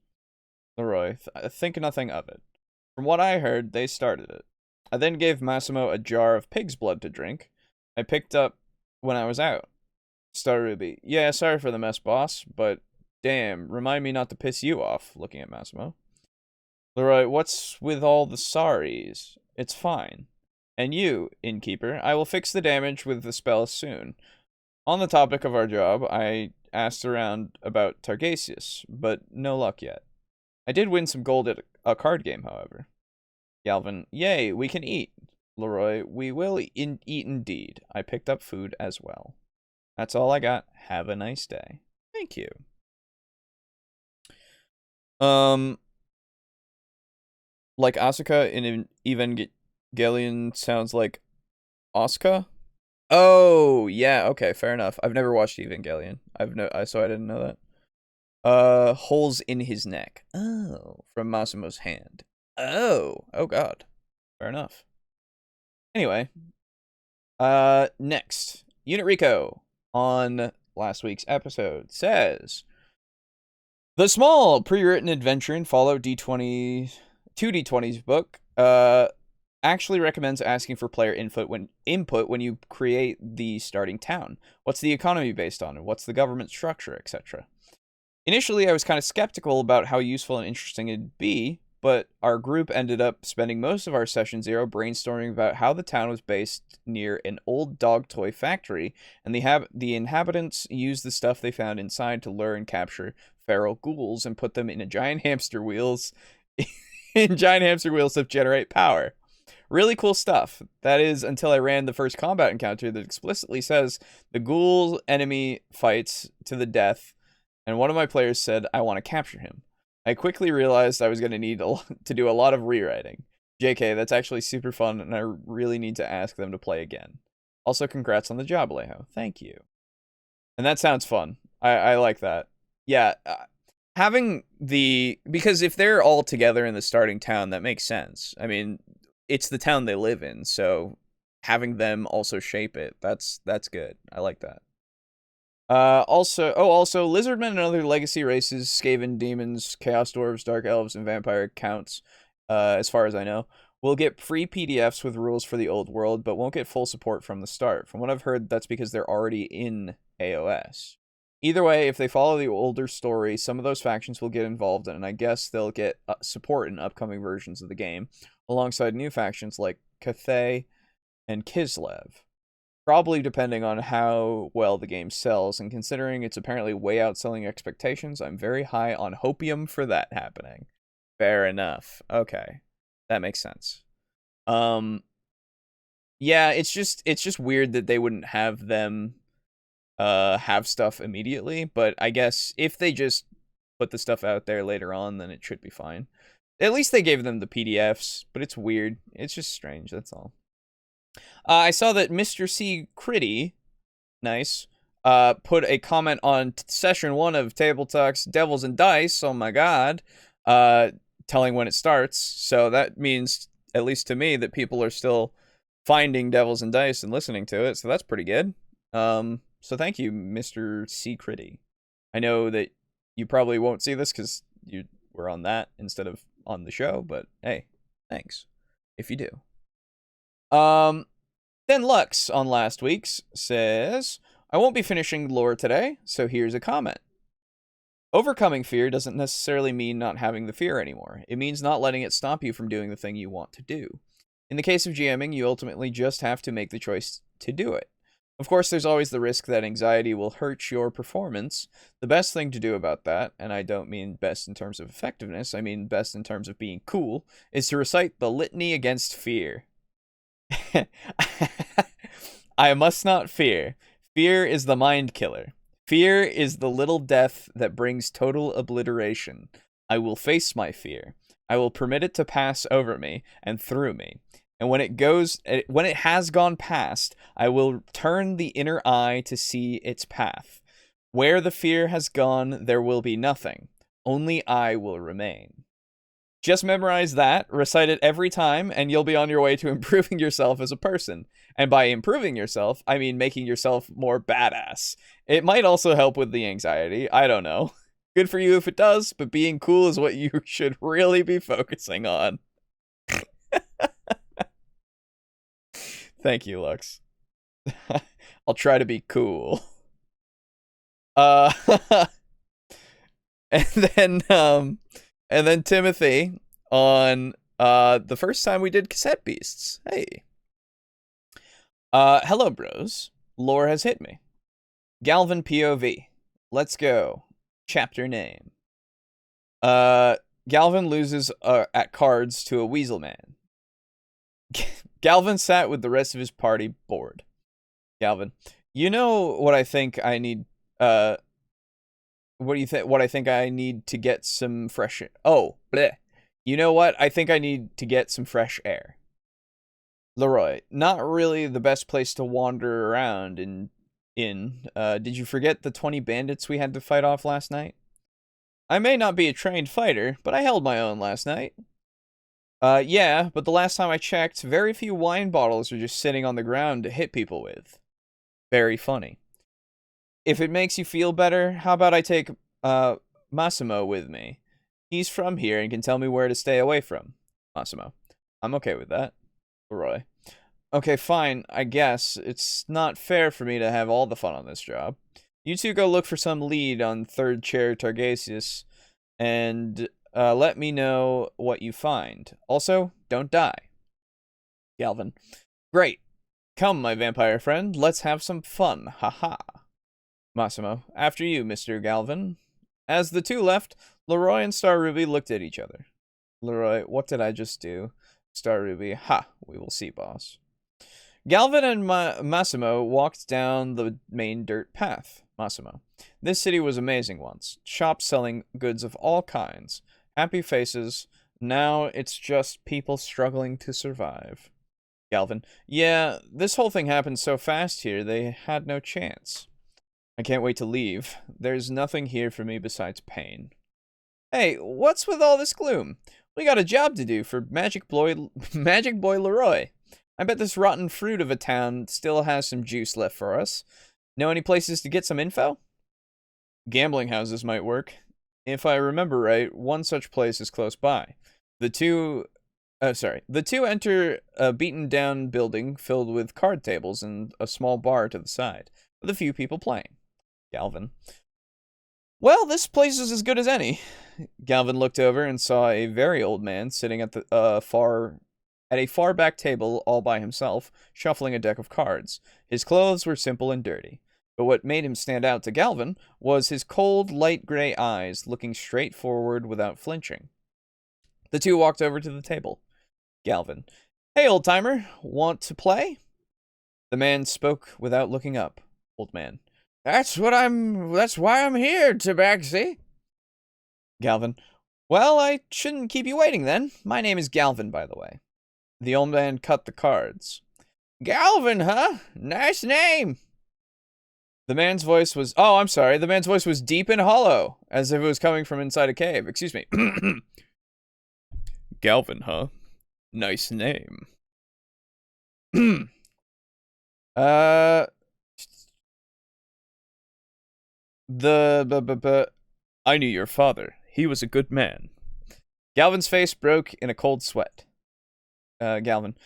Leroy, think nothing of it. From what I heard, they started it. I then gave Massimo a jar of pig's blood to drink. I picked up when I was out. Star Ruby. Yeah, sorry for the mess, boss, but damn, remind me not to piss you off, looking at Massimo. Leroy, what's with all the sorries? It's fine. And you, innkeeper, I will fix the damage with the spell soon. On the topic of our job, I asked around about Targasius, but no luck yet. I did win some gold at a card game, however. Galvin, yay, we can eat. Leroy, we will eat indeed. I picked up food as well. That's all I got. Have a nice day. Thank you. Like Asuka in Evangelion sounds like Asuka? Oh, yeah, okay, fair enough. I've never watched Evangelion. So I didn't know that. Holes in his neck. Oh, from Massimo's hand. Oh god. Fair enough. Anyway, next, Unit Rico on last week's episode says, the small pre-written adventure in Fallout 2D20's book actually recommends asking for player input when you create the starting town. What's the economy based on? What's the government structure, etc. Initially, I was kind of skeptical about how useful and interesting it'd be, but our group ended up spending most of our session 0 brainstorming about how the town was based near an old dog toy factory, and the inhabitants used the stuff they found inside to lure and capture feral ghouls and put them in giant hamster wheels to generate power. Really cool stuff. That is, until I ran the first combat encounter that explicitly says the ghoul enemy fights to the death, and one of my players said, I want to capture him. I quickly realized I was going to need to do a lot of rewriting. JK, that's actually super fun, and I really need to ask them to play again. Also, congrats on the job, Alejo. Thank you. And that sounds fun. I like that. Yeah, because if they're all together in the starting town, that makes sense. I mean, it's the town they live in, so having them also shape it, that's good. I like that. Also, Lizardmen and other legacy races, Skaven demons, Chaos Dwarves, Dark Elves, and Vampire counts, as far as I know, will get free PDFs with rules for the old world, but won't get full support from the start. From what I've heard, that's because they're already in AOS. Either way, if they follow the older story, some of those factions will get involved, and I guess they'll get support in upcoming versions of the game, alongside new factions like Cathay and Kislev. Probably depending on how well the game sells, and considering it's apparently way outselling expectations, I'm very high on hopium for that happening. Fair enough. Okay. That makes sense. Yeah, it's just weird that they wouldn't have them have stuff immediately, but I guess if they just put the stuff out there later on, then it should be fine. At least they gave them the PDFs, but it's weird. It's just strange, that's all. I saw that Mr. C. Critty, nice, put a comment on session 1 of TableTalk's Devils and Dice, oh my god, telling when it starts, so that means, at least to me, that people are still finding Devils and Dice and listening to it, so that's pretty good. So thank you, Mr. C. Critty. I know that you probably won't see this because you were on that instead of on the show, but hey, thanks, if you do. Then Lux on last week's says, I won't be finishing lore today, so here's a comment. Overcoming fear doesn't necessarily mean not having the fear anymore. It means not letting it stop you from doing the thing you want to do. In the case of GMing, you ultimately just have to make the choice to do it. Of course, there's always the risk that anxiety will hurt your performance. The best thing to do about that, and I don't mean best in terms of effectiveness, I mean best in terms of being cool, is to recite the litany against fear. I must not fear. Fear is the mind killer. Fear is the little death that brings total obliteration. I will face my fear. I will permit it to pass over me and through me. And when it has gone past, I will turn the inner eye to see its path. Where the fear has gone, there will be nothing. Only I will remain. Just memorize that, recite it every time, and you'll be on your way to improving yourself as a person. And by improving yourself, I mean making yourself more badass. It might also help with the anxiety, I don't know. Good for you if it does, but being cool is what you should really be focusing on. Thank you, Lux. I'll try to be cool. and then Timothy on the first time we did Cassette Beasts. Hey. Hello, bros. Lore has hit me. Galvin POV. Let's go. Chapter name. Galvin loses at cards to a weasel man. Galvin sat with the rest of his party bored. Galvin, you know what I think I need, what do you think, what I think I need to get some fresh, bleh. You know what? I think I need to get some fresh air. Leroy, not really the best place to wander around did you forget the 20 bandits we had to fight off last night? I may not be a trained fighter, but I held my own last night. Yeah, but the last time I checked, very few wine bottles are just sitting on the ground to hit people with. Very funny. If it makes you feel better, how about I take, Massimo with me? He's from here and can tell me where to stay away from. Massimo. I'm okay with that. Leroy. Okay, fine, I guess. It's not fair for me to have all the fun on this job. You two go look for some lead on third chair Targasius, and let me know what you find. Also, don't die. Galvin. Great. Come, my vampire friend, let's have some fun. Haha. Massimo. After you, Mr. Galvin. As the two left, Leroy and Star Ruby looked at each other. Leroy, what did I just do? Star Ruby. Ha, we will see, boss. Galvin and Massimo walked down the main dirt path. Massimo. This city was amazing once. Shops selling goods of all kinds. Happy faces. Now it's just people struggling to survive. Galvin. Yeah, this whole thing happened so fast here, they had no chance. I can't wait to leave. There's nothing here for me besides pain. Hey, what's with all this gloom? We got a job to do for Magic Boy Leroy. I bet this rotten fruit of a town still has some juice left for us. Know any places to get some info? Gambling houses might work. If I remember right, one such place is close by. The two enter a beaten-down building filled with card tables and a small bar to the side, with a few people playing. Galvin. Well, this place is as good as any. Galvin looked over and saw a very old man sitting at a far back table all by himself, shuffling a deck of cards. His clothes were simple and dirty, but what made him stand out to Galvin was his cold, light gray eyes looking straight forward without flinching. The two walked over to the table. Galvin. Hey, old-timer, want to play? The man spoke without looking up. Old man. That's why I'm here, Tabaxi. Galvin. Well, I shouldn't keep you waiting then. My name is Galvin, by the way. The old man cut the cards. Galvin, huh? Nice name. The man's voice was... Oh, I'm sorry. The man's voice was deep and hollow, as if it was coming from inside a cave. Excuse me. Galvin, huh? Nice name. I knew your father. He was a good man. Galvin's face broke in a cold sweat. Galvin.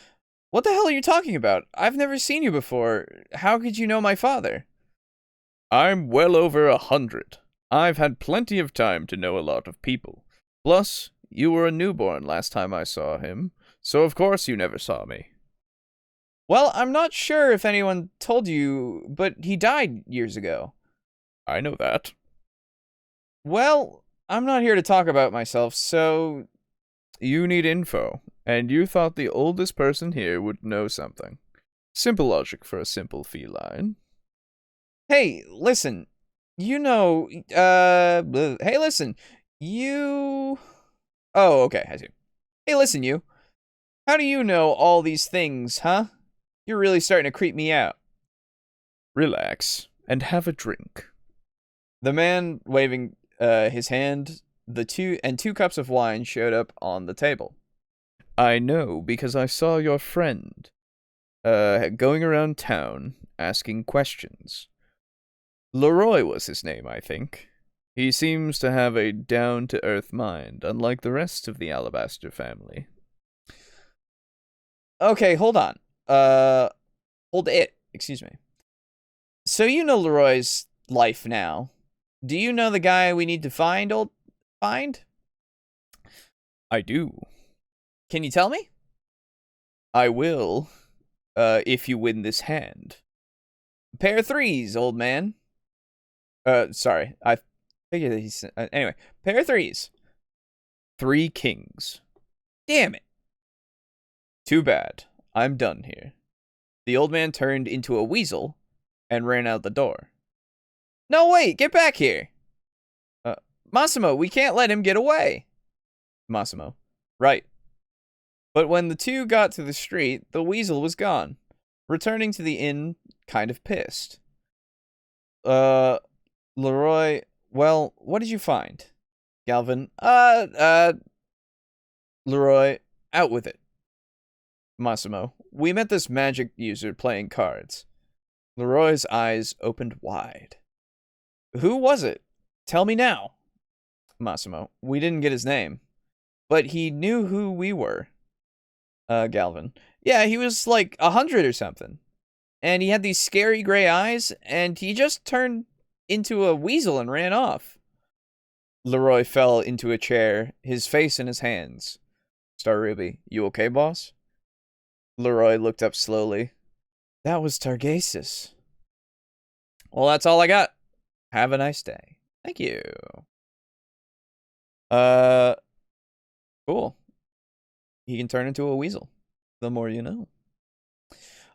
What the hell are you talking about? I've never seen you before. How could you know my father? I'm well over 100. I've had plenty of time to know a lot of people. Plus, you were a newborn last time I saw him, so of course you never saw me. Well, I'm not sure if anyone told you, but he died years ago. I know that. Well, I'm not here to talk about myself, so... You need info, and you thought the oldest person here would know something. Simple logic for a simple feline. Hey, listen. You know, hey, listen. You... Oh, okay, I see. Hey, listen, you. How do you know all these things, huh? You're really starting to creep me out. Relax, and have a drink. The man waving his hand, two cups of wine showed up on the table. I know, because I saw your friend, going around town, asking questions. Leroy was his name, I think. He seems to have a down-to-earth mind, unlike the rest of the Alabaster family. Okay, hold on. Hold it. Excuse me. So you know Leroy's life now. Do you know the guy we need to find, Find? I do. Can you tell me? I will, if you win this hand. Pair of threes, old man. Sorry. I figured that he's... anyway, pair of threes. 3 kings. Damn it. Too bad. I'm done here. The old man turned into a weasel and ran out the door. No, wait, get back here. Massimo, we can't let him get away. Massimo. Right. But when the two got to the street, the weasel was gone, returning to the inn kind of pissed. Leroy, well, what did you find? Galvin, Leroy, out with it. Massimo, we met this magic user playing cards. Leroy's eyes opened wide. Who was it? Tell me now. Massimo, we didn't get his name, but he knew who we were. Galvin, yeah, he was like 100 or something. And he had these scary gray eyes, and he just turned into a weasel and ran off. Leroy fell into a chair, his face in his hands. Star Ruby, you okay, boss? Leroy looked up slowly. That was Targasis. Well, that's all I got. Have a nice day. Thank you. Cool. He can turn into a weasel. The more you know.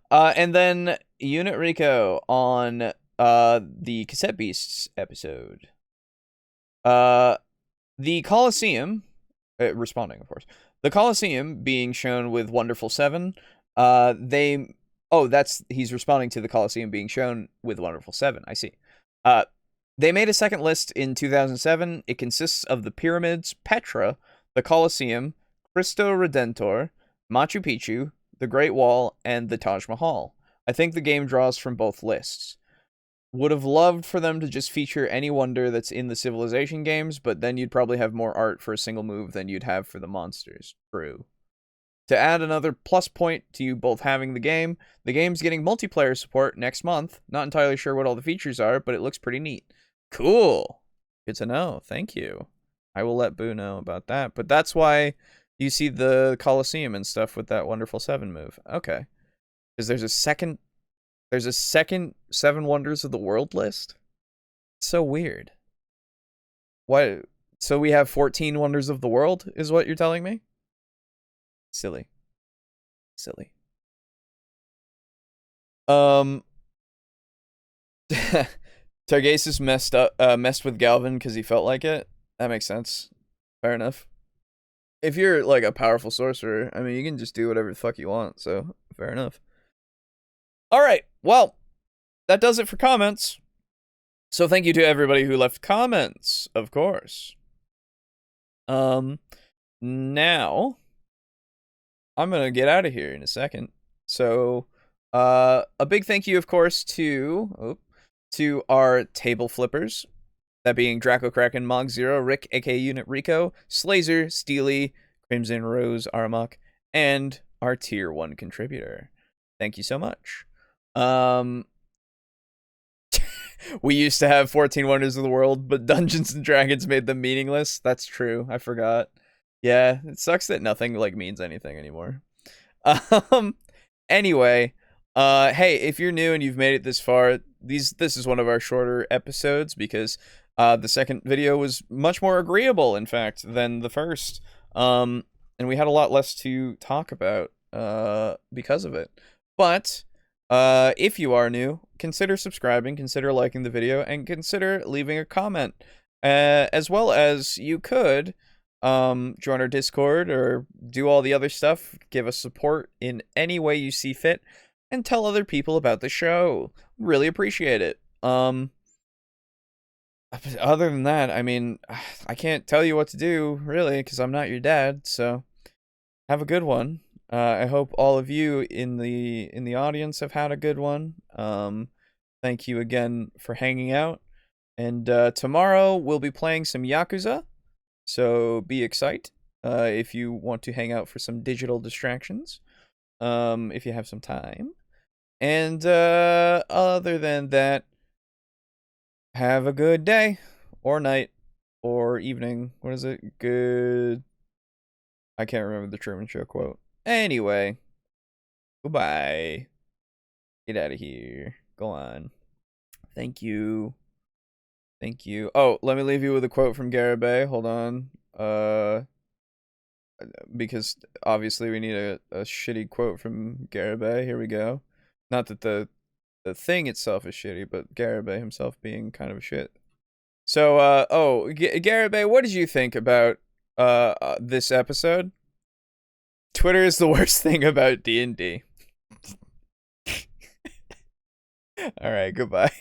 And then Unit Rico on the Cassette Beasts episode. The Coliseum, responding, of course. The Coliseum being shown with Wonderful 7. He's responding to the Coliseum being shown with Wonderful 7. I see. They made a second list in 2007. It consists of the pyramids, Petra, the Coliseum, Cristo Redentor, Machu Picchu, the Great Wall, and the Taj Mahal. I think the game draws from both lists. Would have loved for them to just feature any wonder that's in the Civilization games, but then you'd probably have more art for a single move than you'd have for the monsters. True. To add another plus point to you both having the game's getting multiplayer support next month. Not entirely sure what all the features are, but it looks pretty neat. Cool. Good to know. Thank you. I will let Boo know about that. But that's why you see the Coliseum and stuff with that Wonderful 7 move. Okay. Because there's a second 7 Wonders of the World list? It's so weird. What? So we have 14 Wonders of the World, is what you're telling me? Silly. Targasis messed with Galvin because he felt like it. That makes sense. Fair enough. If you're like a powerful sorcerer, I mean, you can just do whatever the fuck you want, so fair enough. Alright, well, that does it for comments. So thank you to everybody who left comments, of course. Now, I'm gonna get out of here in a second. So, a big thank you, of course, to our table flippers. That being Draco Kraken, Mog Zero, Rick, aka Unit Rico, Slazer, Steely, Crimson Rose, Armok, and our Tier 1 contributor. Thank you so much. We used to have 14 Wonders of the World, but Dungeons and Dragons made them meaningless. That's true. I forgot. Yeah, it sucks that nothing like means anything anymore. Anyway, hey, if you're new and you've made it this far, this is one of our shorter episodes because the second video was much more agreeable, in fact, than the first. And we had a lot less to talk about because of it. But if you are new, consider subscribing, consider liking the video, and consider leaving a comment. As well as you could join our Discord or do all the other stuff, give us support in any way you see fit, and tell other people about the show. Really appreciate it. Other than that, I mean, I can't tell you what to do, really, because I'm not your dad, so have a good one. I hope all of you in the audience have had a good one. Thank you again for hanging out. And tomorrow we'll be playing some Yakuza, so be excited if you want to hang out for some digital distractions, if you have some time. And other than that, have a good day or night or evening. What is it? Good. I can't remember the Truman Show quote. Anyway, goodbye. Get out of here. Go on. Thank you. Thank you. Oh, let me leave you with a quote from Garibay. Hold on. Because obviously we need a shitty quote from Garibay. Here we go. Not that the thing itself is shitty, but Garibay himself being kind of a shit. So, Garibay, what did you think about this episode? Twitter is the worst thing about D&D. All right, goodbye.